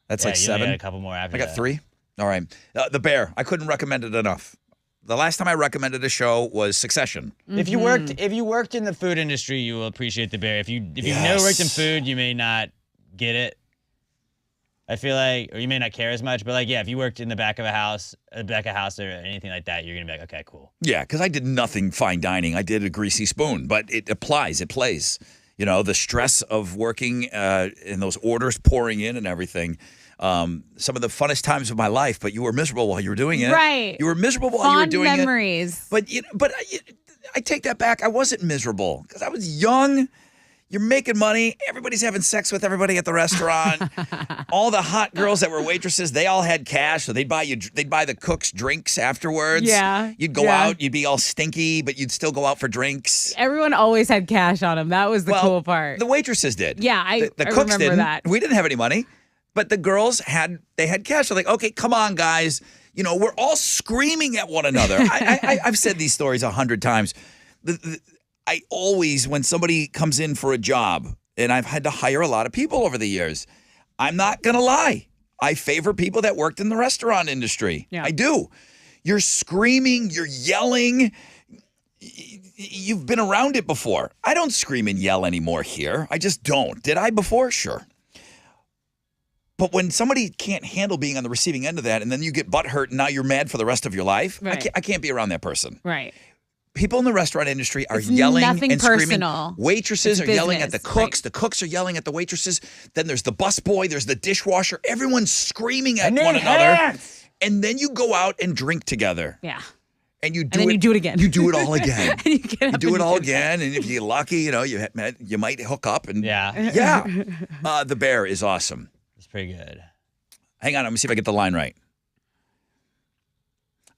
That's like you only 7. got a couple more after I got that. 3. All right. The Bear. I couldn't recommend it enough. The last time I recommended a show was Succession. If you worked in the food industry, you will appreciate The Bear. If you've never worked in food, you may not get it. I feel like, or you may not care as much, but like, yeah, if you worked in the back of a house or anything like that, you're gonna be like, okay, cool. Yeah, because I did nothing fine dining. I did a greasy spoon, but it applies. It plays. The stress of working and those orders pouring in and everything. Some of the funnest times of my life, but you were miserable while you were doing it. Right. You were miserable while you were doing memories. it. But I take that back. I wasn't miserable because I was young. You're making money. Everybody's having sex with everybody at the restaurant. All the hot girls that were waitresses, they all had cash, so they'd buy the cooks drinks afterwards. Yeah. You'd go out, you'd be all stinky, but you'd still go out for drinks. Everyone always had cash on them. That was the cool part. The waitresses did. Yeah, the I cooks remember didn't. that. We didn't have any money. But the girls had cash. They're like, okay, come on, guys. We're all screaming at one another. I've said these stories 100 times. I always, when somebody comes in for a job, and I've had to hire a lot of people over the years, I'm not going to lie. I favor people that worked in the restaurant industry. Yeah. I do. You're screaming, you're yelling. You've been around it before. I don't scream and yell anymore here. I just don't. Did I before? Sure. But when somebody can't handle being on the receiving end of that, and then you get butthurt, and now you're mad for the rest of your life, Right. I can't be around that person. Right. People in the restaurant industry are It's yelling nothing and screaming. personal. Waitresses It's are yelling at the business, cooks. right. The cooks are yelling at the waitresses. Then there's the busboy. There's the dishwasher. Everyone's screaming at one another. And then you go out and drink together. Yeah. And you do then it. you do it again. You do it all again. And you get You up do and it all do again, and if you're lucky, you might hook up. And Yeah, yeah. The Bear is awesome. it's pretty good. Hang on, let me see if I get the line right.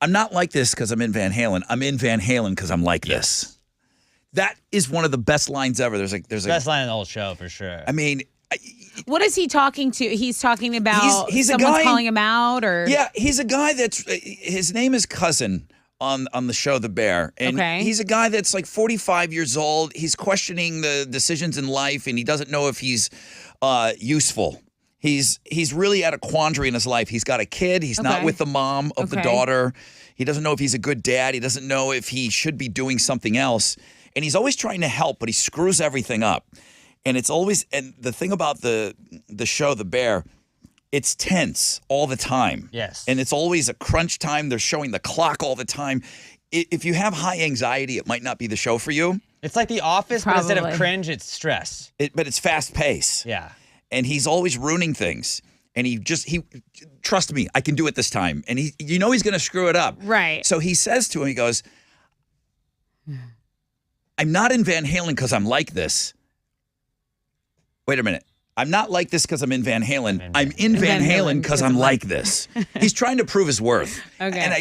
I'm not like this because I'm in Van Halen. I'm in Van Halen because I'm like this. That is one of the best lines ever. There's Best line in the whole show for sure. I mean, What is he talking to? He's talking about He's a someone's guy- calling him out, or yeah, he's a guy that's his name is Cousin on the show The Bear, and Okay. he's a guy that's like 45 years old. He's questioning the decisions in life, and he doesn't know if he's useful. He's really at a quandary in his life. He's got a kid. He's not Okay. with the mom of the Okay. daughter. He doesn't know if he's a good dad. He doesn't know if he should be doing something else. And he's always trying to help, but he screws everything up. And it's always, and the thing about the show The Bear, it's tense all the time. Yes. And it's always a crunch time. They're showing the clock all the time. If you have high anxiety, it might not be the show for you. It's like The Office, but instead of Probably. cringe, it's stress. But it's fast pace. Yeah. And he's always ruining things. And he trust me, I can do it this time. And he's going to screw it up. Right. So he says to him, he goes, I'm not in Van Halen because I'm like this. Wait a minute. I'm not like this because I'm in Van Halen. I'm in Van Halen because I'm like this. He's trying to prove his worth. Okay. And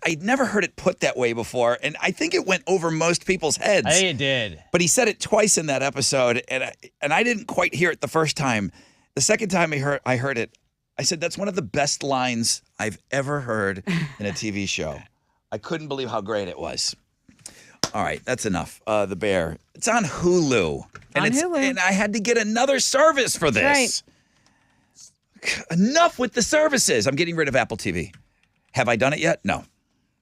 I'd never heard it put that way before. And I think it went over most people's heads. I think it did. But he said it twice in that episode, and I didn't quite hear it the first time. The second time I heard it, I said, that's one of the best lines I've ever heard in a TV show. I couldn't believe how great it was. All right, that's enough. The Bear. It's on Hulu. Hulu. And I had to get another service for this. Right. Enough with the services. I'm getting rid of Apple TV. Have I done it yet? No.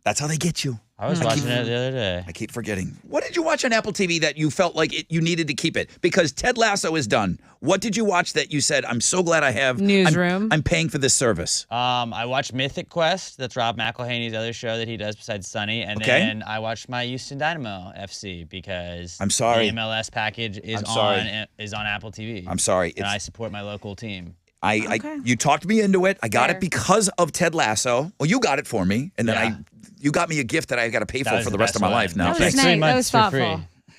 That's how they get you. I was watching it the other day. I keep forgetting. What did you watch on Apple TV that you felt like you needed to keep it? Because Ted Lasso is done. What did you watch that you said, I'm so glad I have? Newsroom. I'm paying for this service. I watched Mythic Quest. That's Rob McElhaney's other show that he does besides Sunny. And Okay. then I watched my Houston Dynamo FC because I'm sorry. the MLS package is I'm sorry. on Apple TV. I'm sorry. And I support my local team. Okay. You talked me into it. I got Fair. it because of Ted Lasso. Well, you got it for me, and then Yeah. you got me a gift that I got to pay That for was for the the rest of best my life one. now. That was Thanks. nice. 3 That months was for thoughtful. free.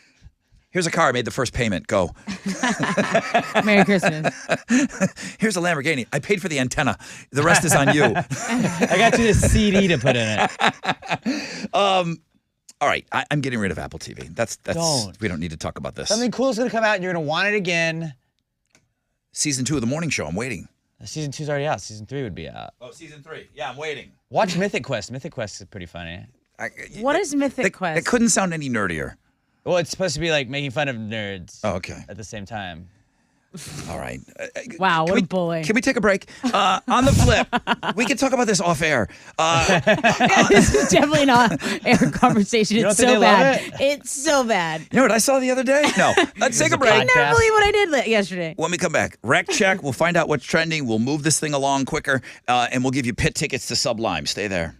Here's a car. I made the first payment. Go. Merry Christmas. Here's a Lamborghini. I paid for the antenna. The rest is on you. I got you this CD to put in it. All right, I'm getting rid of Apple TV. That's Don't. we don't need to talk about this. Something cool is going to come out and you're going to want it again. Season 2 of the morning show. I'm waiting. Season 2's already out. Season 3 would be out. Oh, season 3. Yeah, I'm waiting. Watch Mythic Quest. Mythic Quest is pretty funny. What is Mythic Quest? It couldn't sound any nerdier. Well, it's supposed to be like making fun of nerds Oh, okay. at the same time. All right. Wow, Can what we- a bully. Can we take a break? On the flip, we can talk about this off air. This is definitely not air conversation. don't It's think so they love bad. it? It's so bad. You know what I saw the other day? No. Let's take a break. I never Podcast. believe what I did yesterday. When we come back, rec check. We'll find out what's trending. We'll move this thing along quicker, and we'll give you pit tickets to Sublime. Stay there.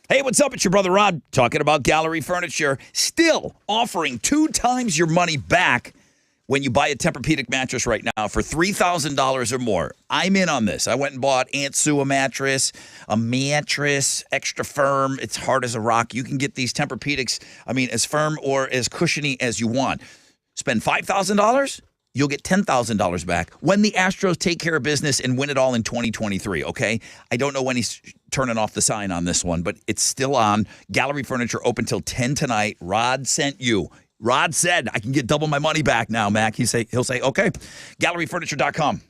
Hey, what's up? It's your brother Rod talking about Gallery Furniture. Still offering 2 times your money back when you buy a Tempur-Pedic mattress right now for $3,000 or more. I'm in on this. I went and bought Aunt Sue a mattress extra firm. It's hard as a rock. You can get these Tempur-Pedics, as firm or as cushiony as you want. Spend $5,000, you'll get $10,000 back when the Astros take care of business and win it all in 2023, okay? I don't know when he's turning off the sign on this one, but it's still on. Gallery Furniture open till 10 tonight. Rod sent you. Rod said, I can get double my money back now, Mac. He'll say, okay. GalleryFurniture.com.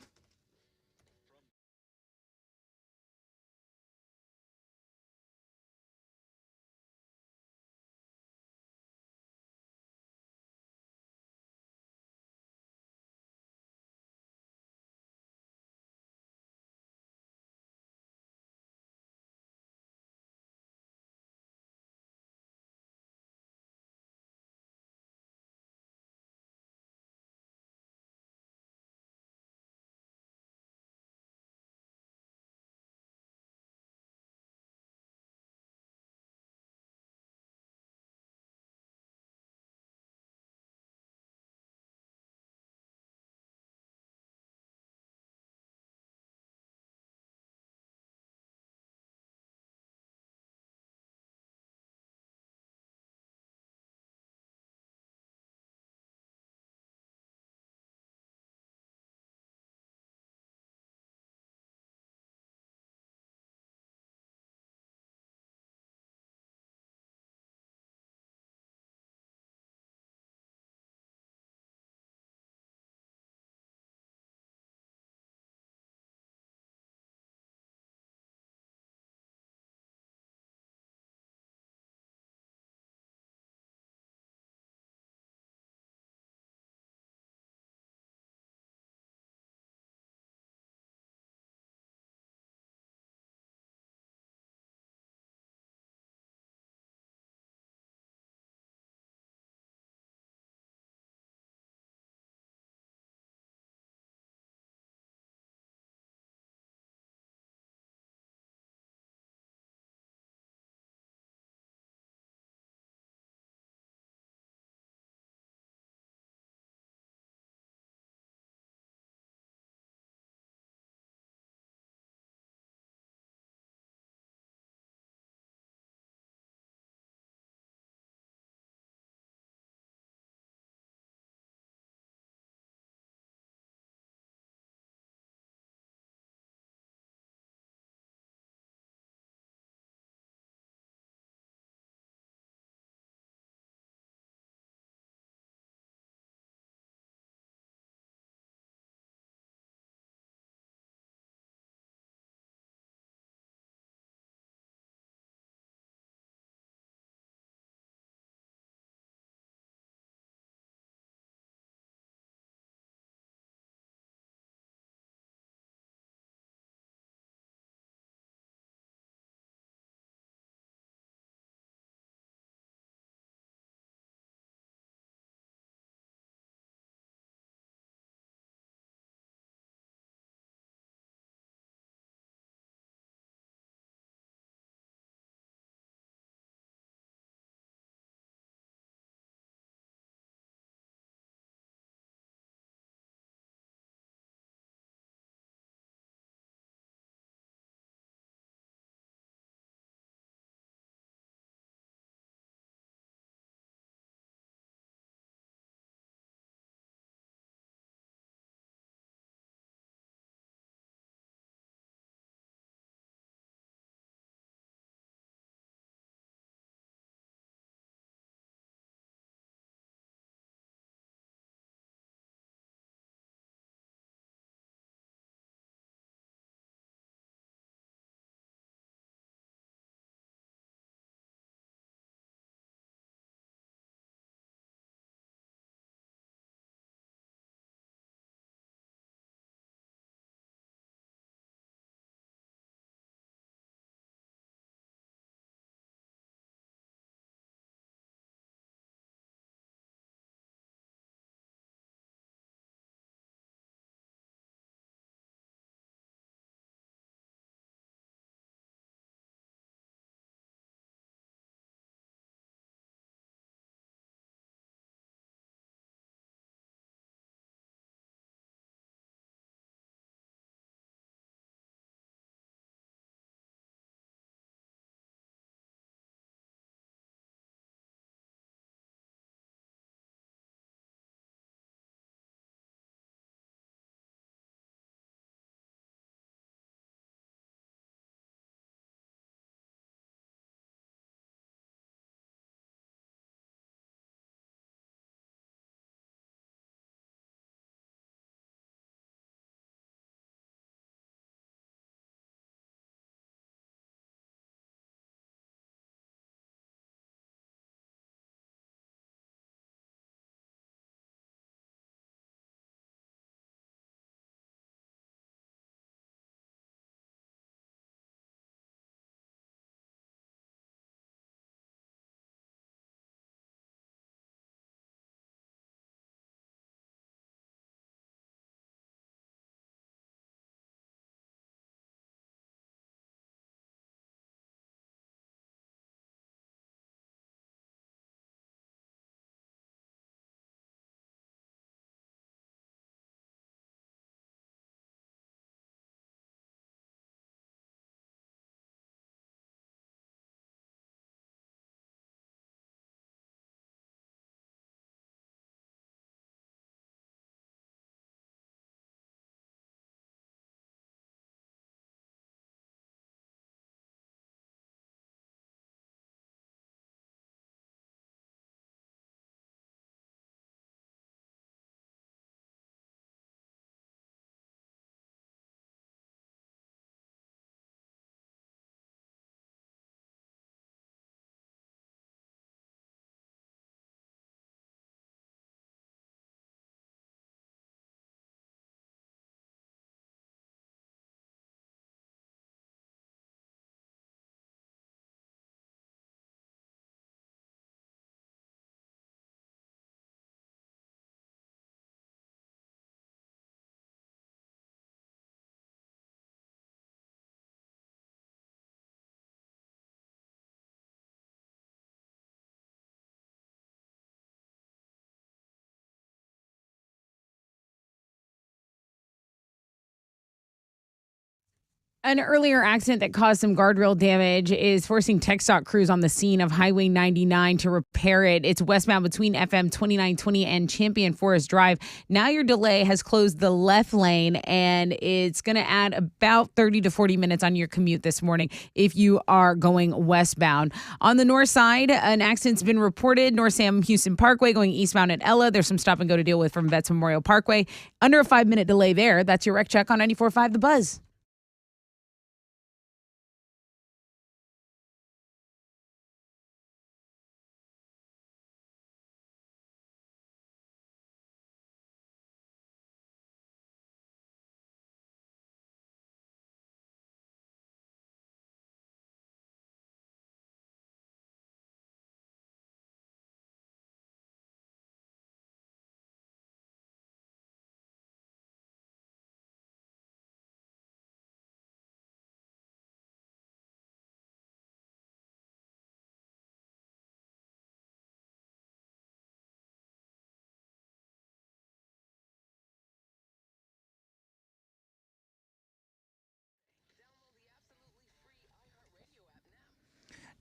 An earlier accident that caused some guardrail damage is forcing TxDOT crews on the scene of Highway 99 to repair it. It's westbound between FM 2920 and Champion Forest Drive. Now your delay has closed the left lane, and it's going to add about 30 to 40 minutes on your commute this morning if you are going westbound. On the north side, an accident's been reported. North Sam Houston Parkway going eastbound at Ella. There's some stop and go to deal with from Vets Memorial Parkway. Under a 5-minute delay there. That's your wreck check on 94.5 The Buzz.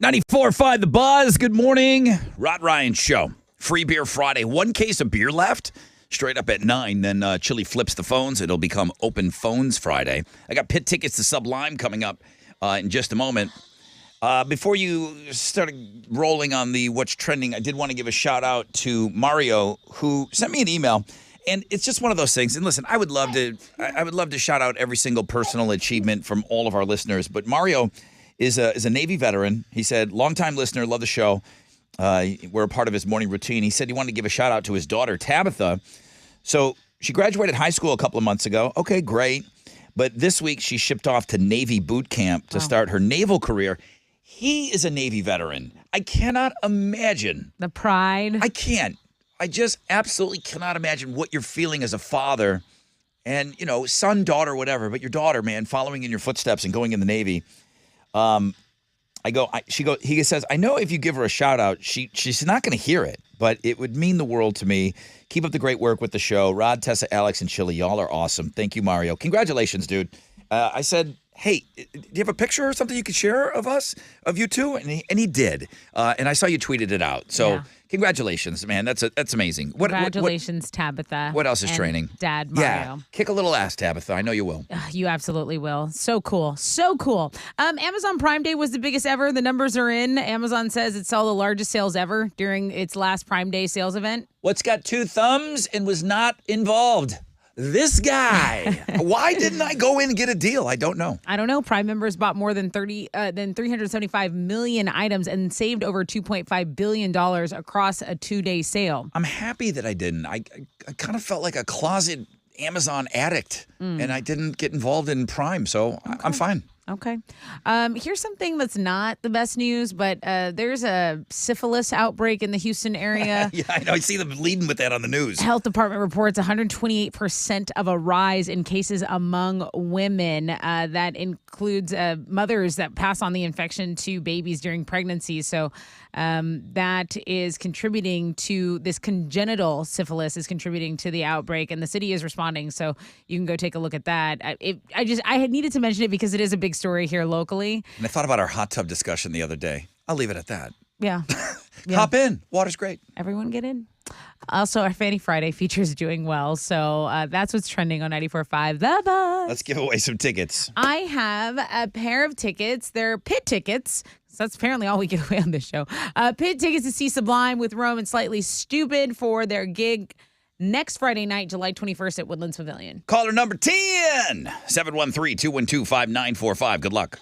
.94.5 The Buzz. Good morning. Rod Ryan Show. Free Beer Friday. 1 case of beer left. Straight up at 9. Then Chili flips the phones. It'll become Open Phones Friday. I got pit tickets to Sublime coming up in just a moment. Before you started rolling on the what's trending, I did want to give a shout out to Mario, who sent me an email. And it's just one of those things. And listen, I would love to shout out every single personal achievement from all of our listeners. But Mario is a Navy veteran. He said, longtime listener, love the show. We're a part of his morning routine. He said he wanted to give a shout out to his daughter, Tabitha. So she graduated high school a couple of months ago. Okay, great. But this week she shipped off to Navy boot camp to start her naval career. He is a Navy veteran. I cannot imagine. The pride. I can't. I just absolutely cannot imagine what you're feeling as a father and, son, daughter, whatever. But your daughter, man, following in your footsteps and going in the Navy. He says, I know if you give her a shout out, she's not going to hear it, but it would mean the world to me. Keep up the great work with the show. Rod, Tessa, Alex, and Chili, y'all are awesome. Thank you, Mario. Congratulations, dude. I said, hey, do you have a picture or something you could share of you two? And he did. And I saw you tweeted it out. So congratulations, man. That's amazing. Congratulations, Tabitha. What else is and training? Dad, Mario. Yeah, kick a little ass, Tabitha. I know you will. You absolutely will. So cool. So cool. Amazon Prime Day was the biggest ever. The numbers are in. Amazon says it saw the largest sales ever during its last Prime Day sales event. What's got 2 thumbs and was not involved? This guy. Why didn't I go in and get a deal? I don't know. Prime members bought more than 375 million items and saved over $2.5 billion across a 2-day sale. I'm happy that I didn't. I kind of felt like a closet Amazon addict, and I didn't get involved in Prime, so I'm fine. Okay. Here's something that's not the best news, but there's a syphilis outbreak in the Houston area. Yeah, I know. I see them leading with that on the news. Health Department reports 128% of a rise in cases among women. That includes mothers that pass on the infection to babies during pregnancy. So that is contributing to this congenital syphilis is contributing to the outbreak, and the city is responding. So you can go take a look at that. I had needed to mention it because it is a big story here locally. And I thought about our hot tub discussion the other day. I'll leave it at that. Yeah. Hop in. Water's great. Everyone get in. Also, our Fanny Friday feature is doing well. So that's what's trending on 94.5 The Buzz. Let's give away some tickets. I have a pair of tickets. They're pit tickets. So that's apparently all we give away on this show. Pit tickets to see Sublime with Rome and Slightly Stupid for their gig next Friday night, July 21st at Woodlands Pavilion. Caller number 10, 713-212-5945. Good luck.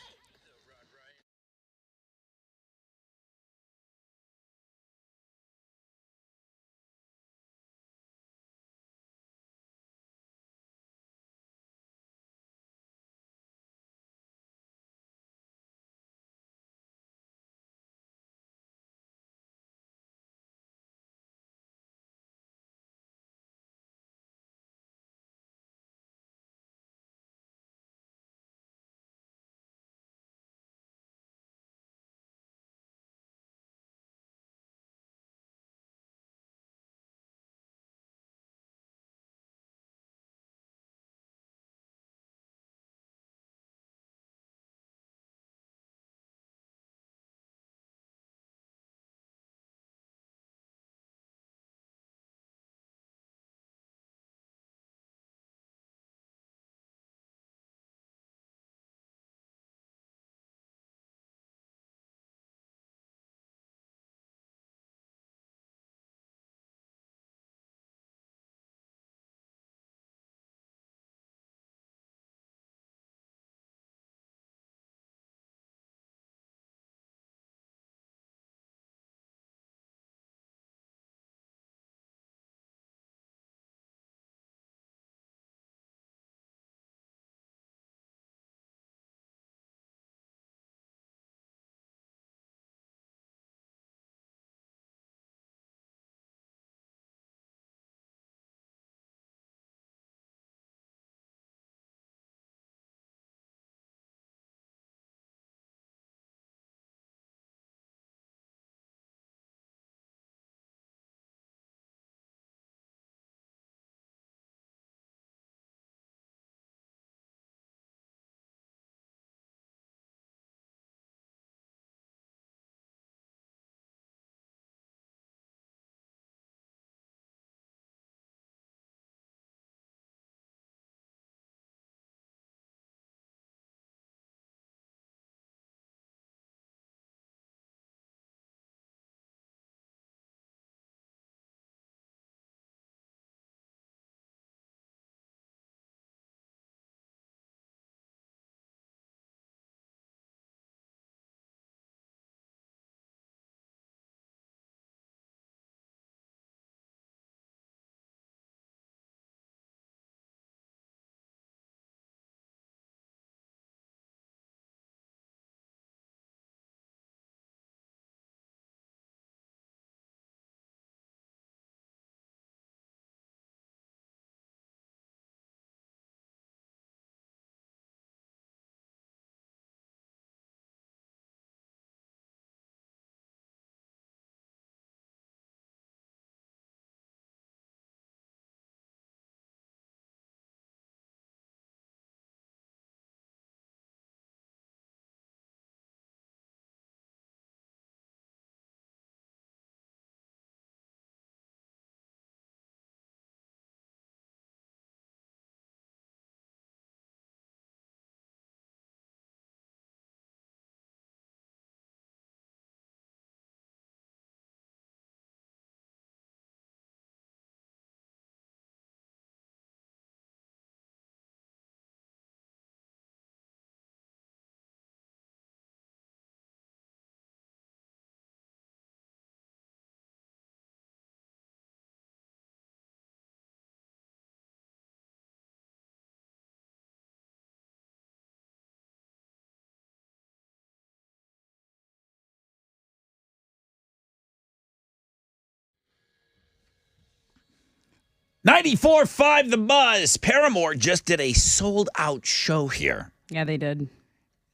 94.5 The Buzz. Paramore just did a sold-out show here. Yeah, they did.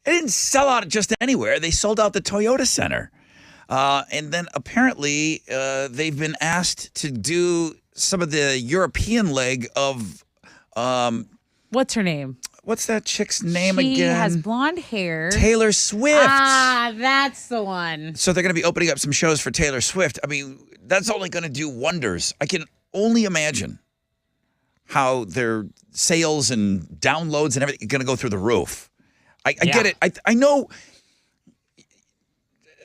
They didn't sell out just anywhere. They sold out the Toyota Center. And then apparently they've been asked to do some of the European leg of What's her name? what's that chick's name She again? has blonde hair. Taylor Swift. Ah, that's the one. So they're going to be opening up some shows for Taylor Swift. I mean, that's only going to do wonders. I can only imagine how their sales and downloads and everything are going to go through the roof. I get it. I know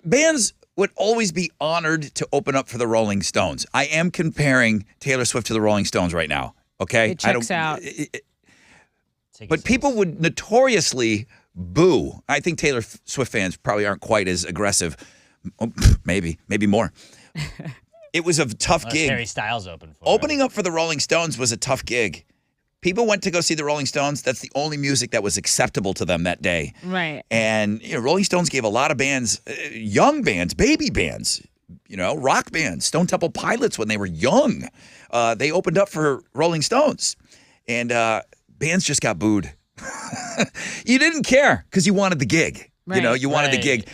bands would always be honored to open up for the Rolling Stones. I am comparing Taylor Swift to the Rolling Stones right now. Okay, It checks out. But people would notoriously boo. I think Taylor Swift fans probably aren't quite as aggressive. Maybe more. It was a tough Unless gig. Harry Styles opened for Opening up for the Rolling Stones was a tough gig. People went to go see the Rolling Stones. That's the only music that was acceptable to them that day. Right. And Rolling Stones gave a lot of bands, young bands, baby bands, rock bands, Stone Temple Pilots when they were young. They opened up for Rolling Stones. And bands just got booed. You didn't care because you wanted the gig. Right. You wanted the gig.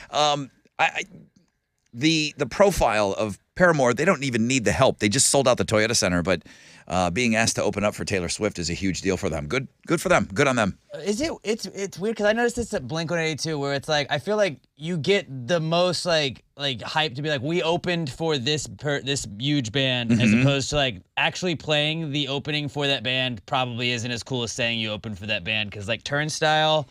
The profile of Paramore, they don't even need the help. They just sold out the Toyota Center, but being asked to open up for Taylor Swift is a huge deal for them. Good for them. Good on them. Is it? It's weird because I noticed this at Blink-182 where it's like I feel like you get the most like hype to be like we opened for this huge band as opposed to like actually playing the opening for that band probably isn't as cool as saying you opened for that band because like Turnstile.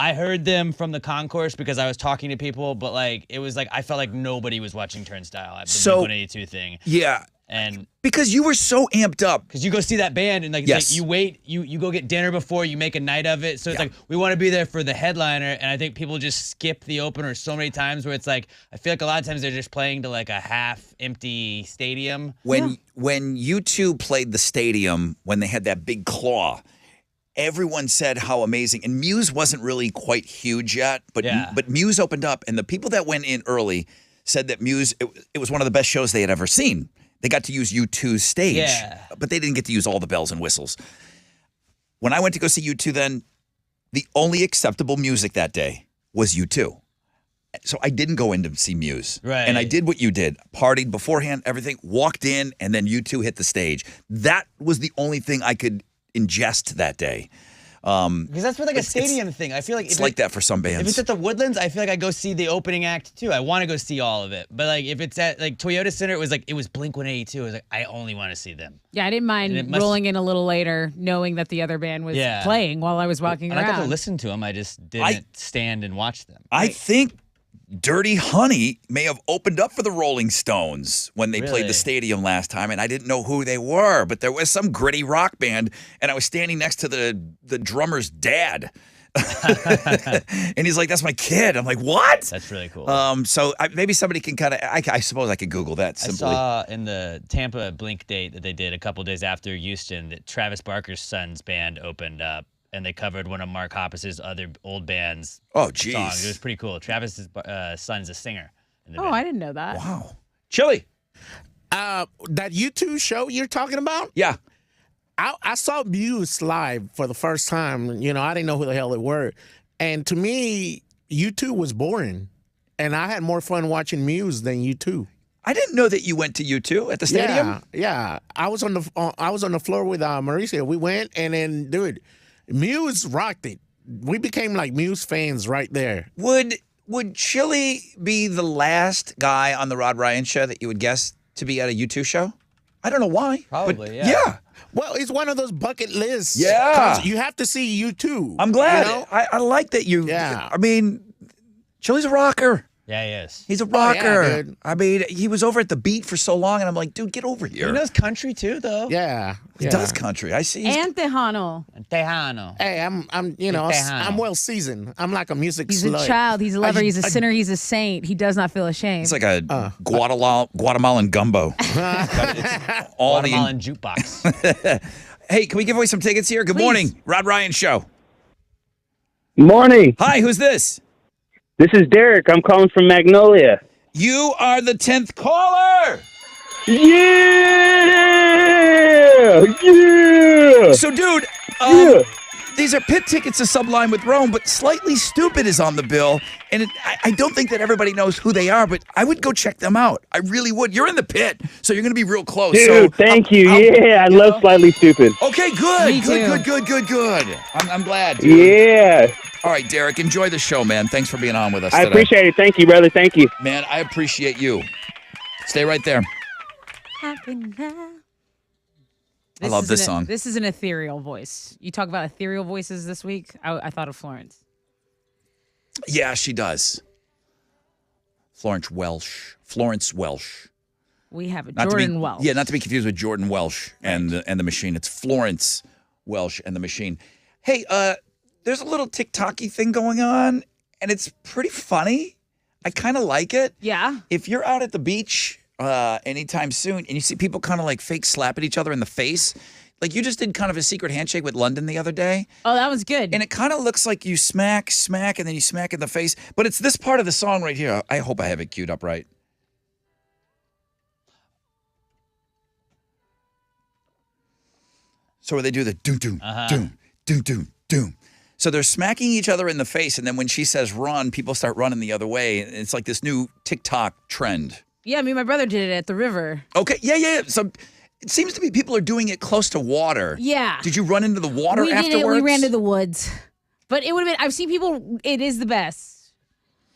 I heard them from the concourse because I was talking to people, but like it was like I felt like nobody was watching Turnstile at the Blink-182 thing. Yeah. And because you were so amped up. because you go see that band and like, it's like you wait, you go get dinner before you make a night of it. So it's like we want to be there for the headliner, and I think people just skip the opener so many times where it's like I feel like a lot of times they're just playing to like a half empty stadium. When U2 played the stadium when they had that big claw, everyone said how amazing. And Muse wasn't really quite huge yet, but Muse opened up, and the people that went in early said that Muse it was one of the best shows they had ever seen. They got to use U2's stage, but they didn't get to use all the bells and whistles. When I went to go see U2 then, the only acceptable music that day was U2. So I didn't go in to see Muse. Right. And I did what you did. Partied beforehand, everything, walked in, and then U2 hit the stage. That was the only thing I could ingest that day. Because that's for like a stadium thing. I feel like it's like that for some bands. If it's at the Woodlands, I feel like I go see the opening act too. I want to go see all of it. But like if it's at like Toyota Center, it was Blink-182. It was like I only want to see them. Yeah, I didn't mind rolling in a little later, knowing that the other band was playing while I was walking around. I got to listen to them. I just didn't stand and watch them. I think Dirty Honey may have opened up for the Rolling Stones when they played the stadium last time, and I didn't know who they were, but there was some gritty rock band, and I was standing next to the drummer's dad. And he's like, "That's my kid." I'm like, "What?" That's really cool. So maybe somebody can kind of. I suppose I could Google that simply. I saw in the Tampa Blink date that they did a couple days after Houston that Travis Barker's son's band opened up. And they covered one of Mark Hoppus's other old band's songs. It was pretty cool. Travis's son's a singer. In the band. I didn't know that. Wow. Chili. That U2 show you're talking about? Yeah. I saw Muse live for the first time. I didn't know who the hell they were. And to me, U2 was boring. And I had more fun watching Muse than U2. I didn't know that you went to U2 at the stadium. Yeah. I was on the floor with Mauricio. We went, and then, dude, Muse rocked it. We became like Muse fans right there. Would Chili be the last guy on the Rod Ryan show that you would guess to be at a U2 show? I don't know why. Probably, yeah. Well, it's one of those bucket lists. Yeah. You have to see U2. I'm glad. I like that you. Yeah. I mean, Chili's a rocker. Yeah, he is. He's a rocker. Yeah, dude. I mean, he was over at the Beat for so long, and I'm like, dude, get over here. He knows country too, though. Yeah. He does country. I see. And Tejano. Tejano. Hey, I'm well seasoned. I'm like a music He's slut. a child. He's a lover. He's a sinner. He's a saint. He does not feel ashamed. It's like a Guatemalan gumbo. It's all Guatemalan jukebox. Hey, can we give away some tickets here? Good morning, Rod Ryan Show. Morning. Hi, who's this? This is Derek. I'm calling from Magnolia. You are the 10th caller. Yeah! So, dude, Yeah! these are pit tickets to Sublime with Rome, but Slightly Stupid is on the bill. And I don't think that everybody knows who they are, but I would go check them out. I really would. You're in the pit, so you're going to be real close. Dude, so thank you. Yeah, I love Slightly Stupid. Okay, good. Me Good, too. good. I'm glad, dude. Yeah. All right, Derek, enjoy the show, man. Thanks for being on with us I today. appreciate it. Thank you, brother. Thank you. Man, I appreciate you. Stay right there. Happy now. I love this song. This is an ethereal voice. You talk about ethereal voices this week. I thought of Florence. Yeah, she does. Florence Welsh. We have a Not Jordan to be, Welsh. Yeah, not to be confused with Jordan Welsh and the Machine. It's Florence Welsh and the Machine. Hey, there's a little TikTok-y thing going on, and it's pretty funny. I kind of like it. Yeah. If you're out at the beach anytime soon and you see people kind of like fake slapping each other in the face, like you just did kind of a secret handshake with London the other day. Oh, that was good. And it kind of looks like you smack, and then you smack in the face. But it's this part of the song right here. I hope I have it queued up right. So where they do the doom, doom. So they're smacking each other in the face, and then when she says run, people start running the other way. And it's like this new TikTok trend. Yeah, me and my brother did it at the river. Okay, yeah. So it seems to be people are doing it close to water. Yeah. Did you run into the water We afterwards? did it. We ran to the woods. But it would have been, I've seen people, it is the best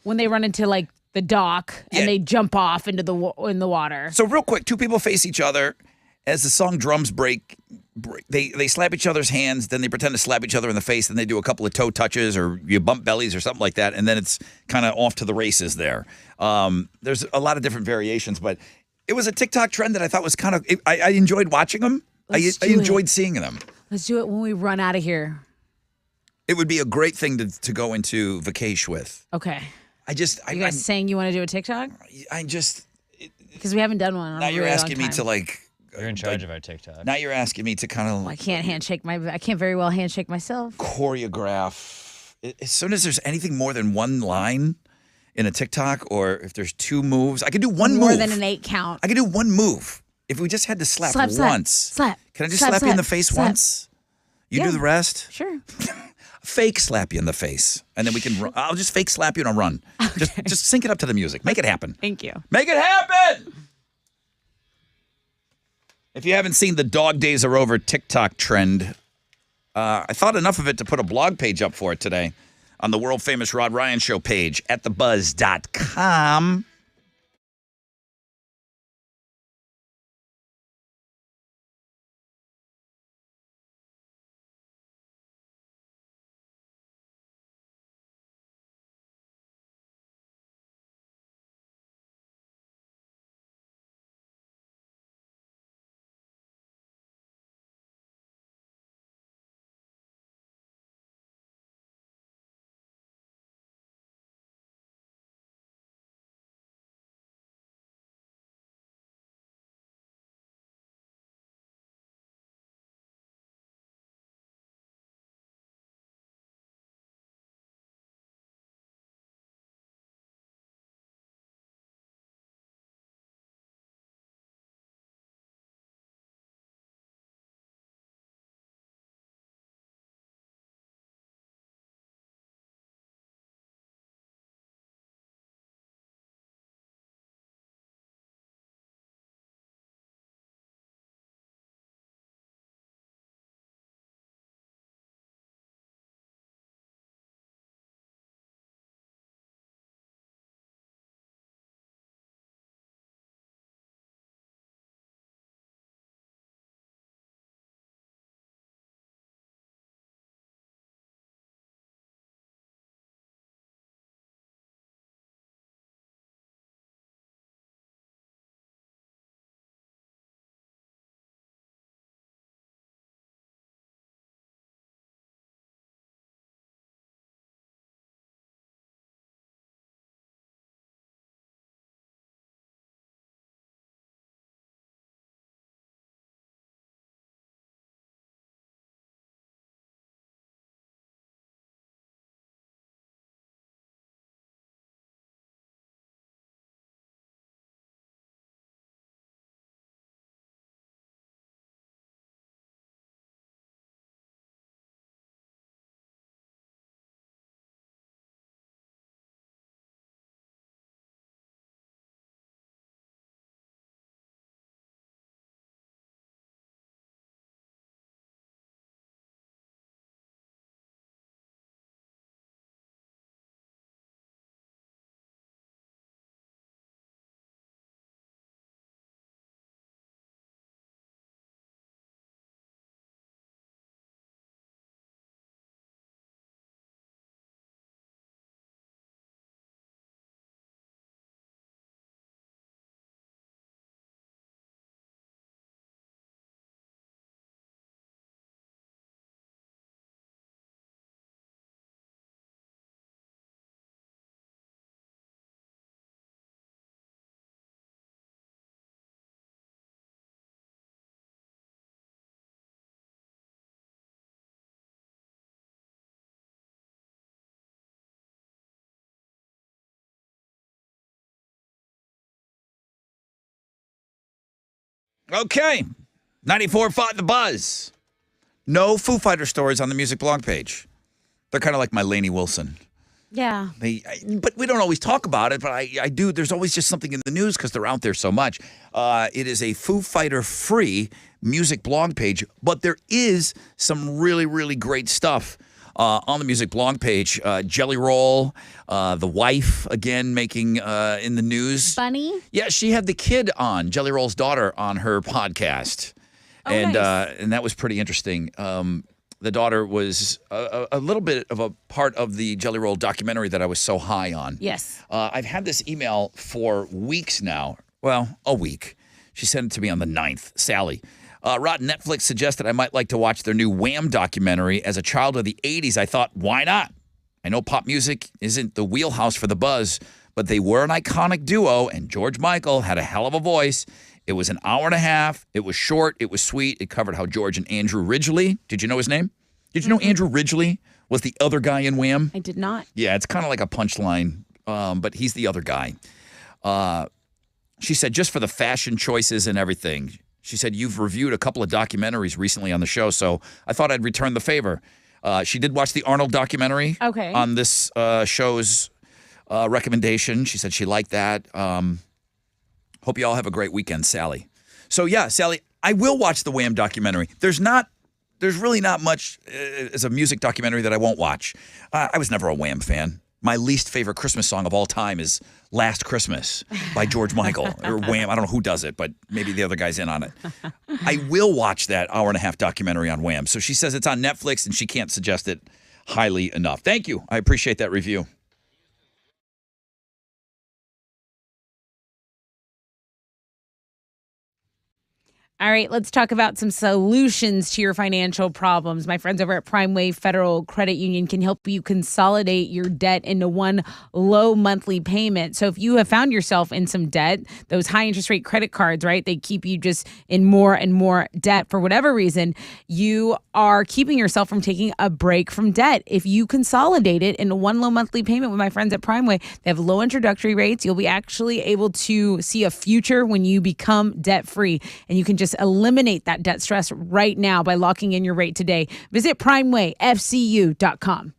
when they run into like the dock and Yeah. they jump off into in the water. So real quick, two people face each other. As the song drums break, they slap each other's hands, then they pretend to slap each other in the face, then they do a couple of toe touches or you bump bellies or something like that, and then it's kind of off to the races there. There's a lot of different variations, but it was a TikTok trend that I thought was kind of, I enjoyed watching them. I Let's do enjoyed it. seeing them. Let's do it when we run out of here. It would be a great thing to go into vacation with. Okay. You You guys saying you want to do a TikTok? I just, Because we haven't done one. In now a you're really asking long me time. to like, You're in charge of our TikTok. now you're asking me to kind of Well, I can't I can't very well handshake myself. choreograph. As soon as there's anything more than one line in a TikTok, or if there's two moves, I could do one More move. than an 8 count. I could do one move. If we just had to slap, Slap, slap, once. slap, Can I just slap, slap you in the slap, face slap. once? You Yeah. do the rest? Sure. Fake slap you in the face. And then we can run. I'll just fake slap you and I'll run. Just sync it up to the music. Make it happen. Thank you. Make it happen! If you haven't seen the dog days are over TikTok trend, I thought enough of it to put a blog page up for it today on the world famous Rod Ryan Show page at thebuzz.com. Okay. 94.5 The Buzz. No Foo Fighter stories on the music blog page. They're kind of like my Lainey Wilson. Yeah. But we don't always talk about it, but I do. There's always just something in the news because they're out there so much. It is a Foo Fighter free music blog page, but there is some really, really great stuff on the music blog page. Jelly Roll, the wife, again, making in the news. Bunny? Yeah, she had the kid on, Jelly Roll's daughter, on her podcast. Oh, and nice. And that was pretty interesting. The daughter was a little bit of a part of the Jelly Roll documentary that I was so high on. Yes. I've had this email for weeks now. Well, a week. She sent it to me on the 9th. Sally. Rod, Netflix suggested I might like to watch their new Wham documentary. As a child of the 80s, I thought, why not? I know pop music isn't the wheelhouse for the Buzz, but they were an iconic duo, and George Michael had a hell of a voice. It was an hour and a half. It was short. It was sweet. It covered how George and Andrew Ridgeley, did you know his name? Did you know Andrew Ridgeley was the other guy in Wham? I did not. Yeah, it's kind of like a punchline, but he's the other guy. She said, just for the fashion choices and everything. She said, you've reviewed a couple of documentaries recently on the show, so I thought I'd return the favor. She did watch the Arnold documentary on this show's recommendation. She said she liked that. Hope you all have a great weekend, Sally. So, yeah, Sally, I will watch the Wham documentary. There's really not much as a music documentary that I won't watch. I was never a Wham fan. My least favorite Christmas song of all time is Last Christmas by George Michael or Wham. I don't know who does it, but maybe the other guy's in on it. I will watch that hour and a half documentary on Wham. So she says it's on Netflix and she can't suggest it highly enough. Thank you. I appreciate that review. All right, let's talk about some solutions to your financial problems. My friends over at PrimeWay Federal Credit Union can help you consolidate your debt into one low monthly payment. So if you have found yourself in some debt, those high interest rate credit cards, right, they keep you just in more and more debt for whatever reason, you are keeping yourself from taking a break from debt. If you consolidate it into one low monthly payment with my friends at PrimeWay, they have low introductory rates. You'll be actually able to see a future when you become debt free, and you can just eliminate that debt stress right now by locking in your rate today. Visit primewayfcu.com.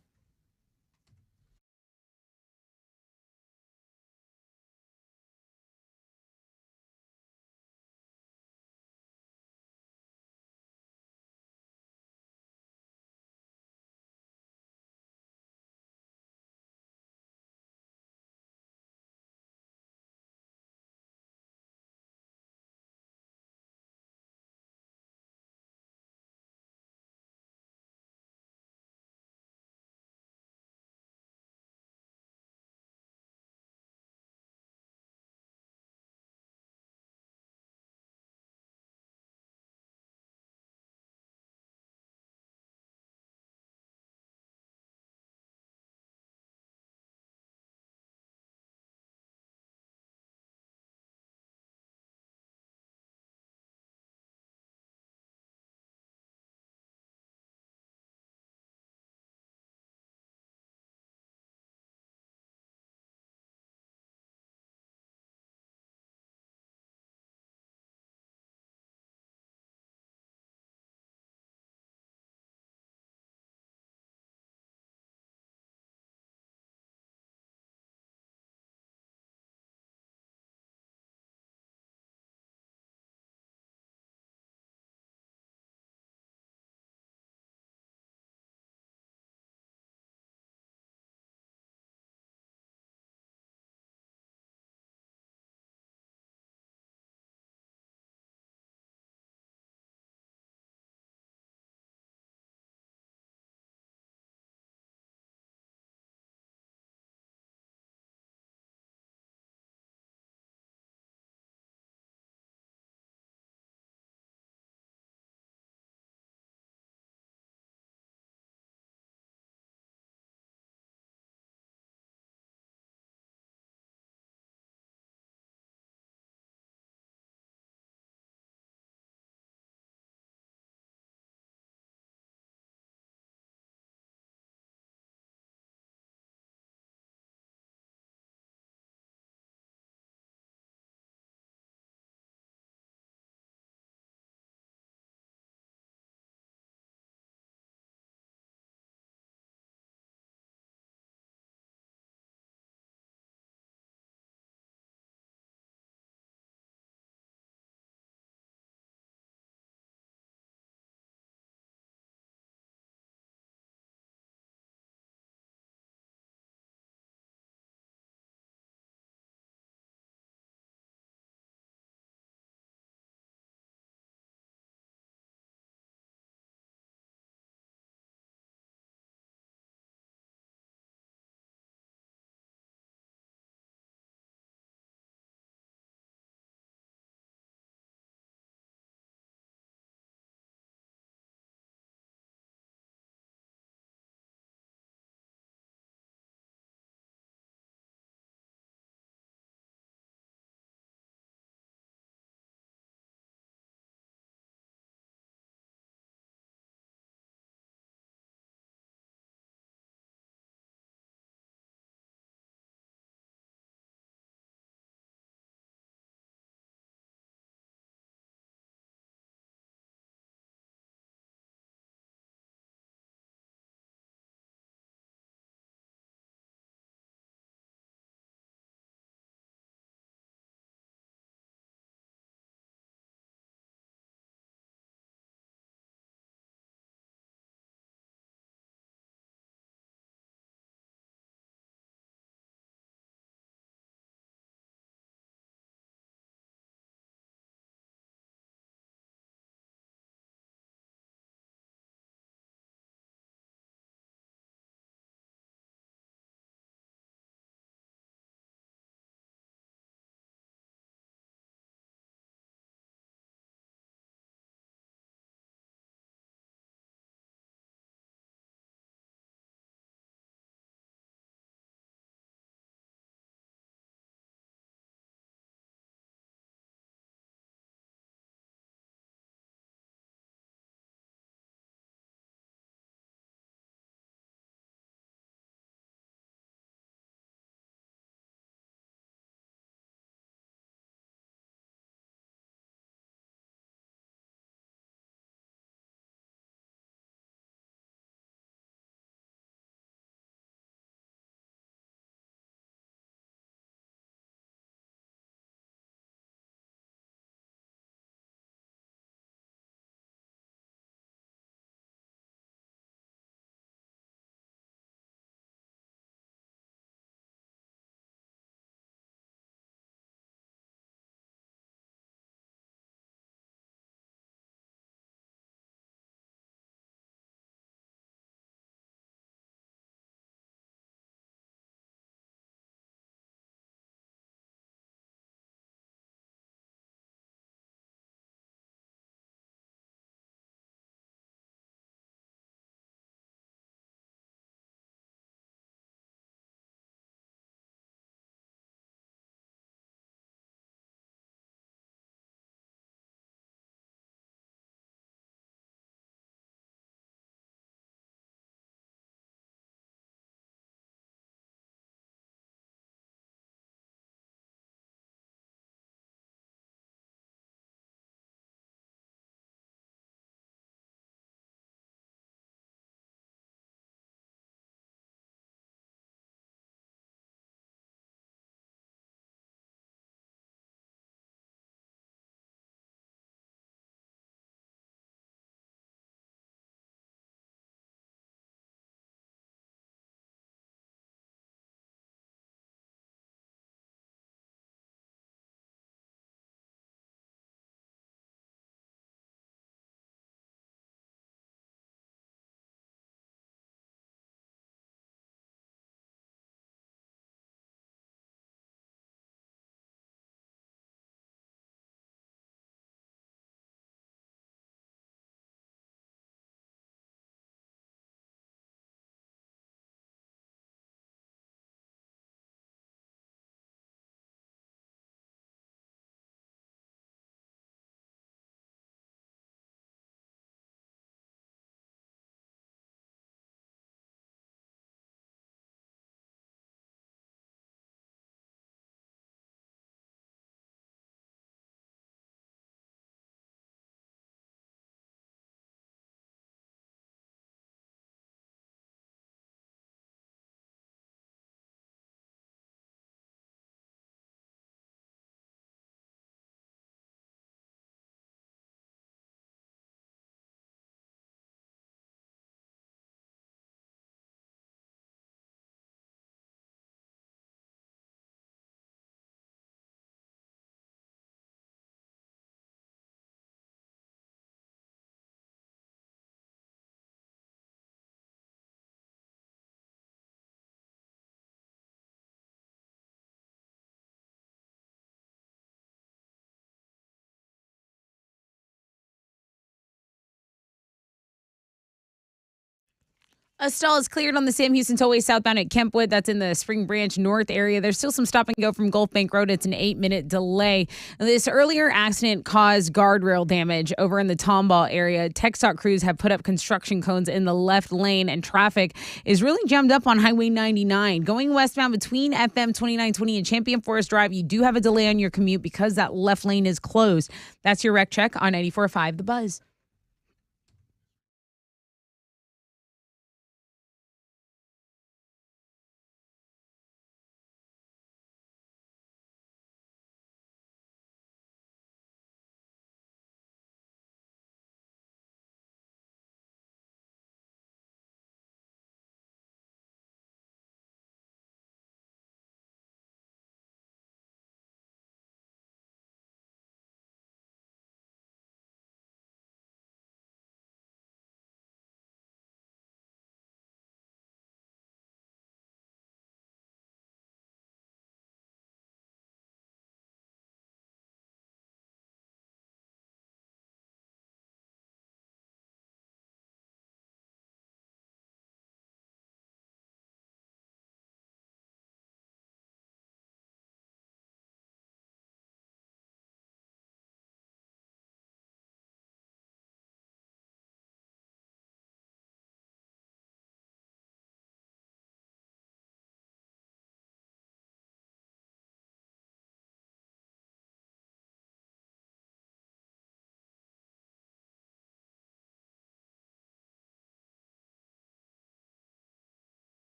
A stall is cleared on the Sam Houston Tollway southbound at Kempwood. That's in the Spring Branch North area. There's still some stop and go from Gulf Bank Road. It's an 8-minute delay. This earlier accident caused guardrail damage over in the Tomball area. TxDOT crews have put up construction cones in the left lane, and traffic is really jammed up on Highway 99. Going westbound between FM 2920 and Champion Forest Drive, you do have a delay on your commute because that left lane is closed. That's your wreck check on 94.5 The Buzz.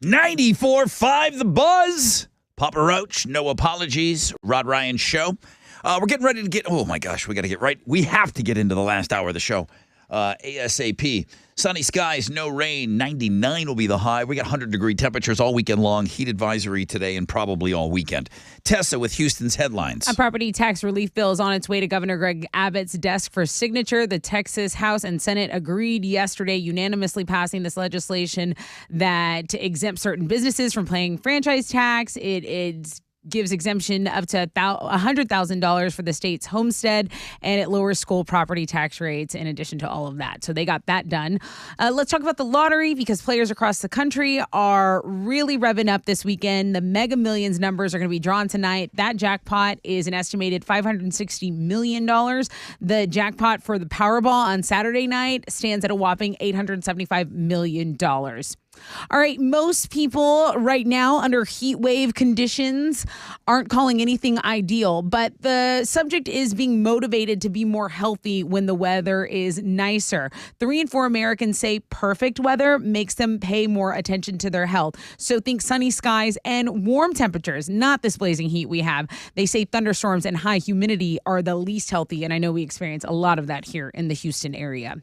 .94.5 The Buzz. Papa Roach, no apologies. Rod Ryan Show. We're getting ready to get, oh my gosh, we got to get right. We have to get into the last hour of the show. ASAP. Sunny skies, no rain. 99 will be the high. We got 100-degree temperatures all weekend long. Heat advisory today and probably all weekend. Tessa with Houston's headlines. A property tax relief bill is on its way to Governor Greg Abbott's desk for signature. The Texas House and Senate agreed yesterday, unanimously passing this legislation that exempts certain businesses from paying franchise tax. It gives exemption up to $100,000 for the state's homestead, and it lowers school property tax rates in addition to all of that. So they got that done. Let's talk about the lottery, because players across the country are really revving up this weekend. The Mega Millions numbers are going to be drawn tonight. That jackpot is an estimated $560 million. The jackpot for the Powerball on Saturday night stands at a whopping $875 million. All right, most people right now under heat wave conditions aren't calling anything ideal, but the subject is being motivated to be more healthy when the weather is nicer. 3 in 4 Americans say perfect weather makes them pay more attention to their health. So think sunny skies and warm temperatures, not this blazing heat we have. They say thunderstorms and high humidity are the least healthy, and I know we experience a lot of that here in the Houston area.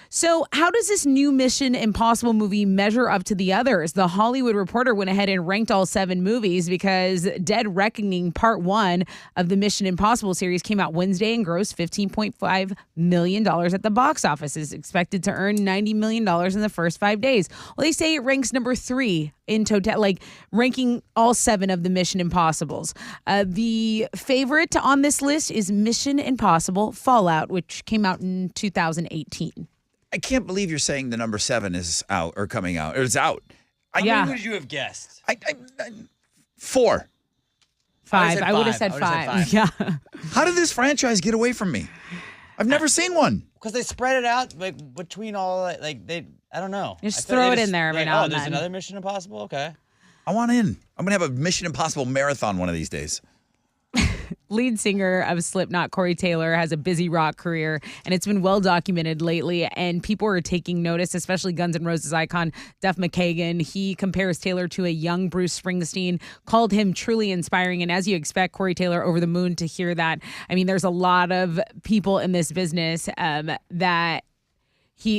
So, how does this new Mission Impossible movie measure up to the others? The Hollywood Reporter went ahead and ranked all 7 movies because Dead Reckoning Part 1 of the Mission Impossible series came out Wednesday and grossed $15.5 million at the box office. It's expected to earn $90 million in the first 5 days. Well, they say it ranks number 3 in total, like ranking all 7 of the Mission Impossibles. The favorite on this list is Mission Impossible Fallout, which came out in 2018. I can't believe you're saying the number 7 is out or coming out. Or it's out. How many would you have guessed? 4. 5. I would have said 5. Yeah. How did this franchise get away from me? I've never seen one. Because they spread it out like between all like they. I don't know. Just I feel throw they it in there every like, now oh, and there's then. another Mission Impossible. Okay. I want in. I'm gonna have a Mission Impossible marathon one of these days. Lead singer of Slipknot, Corey Taylor, has a busy rock career, and it's been well documented lately, and people are taking notice, especially Guns N' Roses icon Duff McKagan. He compares Taylor to a young Bruce Springsteen, called him truly inspiring, and as you expect, Corey Taylor over the moon to hear that. I mean, there's a lot of people in this business that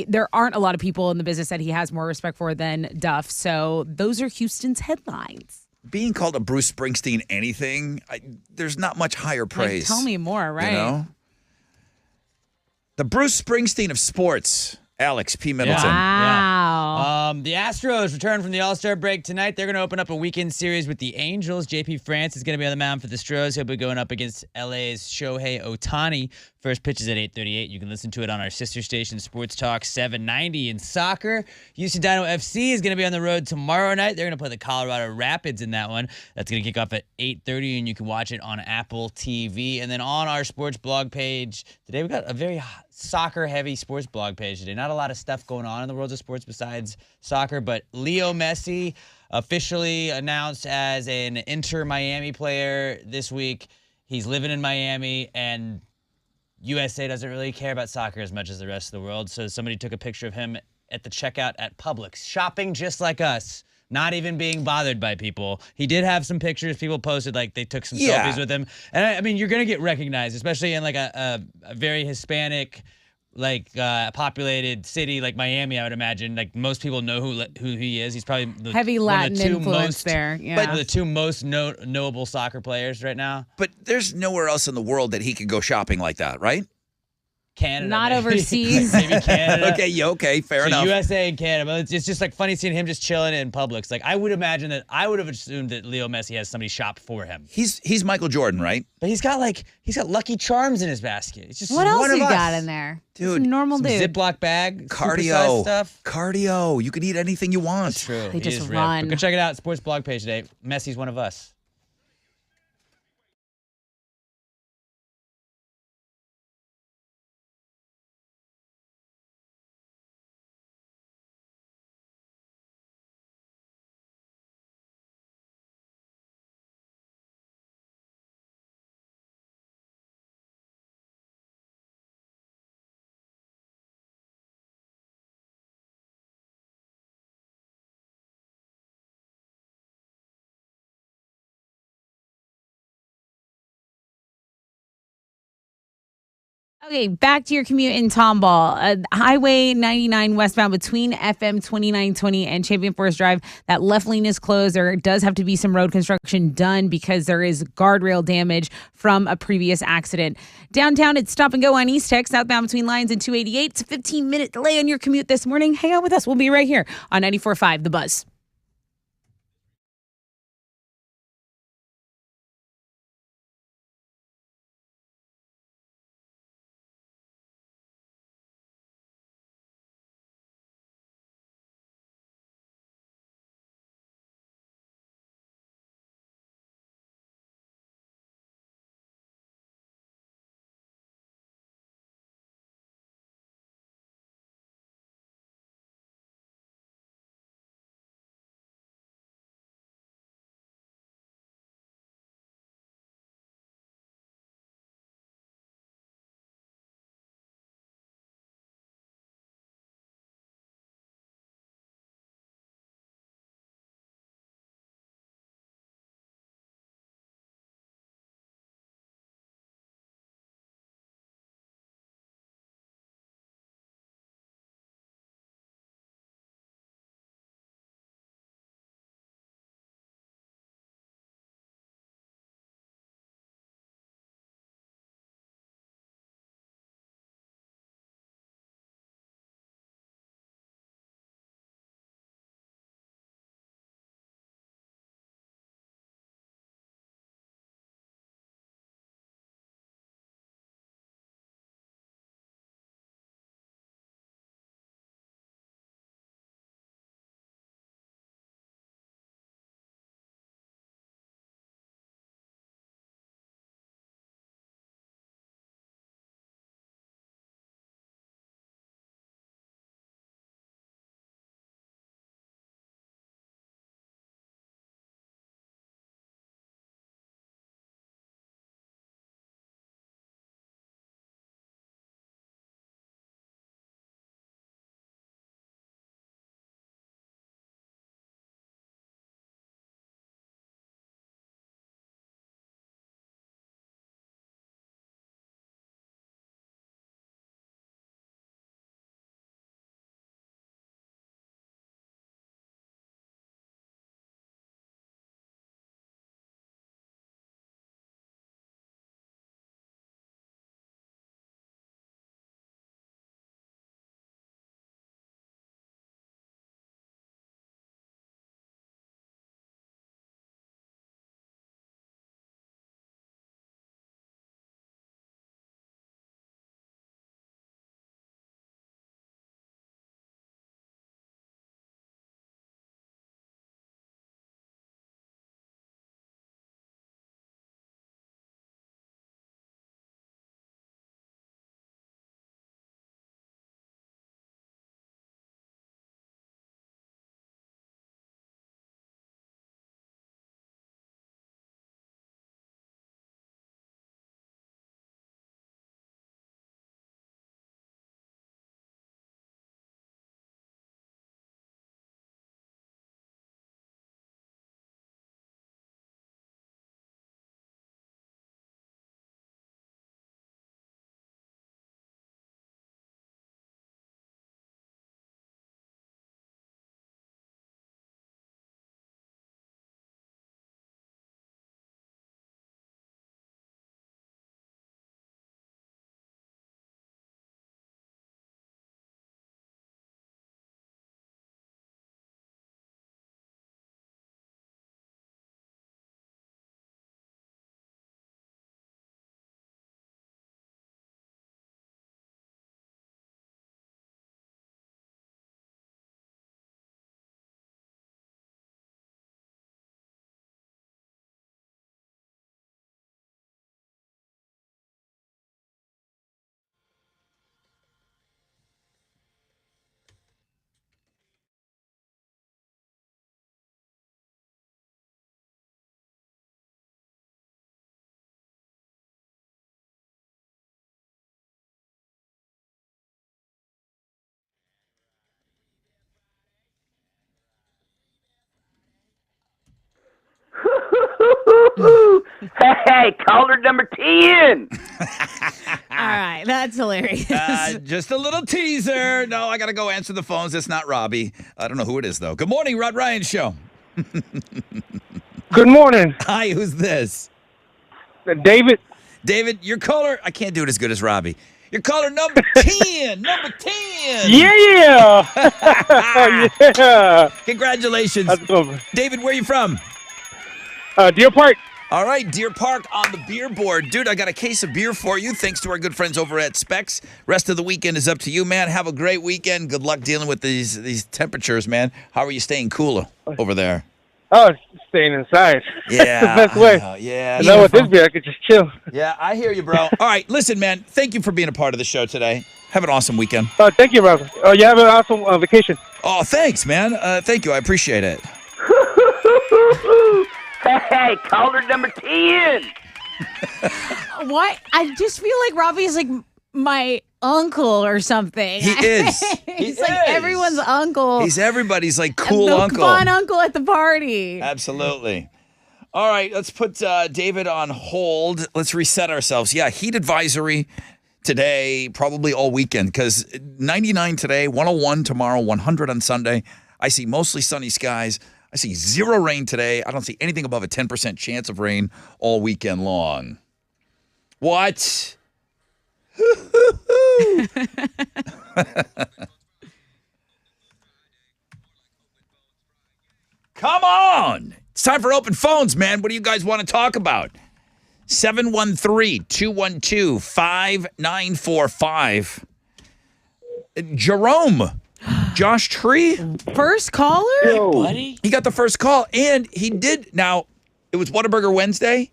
there aren't a lot of people in the business that he has more respect for than Duff, so those are Houston's headlines. Being called a Bruce Springsteen anything, there's not much higher praise. Like, tell me more, right? You know? The Bruce Springsteen of sports, Alex P. Middleton. Wow. The Astros return from the All-Star break tonight. They're going to open up a weekend series with the Angels. JP France is going to be on the mound for the Stros. He'll be going up against LA's Shohei Ohtani. First pitch is at 8:38. You can listen to it on our sister station, Sports Talk 790. In soccer, Houston Dynamo FC is going to be on the road tomorrow night. They're going to play the Colorado Rapids in that one. That's going to kick off at 8:30, and you can watch it on Apple TV. And then on our sports blog page today, we got a very soccer-heavy sports blog page today. Not a lot of stuff going on in the world of sports besides soccer, but Leo Messi officially announced as an Inter Miami player this week. He's living in Miami, and USA doesn't really care about soccer as much as the rest of the world. So somebody took a picture of him at the checkout at Publix, shopping just like us, not even being bothered by people. He did have some pictures. People posted, like, they took some selfies with him. And I mean, you're going to get recognized, especially in like a very Hispanic, like populated city like Miami, I would imagine. Like, most people know who he is. He's probably heavy Latin influence there. Yeah. But one of the 2 most knowable soccer players right now. But there's nowhere else in the world that he could go shopping like that, right? Canada, Not maybe. overseas. Maybe Canada. Okay, fair So enough. USA and Canada, but it's just like funny seeing him just chilling in Publix. Like, I would have assumed that Leo Messi has somebody shop for him. He's Michael Jordan, right? But he's got Lucky Charms in his basket. It's just What else one of you us. got in there? Dude, Just a normal Some dude. Ziploc bag, Cardio. supersized stuff. Cardio. You can eat anything you want. That's true. They He just is ripped. run. But go check it out. Sports blog page today. Messi's one of us. Okay, back to your commute in Tomball. Highway 99 westbound between FM 2920 and Champion Forest Drive. That left lane is closed. There does have to be some road construction done because there is guardrail damage from a previous accident. Downtown, it's stop and go on East Tech, southbound between Lines and 288. It's a 15-minute delay on your commute this morning. Hang out with us. We'll be right here on 94.5 The Buzz. Hey, caller number 10. All right, that's hilarious. Just a little teaser. No, I got to go answer the phones. It's not Robbie. I don't know who it is, though. Good morning, Rod Ryan Show. Good morning, Hi, who's this? David. David, your caller. I can't do it as good as Robbie. Your caller number 10. Number 10. Yeah. Yeah. Congratulations. That's over. David, where are you from? Deer Park. All right, Deer Park on the beer board. Dude, I got a case of beer for you, thanks to our good friends over at Specs. Rest of the weekend is up to you, man. Have a great weekend. Good luck dealing with these temperatures, man. How are you staying cooler over there? Oh, staying inside. Yeah. That's the best way. Yeah. You know, with this beer, I could just chill. Yeah, I hear you, bro. All right, listen, man. Thank you for being a part of the show today. Have an awesome weekend. Thank you, brother. Oh, you have an awesome vacation. Oh, thanks, man. Thank you. I appreciate it. Hey, caller number 10. Why? I just feel like Robbie is like my uncle or something. He is. He's like everyone's uncle. He's everybody's like cool the uncle. fun uncle at the party. Absolutely. All right, let's put David on hold. Let's reset ourselves. Yeah, heat advisory today, probably all weekend, because 99 today, 101 tomorrow, 100 on Sunday. I see mostly sunny skies. I see zero rain today. I don't see anything above a 10% chance of rain all weekend long. What? Come on. It's time for open phones, man. What do you guys want to talk about? 713-212-5945. Jerome. Josh Tree. First caller? Buddy? He got the first call, and he did. Now, it was Whataburger Wednesday.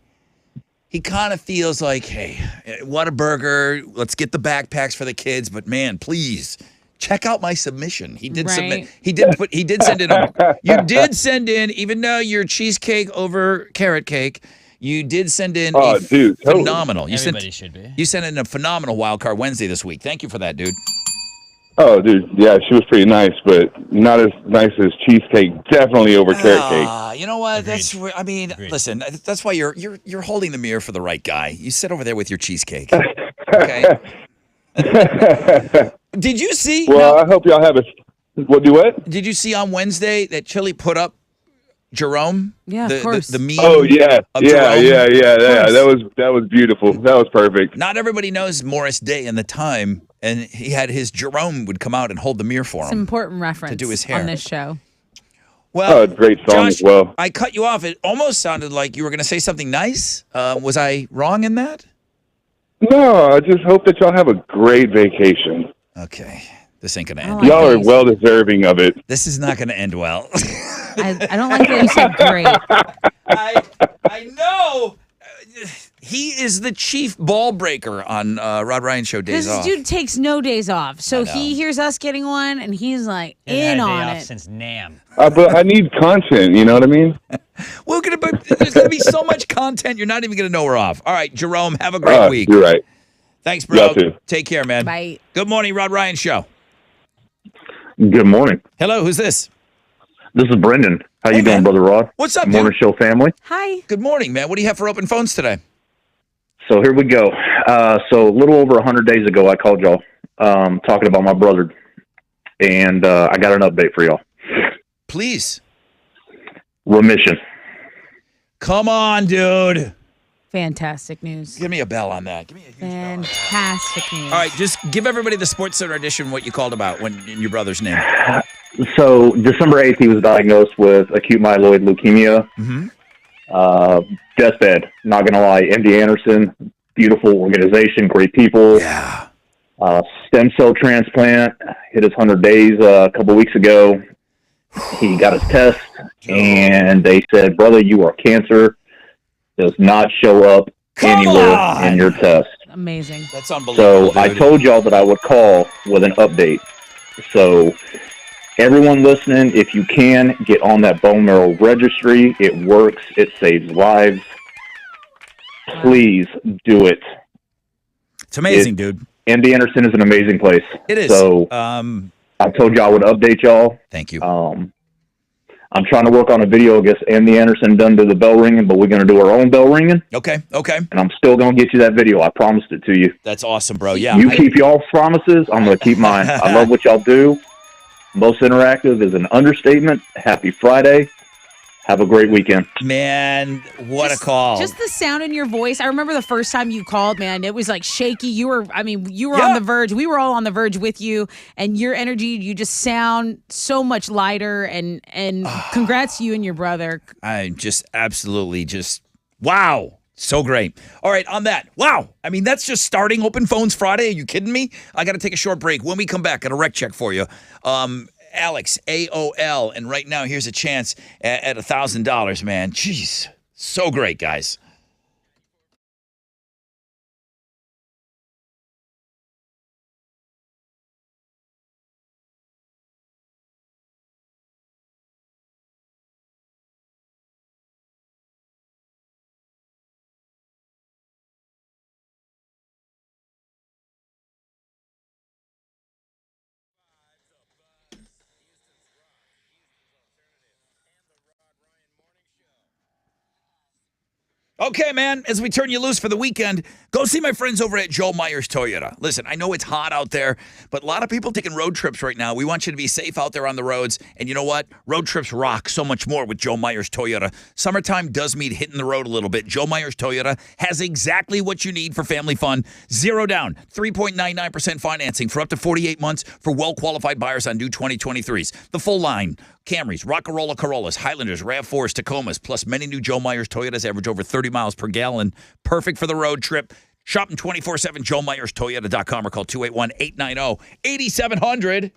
He kind of feels like, hey, Whataburger, let's get the backpacks for the kids, but man, please check out my submission. He did submit. He did send in you did send in, even though your cheesecake over carrot cake, you did send in phenomenal. Everybody should be. You sent in a phenomenal Wild Card Wednesday this week. Thank you for that, dude. Oh, dude, yeah, she was pretty nice, but not as nice as cheesecake. Definitely over carrot cake. You know what? That's. I mean, listen. That's why you're holding the mirror for the right guy. You sit over there with your cheesecake. Okay. Did you see? Well, I hope y'all have a. What? Did you see on Wednesday that Chili put up Jerome? Yeah, of course. The meme. Oh yeah, Jerome? yeah. That was beautiful. That was perfect. Not everybody knows Morris Day and the time, and he had his Jerome would come out and hold the mirror for him. It's an important reference to do his hair on this show. Well, great song Josh, as well. I cut you off. It almost sounded like you were going to say something nice. Was I wrong in that? No, I just hope that y'all have a great vacation. Okay. This ain't going to end. Y'all are well deserving of it. This is not going to end well. I don't like that you said great. I know. He is the chief ball breaker on Rod Ryan Show days This off. dude takes no days off. So I know. he hears us getting one, and he's like Hasn't in had a day on off it. since NAM. But I need content. You know what I mean? There's going to be so much content, you're not even going to know we're off. All right, Jerome, have a great week. You're right. Thanks, bro. Y'all too. Take care, man. Bye. Good morning, Rod Ryan Show. Good morning. Hello, who's this? This is Brendan. How you doing, Brother Rod? What's up, Morning dude? Show family. Hi. Good morning, man. What do you have for open phones today? So here we go. So a little over 100 days ago, I called y'all talking about my brother, and I got an update for y'all. Please. Remission. Come on, dude. Fantastic news. Give me a bell on that. Give me a huge bell. Fantastic news. All right, just give everybody the Sports Center edition what you called about when in your brother's name. So December 8th, he was diagnosed with acute myeloid leukemia. Mm-hmm. Deathbed. Not going to lie. MD Anderson, beautiful organization, great people. Yeah. Stem cell transplant. Hit his 100 days a couple weeks ago. He got his test, and they said, brother, you are cancer. Does not show up anywhere in your test. Amazing. That's unbelievable. So dude. I told y'all that I would call with an update. So everyone listening, if you can, get on that bone marrow registry. It works. It saves lives. Please do it. It's amazing, dude. MD Anderson is an amazing place. It is. So I told y'all I would update y'all. Thank you. I'm I'm trying to work on a video against Andy Anderson done to the bell ringing, but we're going to do our own bell ringing. Okay. And I'm still going to get you that video. I promised it to you. That's awesome, bro. Yeah. You keep y'all's promises. I'm going to keep mine. I love what y'all do. Most Interactive is an understatement. Happy Friday. Have a great weekend. Man, what a call. Just the sound in your voice. I remember the first time you called, man. It was like shaky. You were on the verge. We were all on the verge with you, and your energy, you just sound so much lighter, and congrats to you and your brother. I just absolutely just, wow. So great. All right, on that. Wow. I mean, that's just starting Open Phones Friday. Are you kidding me? I got to take a short break. When we come back, got a rec check for you. Alex, AOL. And right now, here's a chance at $1,000, man. Jeez. So great, guys. Okay, man, as we turn you loose for the weekend, go see my friends over at Joe Myers Toyota. Listen, I know it's hot out there, but a lot of people taking road trips right now. We want you to be safe out there on the roads. And you know what? Road trips rock so much more with Joe Myers Toyota. Summertime does mean hitting the road a little bit. Joe Myers Toyota has exactly what you need for family fun. 0 down, 3.99% financing for up to 48 months for well-qualified buyers on new 2023s. The full line. Camrys, Rockarola Corollas, Highlanders, RAV4s, Tacomas, plus many new Joe Myers Toyotas average over 30 miles per gallon. Perfect for the road trip. Shop them 24/7, JoeMyersToyota.com or call 281-890-8700.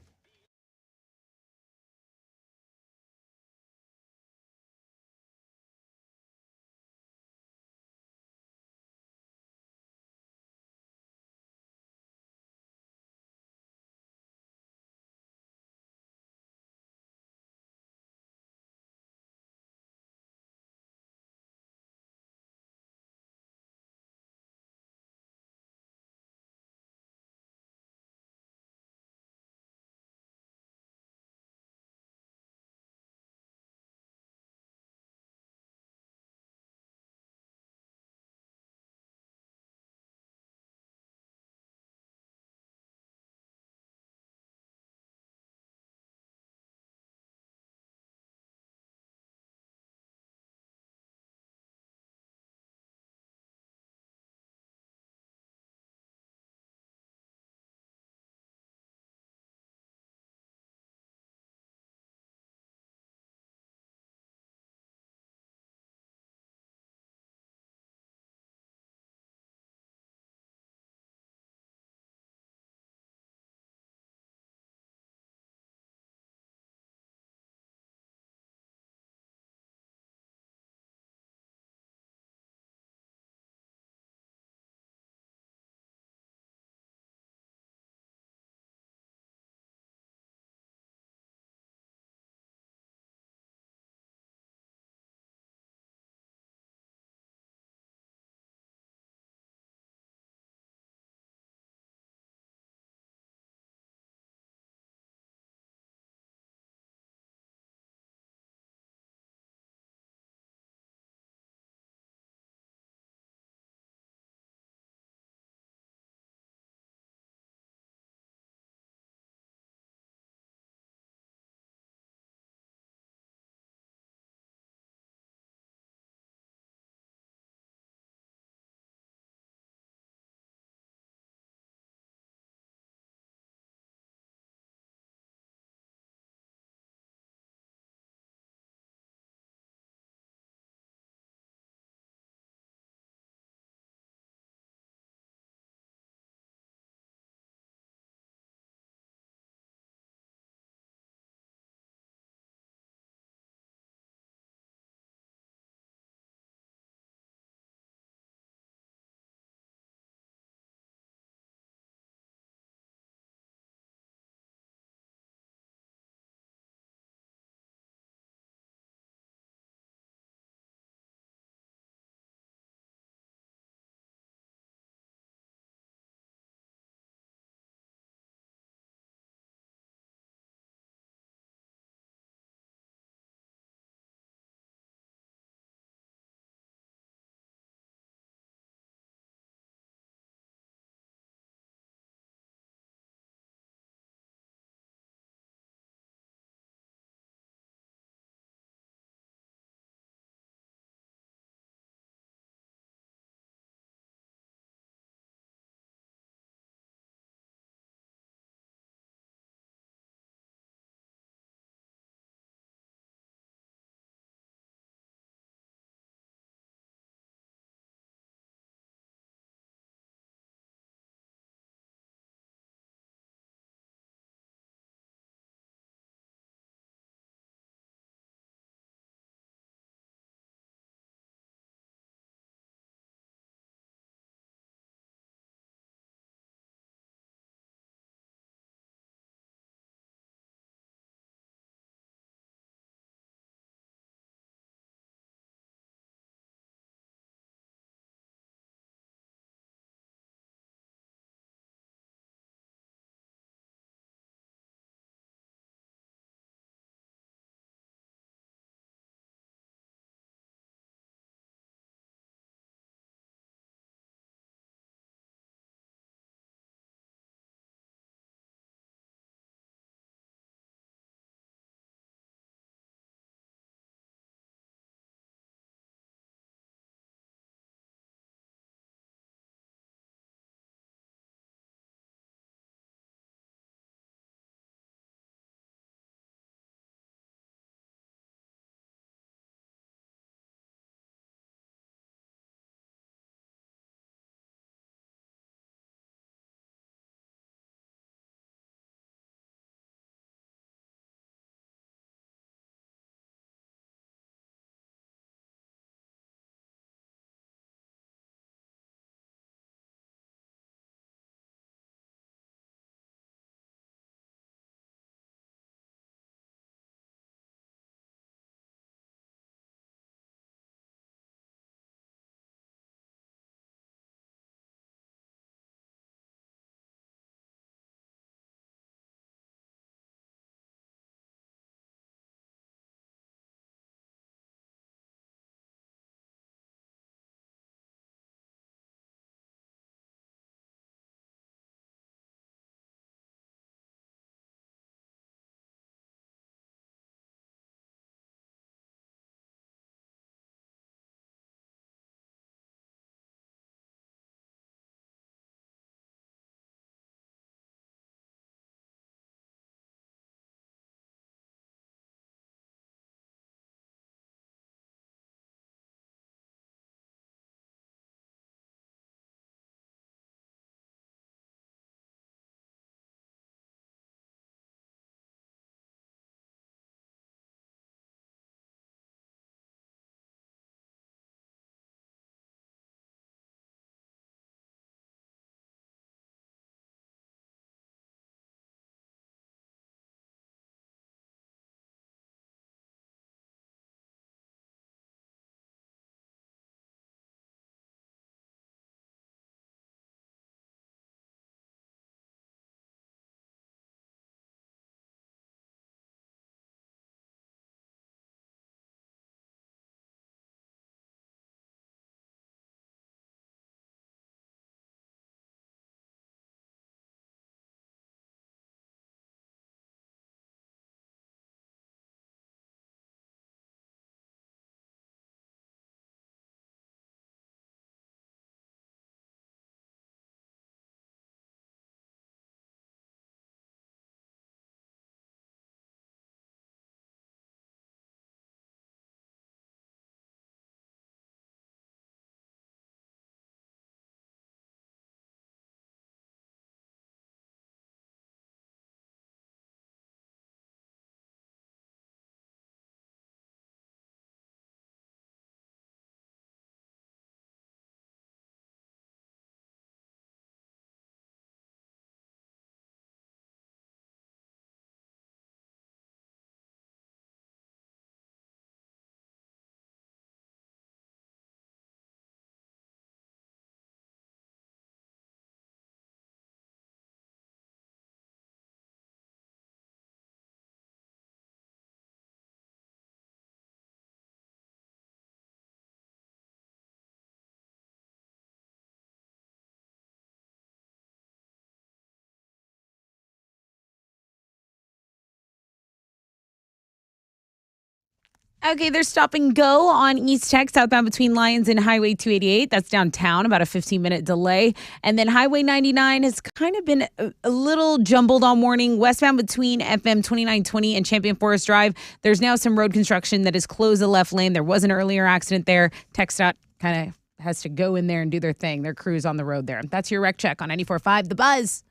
Okay, there's stop and go on East Tech, southbound between Lyons and Highway 288. That's downtown, about a 15-minute delay. And then Highway 99 has kind of been a little jumbled all morning. Westbound between FM 2920 and Champion Forest Drive, there's now some road construction that has closed the left lane. There was an earlier accident there. TxDOT kind of has to go in there and do their thing. Their crew's on the road there. That's your wreck check on 94.5 The Buzz.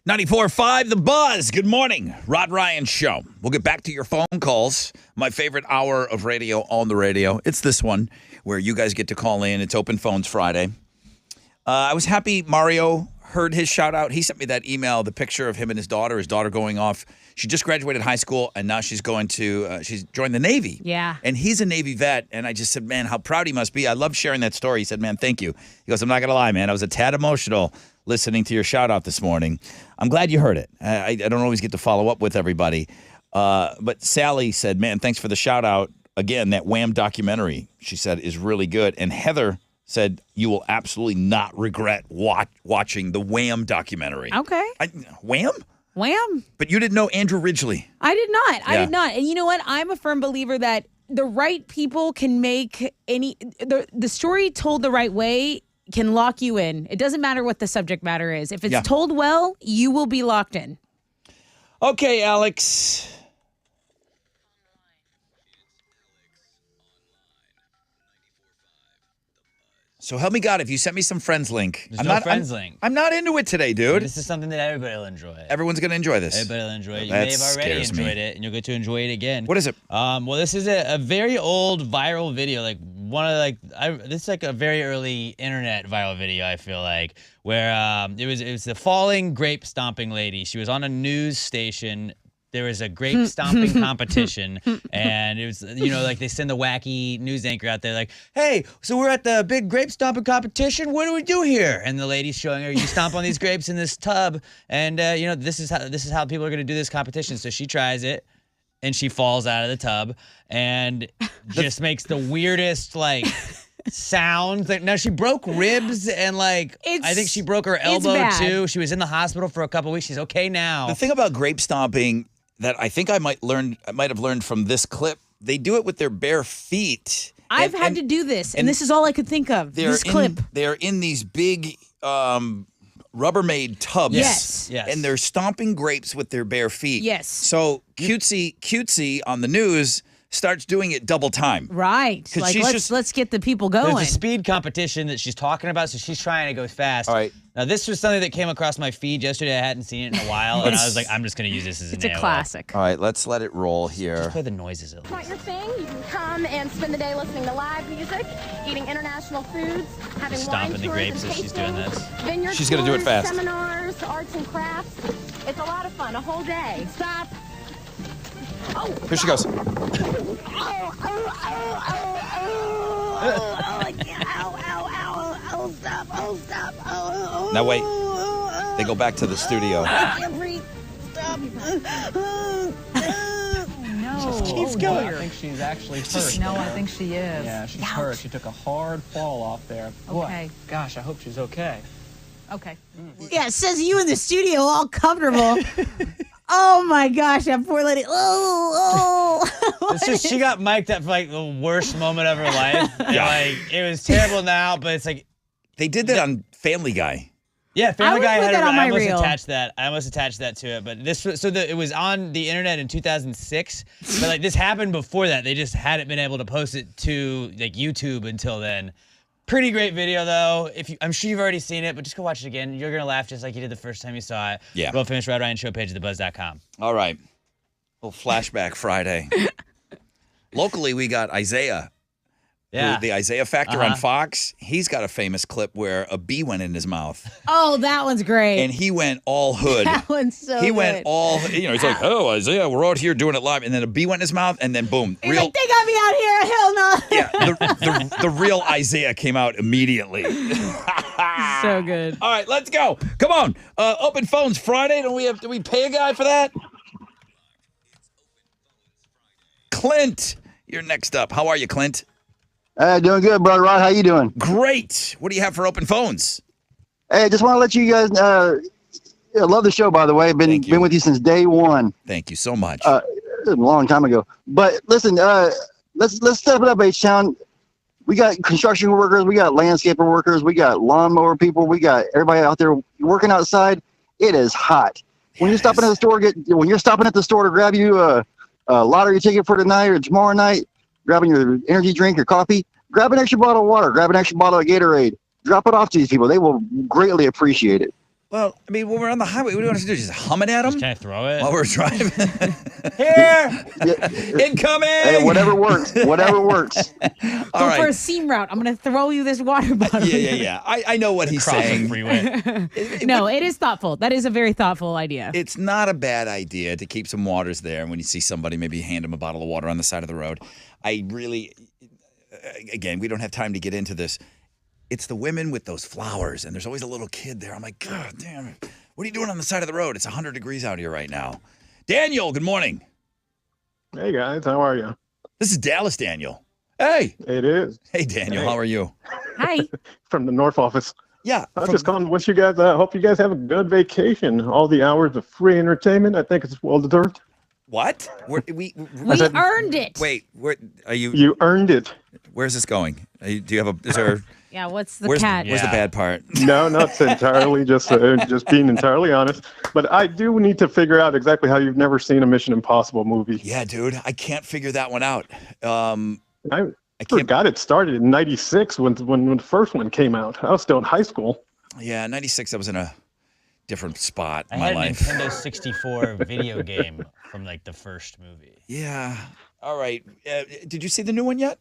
.94.5 The Buzz. Good morning. Rod Ryan Show. We'll get back to your phone calls. My favorite hour of radio on the radio. It's this one where you guys get to call in. It's Open Phones Friday. I was happy Mario heard his shout out. He sent me that email, the picture of him and his daughter going off. She just graduated high school, and now she's going to, she's joined the Navy. Yeah. And he's a Navy vet, and I just said, man, how proud he must be. I love sharing that story. He said, man, thank you. He goes, I'm not going to lie, man. I was a tad emotional listening to your shout out this morning. I'm glad you heard it. I don't always get to follow up with everybody. But Sally said, man, thanks for the shout out. Again, that Wham documentary, she said, is really good. And Heather said, you will absolutely not regret watching the Wham documentary. Okay. Wham? Wham. But you didn't know Andrew Ridgeley. I did not. I Yeah. did not. And you know what? I'm a firm believer that the right people can make the story told the right way can lock you in. It doesn't matter what the subject matter is. If it's told well, you will be locked in. Okay, Alex. So help me God, if you sent me some friends link. There's no friends link. I'm not into it today, dude. This is something that everybody will enjoy. Everyone's going to enjoy this. Everybody will enjoy it. You That may have already scares me. enjoyed it, and you'll get to enjoy it again. What is it? Well, this is a very old viral video, like this is like a very early internet viral video. I feel like where it was the falling grape stomping lady. She was on a news station. There was a grape stomping competition, and it was, like they send the wacky news anchor out there, like, hey, so we're at the big grape stomping competition. What do we do here? And the lady's showing her, you stomp on these grapes in this tub, and this is how people are going to do this competition. So she tries it, and she falls out of the tub, and just makes the weirdest sounds. Now she broke ribs, and I think she broke her elbow bad. too. She was in the hospital for a couple weeks. She's okay now. The thing about grape stomping that I think I might have learned from this clip, they do it with their bare feet. I've had to do this, and this is all I could think of. This clip. They're in these big Rubbermaid tubs. Yes. And they're stomping grapes with their bare feet. Yes. So cutesy on the news starts doing it double time. Right. 'Cause she's Let's get the people There's going. a speed competition that she's talking about, so she's trying to go fast. All right. Now, this was something that came across my feed yesterday. I hadn't seen it in a while, and I was like, I'm just going to use this as It's a AOL. classic. All right, let's let it roll here. Just play the noises at least. Want your thing? You can come and spend the day listening to live music, eating international foods, having Stomping wine the tours grapes and as she's doing tastings, this. vineyard She's gonna do it tours, fast. Seminars, arts and crafts. It's a lot of fun, a whole day. Stop. Oh, Here she goes. oh, I can't. Oh, stop. Oh, stop. Oh, Now wait. They go back to the studio. I can't breathe. Stop. No. Keeps going. I think she's actually hurt. No, I think she is. Yeah, she's hurt. She took a hard fall off there. Boy, Okay. gosh, I hope she's okay. Okay. Yeah, it says you in the studio all comfortable. Oh my gosh, that poor lady. Oh. It's just, she got mic'd up for the worst moment of her life. And, it was terrible now, but it's like. They did that on Family Guy. Yeah, Family Guy had on my I almost reel. attached that. to it, but this was it was on the internet in 2006. But this happened before that. They just hadn't been able to post it to YouTube until then. Pretty great video, though. I'm sure you've already seen it, but just go watch it again. You're going to laugh just like you did the first time you saw it. Yeah. Go finish Rod Ryan Show page at thebuzz.com. All right. Little flashback Friday. Locally, we got Isaiah. Yeah. The Isaiah Factor on Fox. He's got a famous clip where a bee went in his mouth. Oh, that one's great. And he went all hood. That one's so He good. went all, he's like, oh, Isaiah, we're out here doing it live. And then a bee went in his mouth, and then boom. He's like, they got me out here. Hell no. Yeah, the real Isaiah came out immediately. So good. All right, let's go. Come on. Open phones Friday. Do we pay a guy for that? Clint, you're next up. How are you, Clint? Doing good, brother Rod. How you doing? Great. What do you have for open phones? Hey, just want to let you guys. I love the show, by the way. Been with you since day one. Thank you so much. A long time ago. But listen, let's step it up, H-Town. We got construction workers, we got landscaper workers, we got lawnmower people, we got everybody out there working outside. It is hot. When you're stopping at the store, when you're stopping at the store to grab you a lottery ticket for tonight or tomorrow night, grabbing your energy drink or coffee, grab an extra bottle of water, grab an extra bottle of Gatorade, drop it off to these people. They will greatly appreciate it. Well, I mean, when we're on the highway, what do you want us to do? Just hum it at them? Can I throw it? While we're driving? Here! Incoming! Hey, whatever works. Whatever works. Go for a seam route. I'm going to throw you this water bottle. Yeah. I know what he's saying. No, it is thoughtful. That is a very thoughtful idea. It's not a bad idea to keep some waters there. And when you see somebody, maybe hand them a bottle of water on the side of the road. I really, again, we don't have time to get into this. It's the women with those flowers, and there's always a little kid there. I'm like, God damn it. What are you doing on the side of the road? It's 100 degrees out here right now. Daniel, good morning. Hey, guys. How are you? This is Dallas Daniel. Hey. It is. Hey, Daniel. Hey. How are you? Hi. From the North office. Yeah. I was just calling to wish you guys, hope you guys have a good vacation. All the hours of free entertainment, I think it's well deserved. What? We earned it. Wait, where are you? You earned it. Where's this going? Do you have a? Is there? Yeah. What's the Where's catch? the bad part? No, not entirely. Just being entirely honest. But I do need to figure out exactly how you've never seen a Mission Impossible movie. Yeah, dude, I can't figure that one out. I forgot it started in '96 when the first one came out. I was still in high school. Yeah, '96. I was in a different spot in I my had a life. Nintendo 64 video game from like the first movie. Yeah. All right. Did you see the new one yet?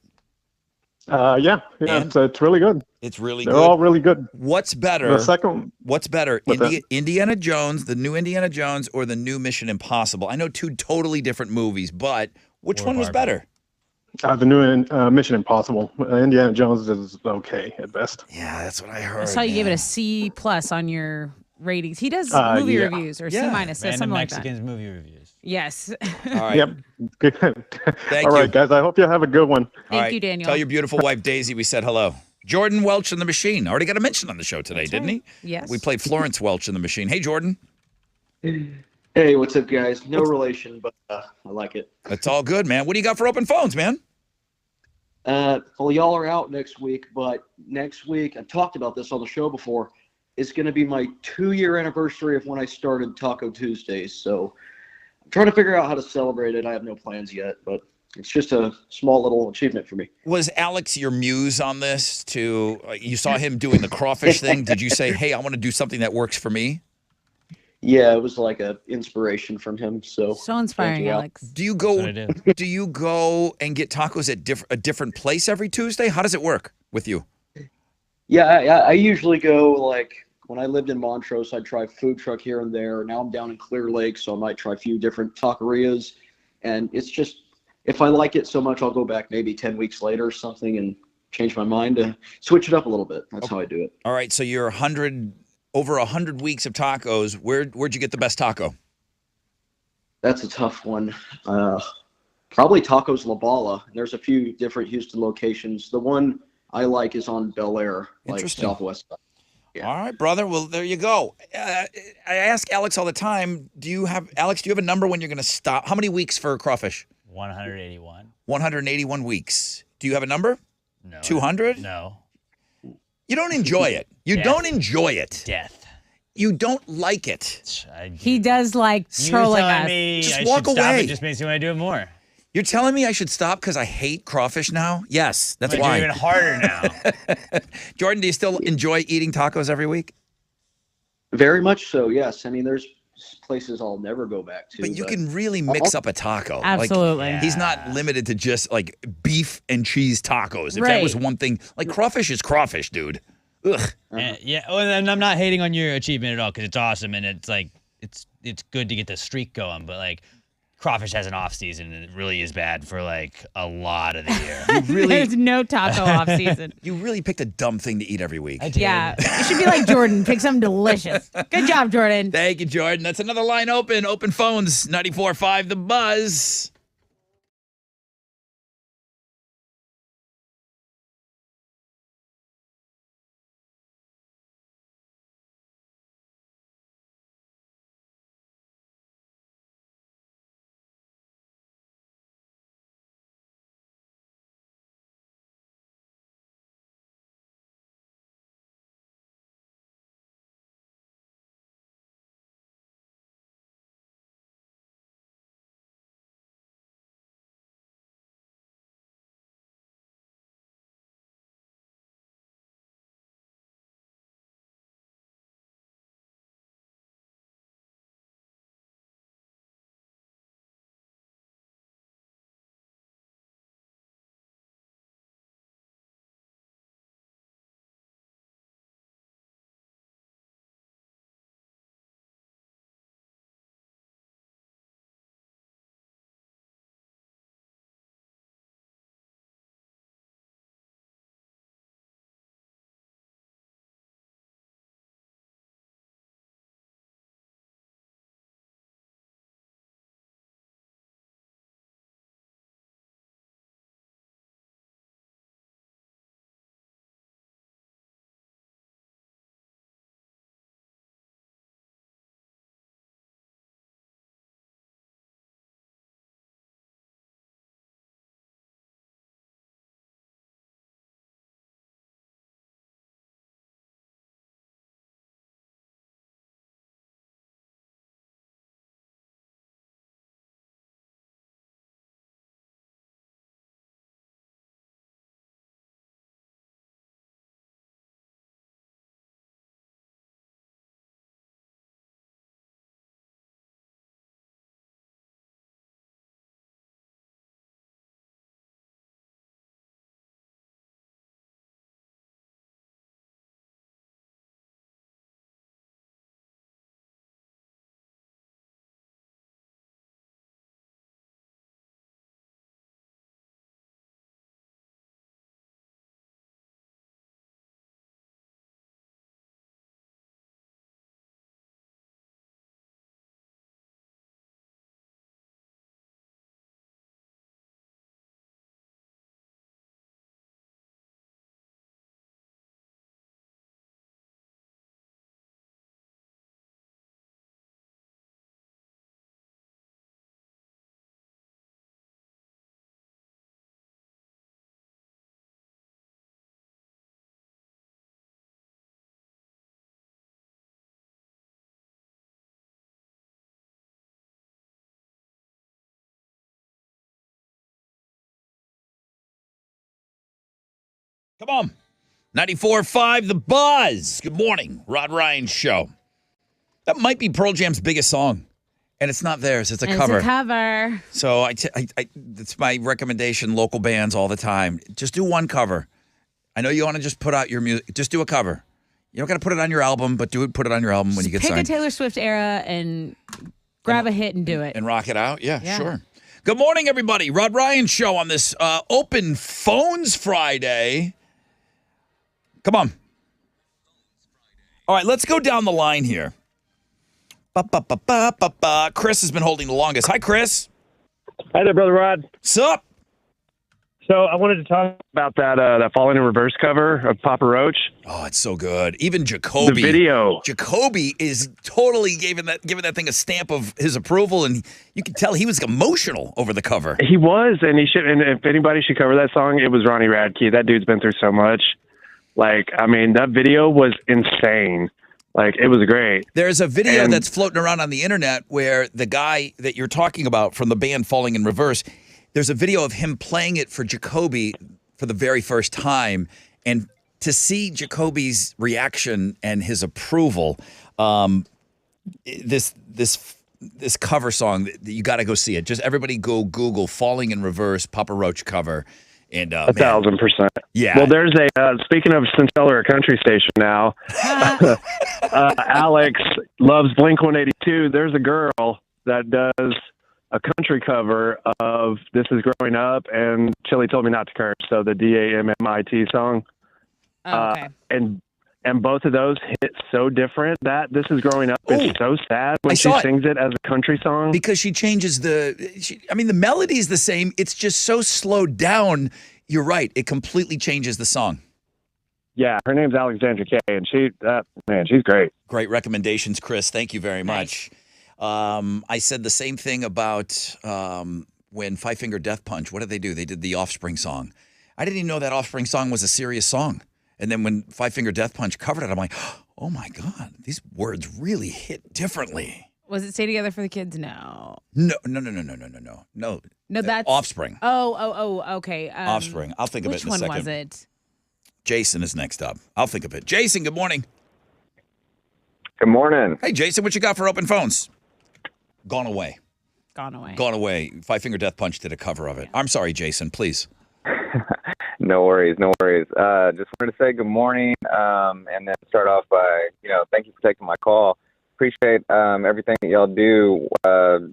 Yeah, it's really good. It's really They're good. all really good. What's better? The second. What's better, What's that? Indiana Jones, the new Indiana Jones, or the new Mission Impossible? I know two totally different movies, but which one was better? The new Mission Impossible. Indiana Jones is okay at best. Yeah, that's what I heard. I saw you gave it a C+ on your ratings. He does Yeah. movie reviews or C-, Random something like that. Mexicans movie reviews. Yes. All right. Yep. Good. Thank All right, you. guys. I hope you have a good one. Thank you, Daniel. Tell your beautiful wife Daisy we said hello. Jordan Welch in the Machine. Already got a mention on the show today, didn't he? Yes. We played Florence Welch in the Machine. Hey, Jordan. Hey, what's up, guys? No relation, but I like it. That's all good, man. What do you got for open phones, man? Well, y'all are out next week, but next week, I talked about this on the show before, it's going to be my 2-year anniversary of when I started Taco Tuesdays. So I'm trying to figure out how to celebrate it. I have no plans yet, but it's just a small little achievement for me. Was Alex your muse on this? You saw him doing the crawfish thing. Did you say, hey, I want to do something that works for me? Yeah, it was like a inspiration from him. So inspiring, Alex. Do you go and get tacos at a different place every Tuesday? How does it work with you? Yeah, I usually go, like, when I lived in Montrose, I'd try food truck here and there. Now I'm down in Clear Lake, so I might try a few different taquerias. And it's just, if I like it so much, I'll go back maybe 10 weeks later or something and change my mind to switch it up a little bit. That's how I do it. All right, so you're over 100 weeks of tacos. Where'd you get the best taco? That's a tough one. Probably Tacos La Bala. There's a few different Houston locations. The one I like is on Bel Air, like Interesting. Southwest. All right, brother. Well, there you go. I ask Alex all the time, do you have a number when you're going to stop? How many weeks for crawfish? 181. 181 weeks. Do you have a number? No. 200? No. You don't enjoy it. You don't enjoy it. Death. You don't like it. He does like trolling us. Me Just I walk should stop away. it just makes me want to do it more. You're telling me I should stop because I hate crawfish now? Yes, that's But why. you're even harder now. Jordan, do you still enjoy eating tacos every week? Very much so, yes. I mean, there's places I'll never go back to. But you can really mix up a taco. Absolutely. Like, he's not limited to just like beef and cheese tacos. If that Right. was one thing, like crawfish is crawfish, dude. Ugh. Yeah. Oh, and I'm not hating on your achievement at all because it's awesome and it's like it's good to get the streak going. But like crawfish has an off season and it really is bad for like a lot of the year. There's no taco off season. You really picked a dumb thing to eat every week. Yeah, you should be like Jordan. Pick something delicious. Good job, Jordan. Thank you, Jordan. That's another line open. Open phones, 94.5 The Buzz. Come on. 94.5 The Buzz. Good morning. Rod Ryan Show. That might be Pearl Jam's biggest song. And it's not theirs. It's a cover. It's a cover. So it's my recommendation, local bands all the time. Just do one cover. I know you want to just put out your music. Just do a cover. You don't got to put it on your album, but put it on your album when you get Pick signed. a Taylor Swift era and grab a hit and do it. And rock it out? Yeah, sure. Good morning, everybody. Rod Ryan Show on this Open Phones Friday. Come on. All right, let's go down the line here. Chris has been holding the longest. Hi, Chris. Hi there, Brother Rod. What's up? So I wanted to talk about that Falling in Reverse cover of Papa Roach. Oh, it's so good. Even Jacoby. The video. Jacoby is totally giving that thing a stamp of his approval, and you can tell he was emotional over the cover. He was, and he should. And if anybody should cover that song, it was Ronnie Radke. That dude's been through so much. Like, I mean, that video was insane. Like, it was great. There's a video that's floating around on the internet where the guy that you're talking about from the band Falling in Reverse, there's a video of him playing it for Jacoby for the very first time, and to see Jacoby's reaction and his approval, this cover song, you got to go see it. Just everybody go Google "Falling in Reverse" Papa Roach cover, and 1,000%. Yeah. Well, there's speaking of, since y'all are a country station now, Alex loves Blink-182. There's a girl that does a country cover of "This Is Growing Up" and "Chili Told Me Not to Curse," so the DAMMIT song. Oh, okay. And both of those hit so different. That "This Is Growing Up" is so sad when she sings it as a country song. Because she changes the melody is the same. It's just so slowed down. You're right. It completely changes the song. Yeah, her name's Alexandra Kay, and she's great. Great recommendations, Chris. Thank you very much. I said the same thing about when Five Finger Death Punch. What did they do? They did the Offspring song. I didn't even know that Offspring song was a serious song. And then when Five Finger Death Punch covered it, I'm like, oh my God, these words really hit differently. Was it "Stay Together for the Kids"? No. No, That's Offspring. Oh, okay. Offspring. I'll think of it in a second. Which one was it? Jason is next up. I'll think of it. Jason, good morning. Good morning. Hey, Jason, what you got for open phones? Gone away. Gone away. Gone away. Five Finger Death Punch did a cover of it. I'm sorry, Jason, please. No worries, no worries. Just wanted to say good morning, and then start off by, thank you for taking my call. Appreciate everything that y'all do.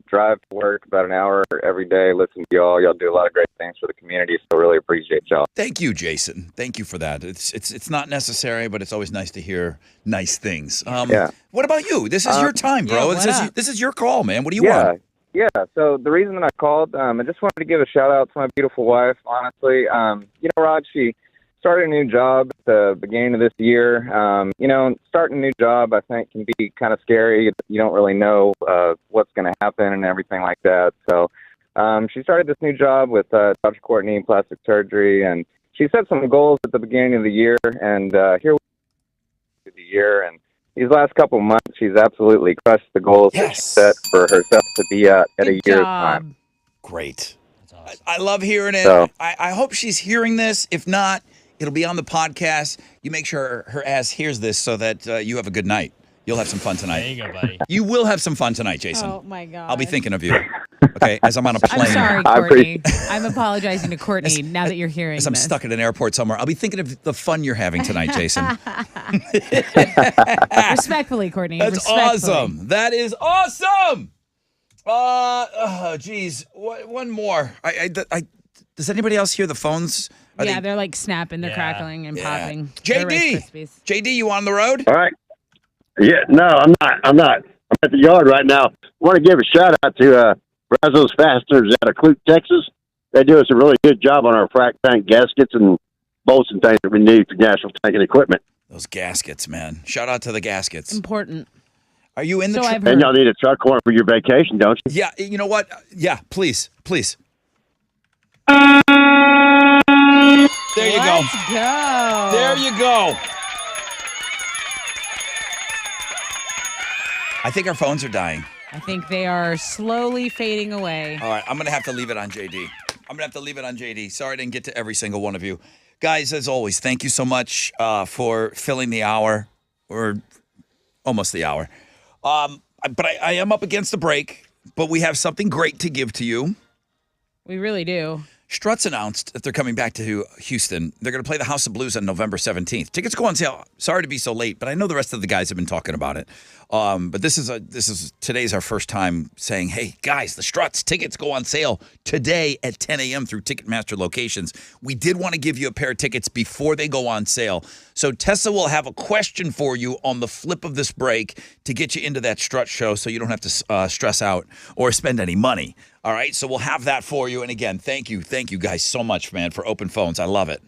Drive to work about an hour every day, listen to y'all. Y'all do a lot of great things for the community, so really appreciate y'all. Thank you, Jason. Thank you for that. It's not necessary, but it's always nice to hear nice things. Yeah. What about you? This is your time, bro. Yeah, this is your call, man. What do you want? Yeah, so the reason that I called, I just wanted to give a shout out to my beautiful wife, honestly. Rod, she started a new job at the beginning of this year. Starting a new job, I think, can be kind of scary. You don't really know what's going to happen and everything like that. So she started this new job with Dr. Courtney Plastic Surgery, and she set some goals at the beginning of the year, and here we are the year, and these last couple of months, she's absolutely crushed the goals that she set for herself to be at a year's time. Great. Awesome. I love hearing it. So, I hope she's hearing this. If not, it'll be on the podcast. You make sure her ass hears this so that you have a good night. You'll have some fun tonight. There you go, buddy. You will have some fun tonight, Jason. Oh, my God. I'll be thinking of you. Okay, as I'm on a plane. I'm sorry, Courtney. I'm apologizing to Courtney now that you're hearing As I'm this. stuck at an airport somewhere, I'll be thinking of the fun you're having tonight, Jason. Respectfully, Courtney. That's respectfully. awesome. That is awesome. Geez, one more. Does anybody else hear the phones? Yeah, they're like snapping, they're crackling and popping. They're Rice Krispies. JD, you on the road? All right. Yeah, no, I'm not. I'm at the yard right now. I want to give a shout out to Brazos Fasteners out of Clute, Texas. They do us a really good job on our frac tank gaskets and bolts and things that we need for national tank and equipment. Those gaskets, man. Shout out to the gaskets. Important. Are you in the I've And y'all need a truck one for your vacation, don't you? Yeah, you know what? Yeah, please. There you go. Let's go. There you go. I think our phones are dying. I think they are slowly fading away. All right, I'm going to have to leave it on JD. Sorry I didn't get to every single one of you. Guys, as always, thank you so much for filling the hour, or almost the hour. But I am up against the break, but we have something great to give to you. We really do. Struts announced that they're coming back to Houston. They're going to play the House of Blues on November 17th. Tickets go on sale. Sorry to be so late, but I know the rest of the guys have been talking about it. But today's our first time saying, hey, guys, the Struts tickets go on sale today at 10 a.m. through Ticketmaster locations. We did want to give you a pair of tickets before they go on sale. So Tessa will have a question for you on the flip of this break to get you into that Strut show so you don't have to stress out or spend any money. All right, so we'll have that for you. And again, thank you guys so much, man, for open phones. I love it.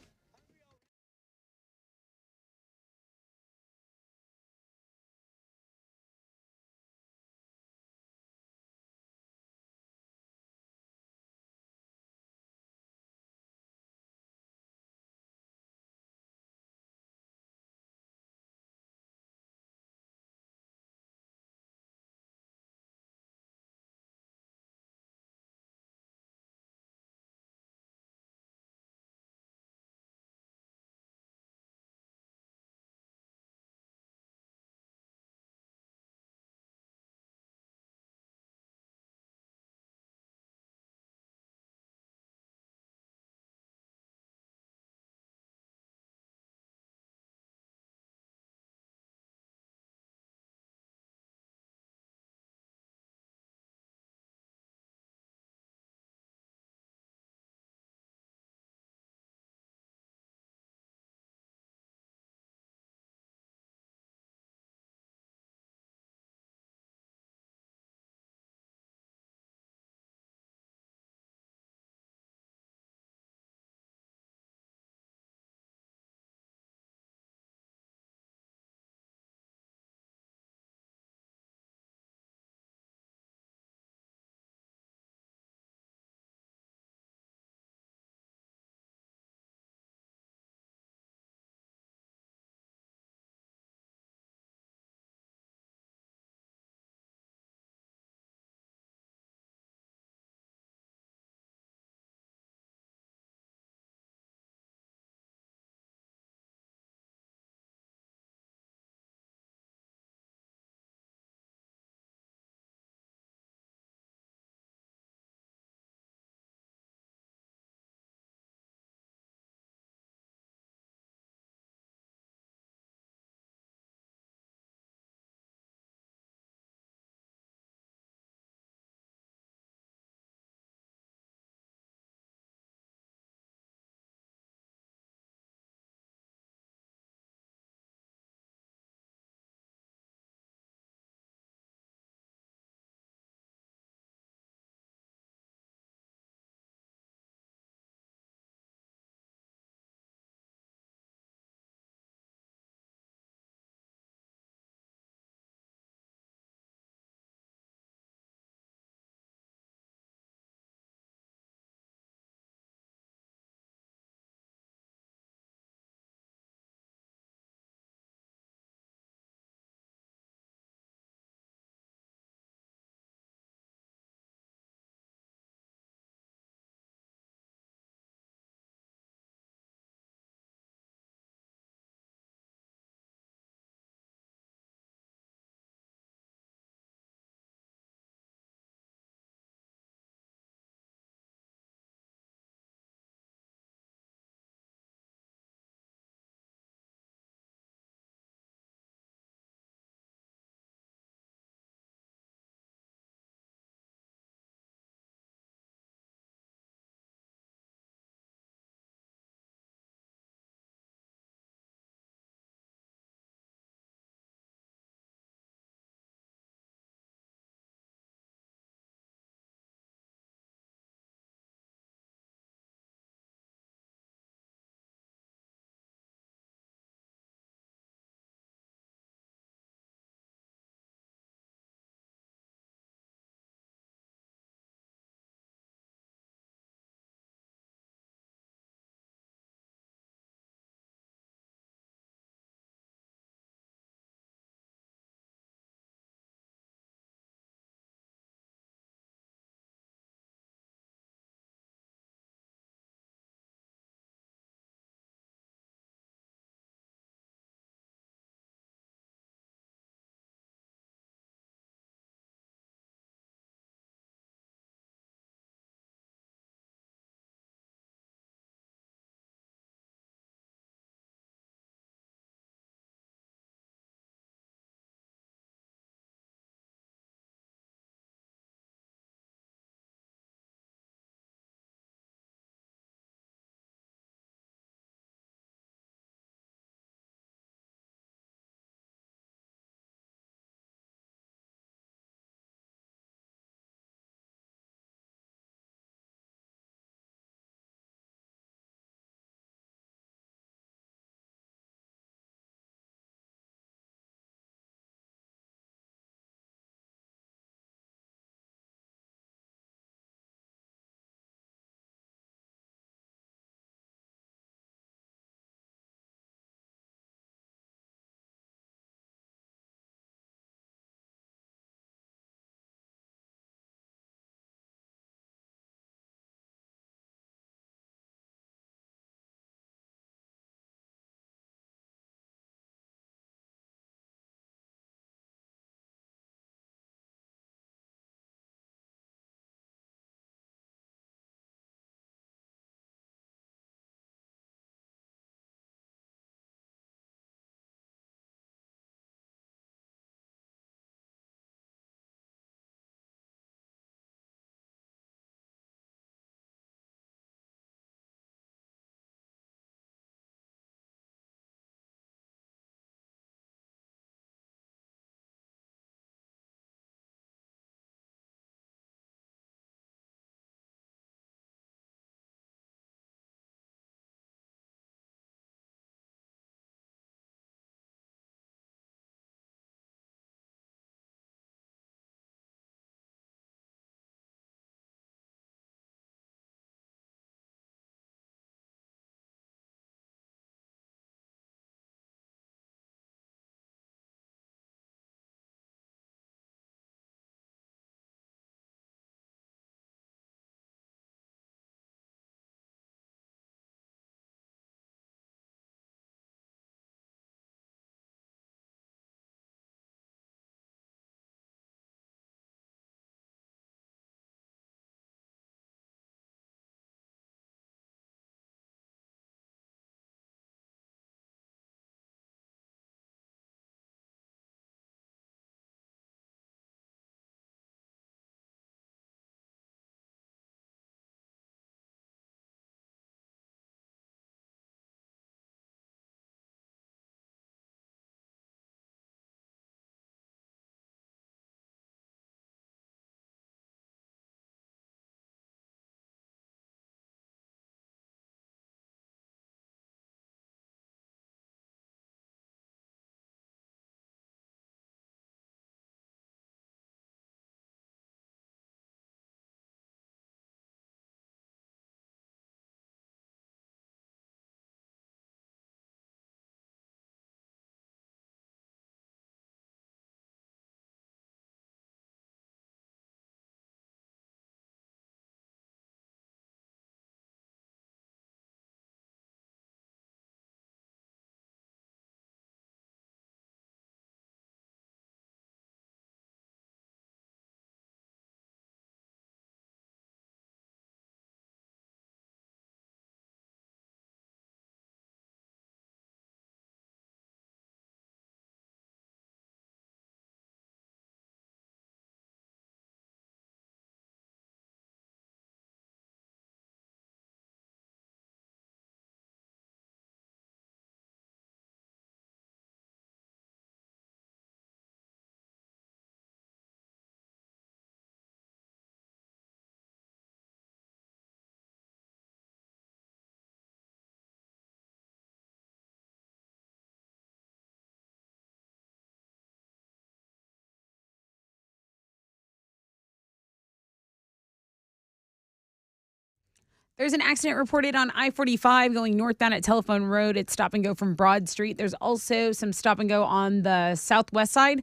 There's an accident reported on I-45 going northbound at Telephone Road. It's stop and go from Broad Street. There's also some stop and go on the southwest side.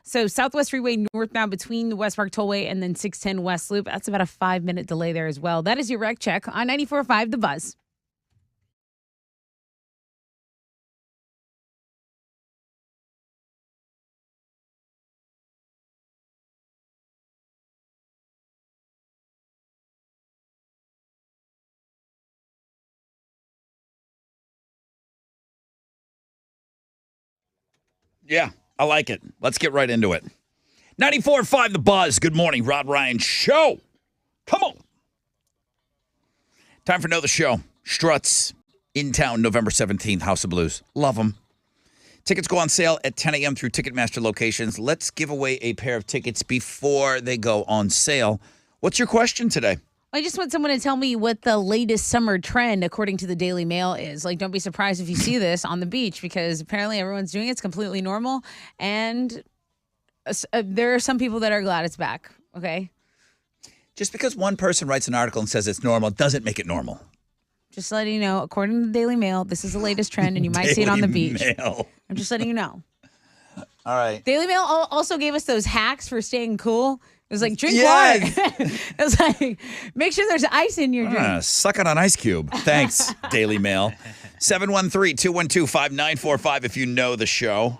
So Southwest Freeway northbound between the West Park Tollway and then 610 West Loop. That's about a 5-minute delay there as well. That is your wreck check on 94.5 The Buzz. Yeah, I like it. Let's get right into it. 94.5 The Buzz. Good morning, Rod Ryan Show. Come on. Time for Know the Show. Struts in town November 17th, House of Blues. Love them. Tickets go on sale at 10 a.m. through Ticketmaster locations. Let's give away a pair of tickets before they go on sale. What's your question today? I just want someone to tell me what the latest summer trend, according to the Daily Mail, is. Like, don't be surprised if you see this on the beach, because apparently everyone's doing it. It's completely normal. And there are some people that are glad it's back, okay? Just because one person writes an article and says it's normal doesn't make it normal. Just letting you know, according to the Daily Mail, this is the latest trend, and you might see it on the beach. Mail. I'm just letting you know. All right. Daily Mail also gave us those hacks for staying cool. It was like, drink Yes. water. It was like, make sure there's ice in your drink. Suck it on Ice Cube. Thanks, Daily Mail. 713-212-5945 if you know the show.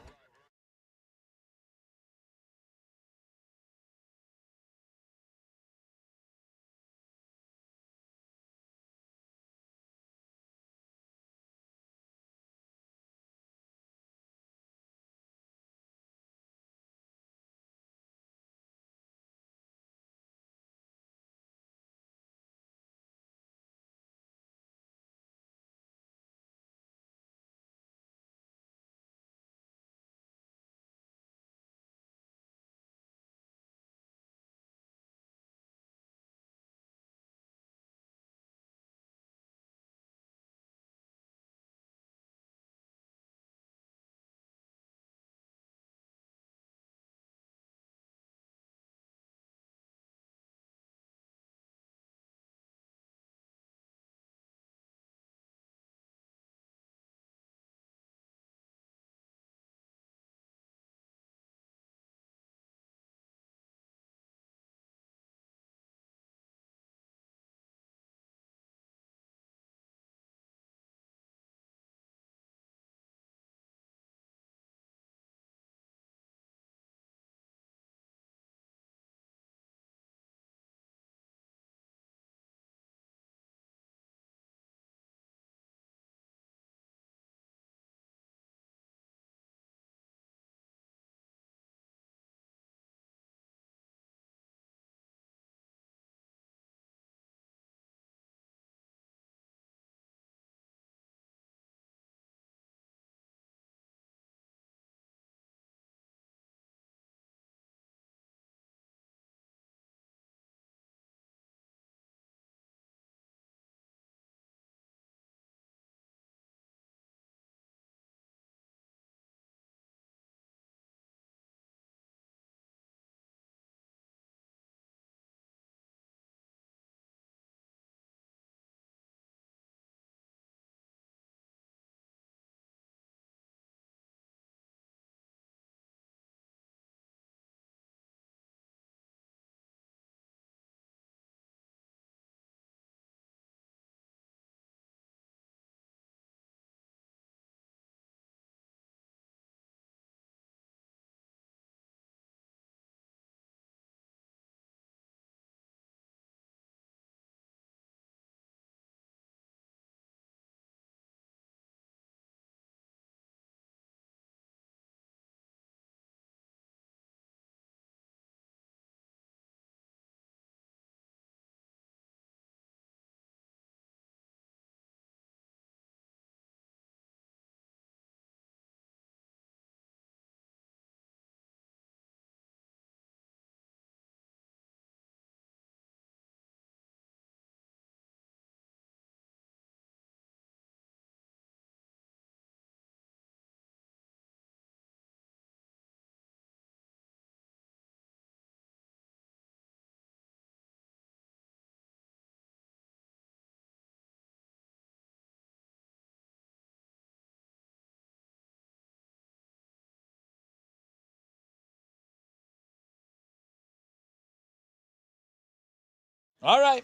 All right.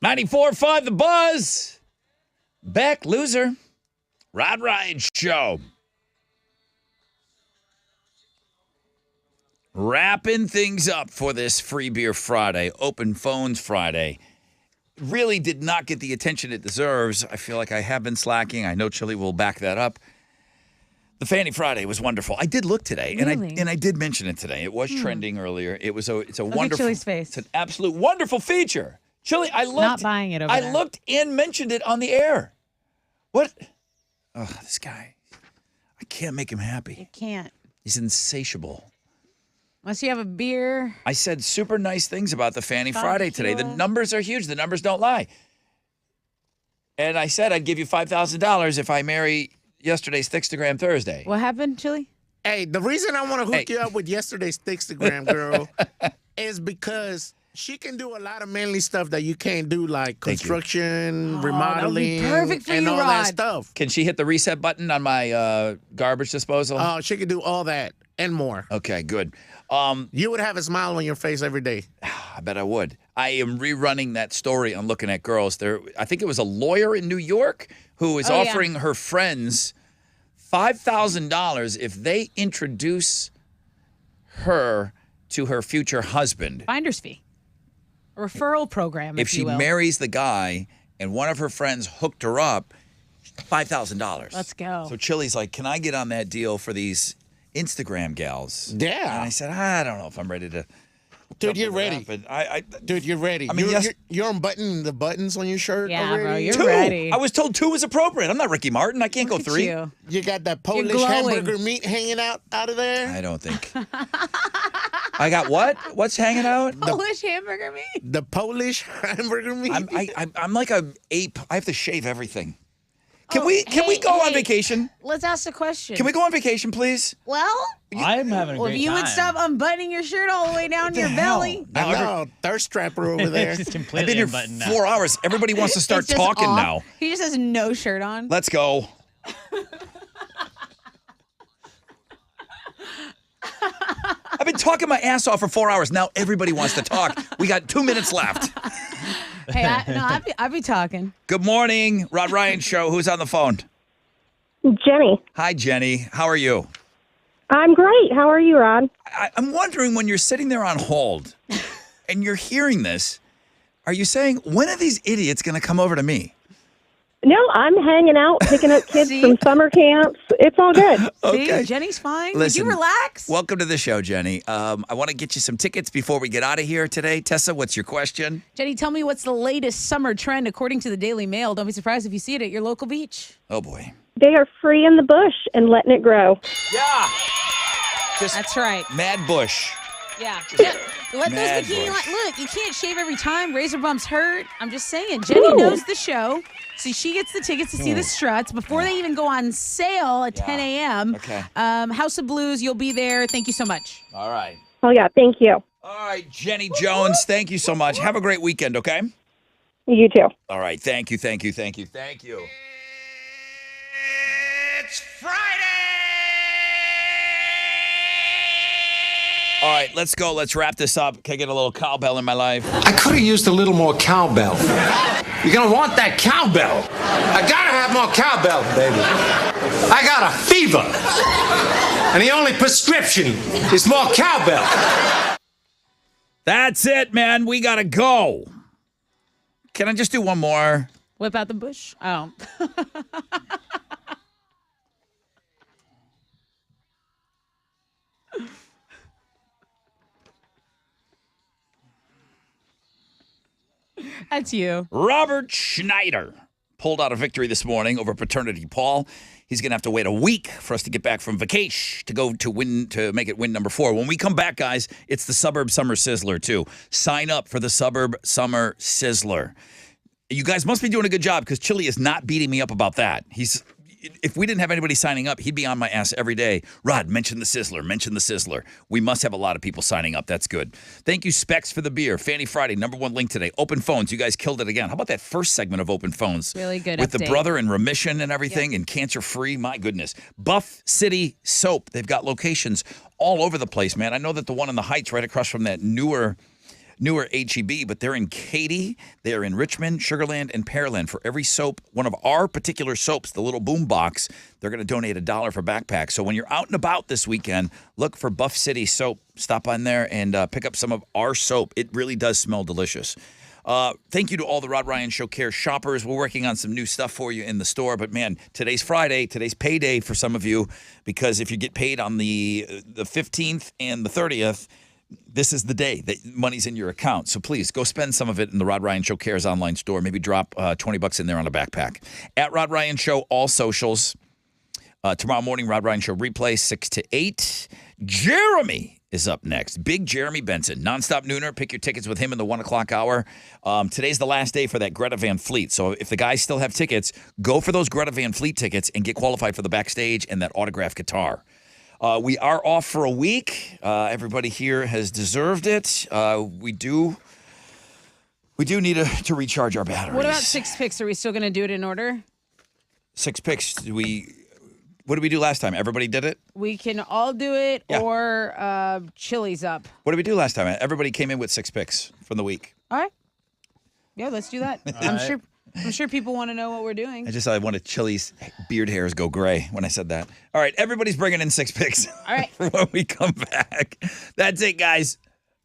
94.5 The Buzz. Beck, loser. Rod Ryan Show. Wrapping things up for this Free Beer Friday, Open Phones Friday. Really did not get the attention it deserves. I feel like I have been slacking. I know Chili will back that up. The Fanny Friday was wonderful. I did look today, Really? and I did mention it today. It was trending earlier. It's a Look at wonderful. Chili's face. It's an absolute wonderful feature. Chili, I looked. Not buying it over I there. looked and mentioned it on the air. What? Oh, this guy. I can't make him happy. You can't. He's insatiable. Unless you have a beer. I said super nice things about the Fanny Fuck Friday today. The you. numbers are huge. The numbers don't lie. And I said I'd give you $5,000 if I marry yesterday's Thickstagram Thursday. What happened, Chili? Hey, the reason I want to hook you up with yesterday's Instagram girl is because she can do a lot of manly stuff that you can't do, like construction, remodeling, perfect for and you, all that Rod. stuff. Can she hit the reset button on my garbage disposal? Oh, she can do all that and more. Okay, good. You would have a smile on your face every day. I bet I would. I am rerunning that story on Looking at Girls. I think it was a lawyer in New York who is Oh, yeah. offering her friends $5,000 if they introduce her to her future husband. Finder's fee. A referral program, If if she you will. marries the guy and one of her friends hooked her up, $5,000. Let's go. So Chili's like, can I get on that deal for these Instagram gals? Yeah. And I said, I don't know if I'm ready to. Dude, you're jump into ready. that, but Dude, you're ready. I mean, you're unbuttoning the buttons on your shirt Yeah, already. bro, you're two. ready. I was told 2 was appropriate. I'm not Ricky Martin. I can't Look go at 3. you. You got that Polish glowing. hamburger meat hanging out of there. I don't think. I got what? What's hanging out? Polish hamburger meat. The Polish hamburger meat. I'm like a ape. I have to shave everything. Can we go on vacation? Let's ask a question. Can we go on vacation, please? Well, I'm having a well, if great you time. would stop unbuttoning your shirt all the way down to your belly. I know, thirst trapper over there. It's just I've completely been here unbuttoned now. 4 hours. Everybody wants to start It's just talking off. now. He just has no shirt on. Let's go. I've been talking my ass off for 4 hours. Now everybody wants to talk. We got 2 minutes left. Hey, I'd be talking. Good morning, Rod Ryan Show. Who's on the phone? Jenny. Hi, Jenny. How are you? I'm great. How are you, Rod? I'm wondering when you're sitting there on hold and you're hearing this, are you saying, when are these idiots going to come over to me? No, I'm hanging out, picking up kids from summer camps. It's all good. Okay. See, Jenny's fine. Listen, Would you relax? Welcome to the show, Jenny. I want to get you some tickets before we get out of here today. Tessa, what's your question? Jenny, tell me what's the latest summer trend according to the Daily Mail. Don't be surprised if you see it at your local beach. Oh, boy. They are free in the bush and letting it grow. Yeah. Just That's right. Mad Bush. Yeah. Yeah. Let Mad those bikini bush. look, you can't shave every time. Razor bumps hurt. I'm just saying. Jenny Ooh. knows the show. So she gets the tickets to see the struts before they even go on sale at 10 a.m. Okay. House of Blues, you'll be there. Thank you so much. All right. Oh, yeah. Thank you. All right, Jenny Jones, thank you so much. Have a great weekend, okay? You too. All right. Thank you. It's Friday. All right, let's go. Let's wrap this up. Can I get a little cowbell in my life? I could have used a little more cowbell. You're gonna want that cowbell. I gotta have more cowbell, baby. I got a fever. And the only prescription is more cowbell. That's it, man. We got to go. Can I just do one more? Whip out the bush. Oh. That's you. Robert Schneider pulled out a victory this morning over Paternity Paul. He's going to have to wait a week for us to get back from vacation to go to make it win number 4. When we come back, guys, it's the Suburb Summer Sizzler, too. Sign up for the Suburb Summer Sizzler. You guys must be doing a good job because Chili is not beating me up about that. If we didn't have anybody signing up, he'd be on my ass every day. Rod, mention the Sizzler. We must have a lot of people signing up. That's good. Thank you, Specs, for the beer. Fanny Friday, #1 link today. Open phones. You guys killed it again. How about that first segment of Open Phones? Really good With the update. brother in remission and everything and cancer-free. My goodness. Buff City Soap. They've got locations all over the place, man. I know that the one in the Heights right across from that newer newer HEB, but they're in Katy, they're in Richmond, Sugarland, and Pearland. For every soap, one of our particular soaps, the little boom box, they're going to donate $1 for backpacks. So when you're out and about this weekend, look for Buff City Soap. Stop on there and pick up some of our soap. It really does smell delicious. Thank you to all the Rod Ryan Show Care shoppers. We're working on some new stuff for you in the store. But, man, today's Friday. Today's payday for some of you, because if you get paid on the 15th and the 30th, this is the day that money's in your account. So please go spend some of it in the Rod Ryan Show Cares online store. Maybe drop $20 in there on a backpack. At Rod Ryan Show, all socials. Tomorrow morning, Rod Ryan Show replay, 6 to 8. Jeremy is up next. Big Jeremy Benson, nonstop nooner. Pick your tickets with him in the 1 o'clock hour. Today's the last day for that Greta Van Fleet. So if the guys still have tickets, go for those Greta Van Fleet tickets and get qualified for the backstage and that autographed guitar. We are off for a week. Everybody here has deserved it. We do need to recharge our batteries. What about 6 picks? Are we still going to do it in order? 6 picks. What did we do last time? Everybody did it? We can all do it, Yeah. or Chili's up. What did we do last time? Everybody came in with 6 picks from the week. All right. Yeah, let's do that. I'm sure people want to know what we're doing. I wanted Chili's beard hairs go gray when I said that. All right, everybody's bringing in 6 picks. All right. For when we come back. That's it, guys.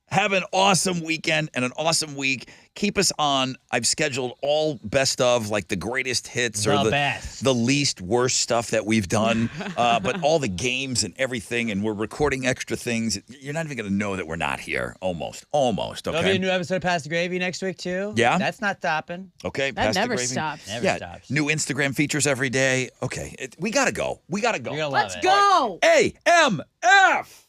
Have an awesome weekend and an awesome week. Keep us on. I've scheduled all best of, like the greatest hits or the least worst stuff that we've done, but all the games and everything, and we're recording extra things. You're not even going to know that we're not here. Almost. Okay. There'll be a new episode of Pass the Gravy next week, too. Yeah? That's not stopping. Okay. That Pass the never gravy. stops. Never stops. New Instagram features every day. Okay. We got to go. You're gonna love Let's it. go. AMF.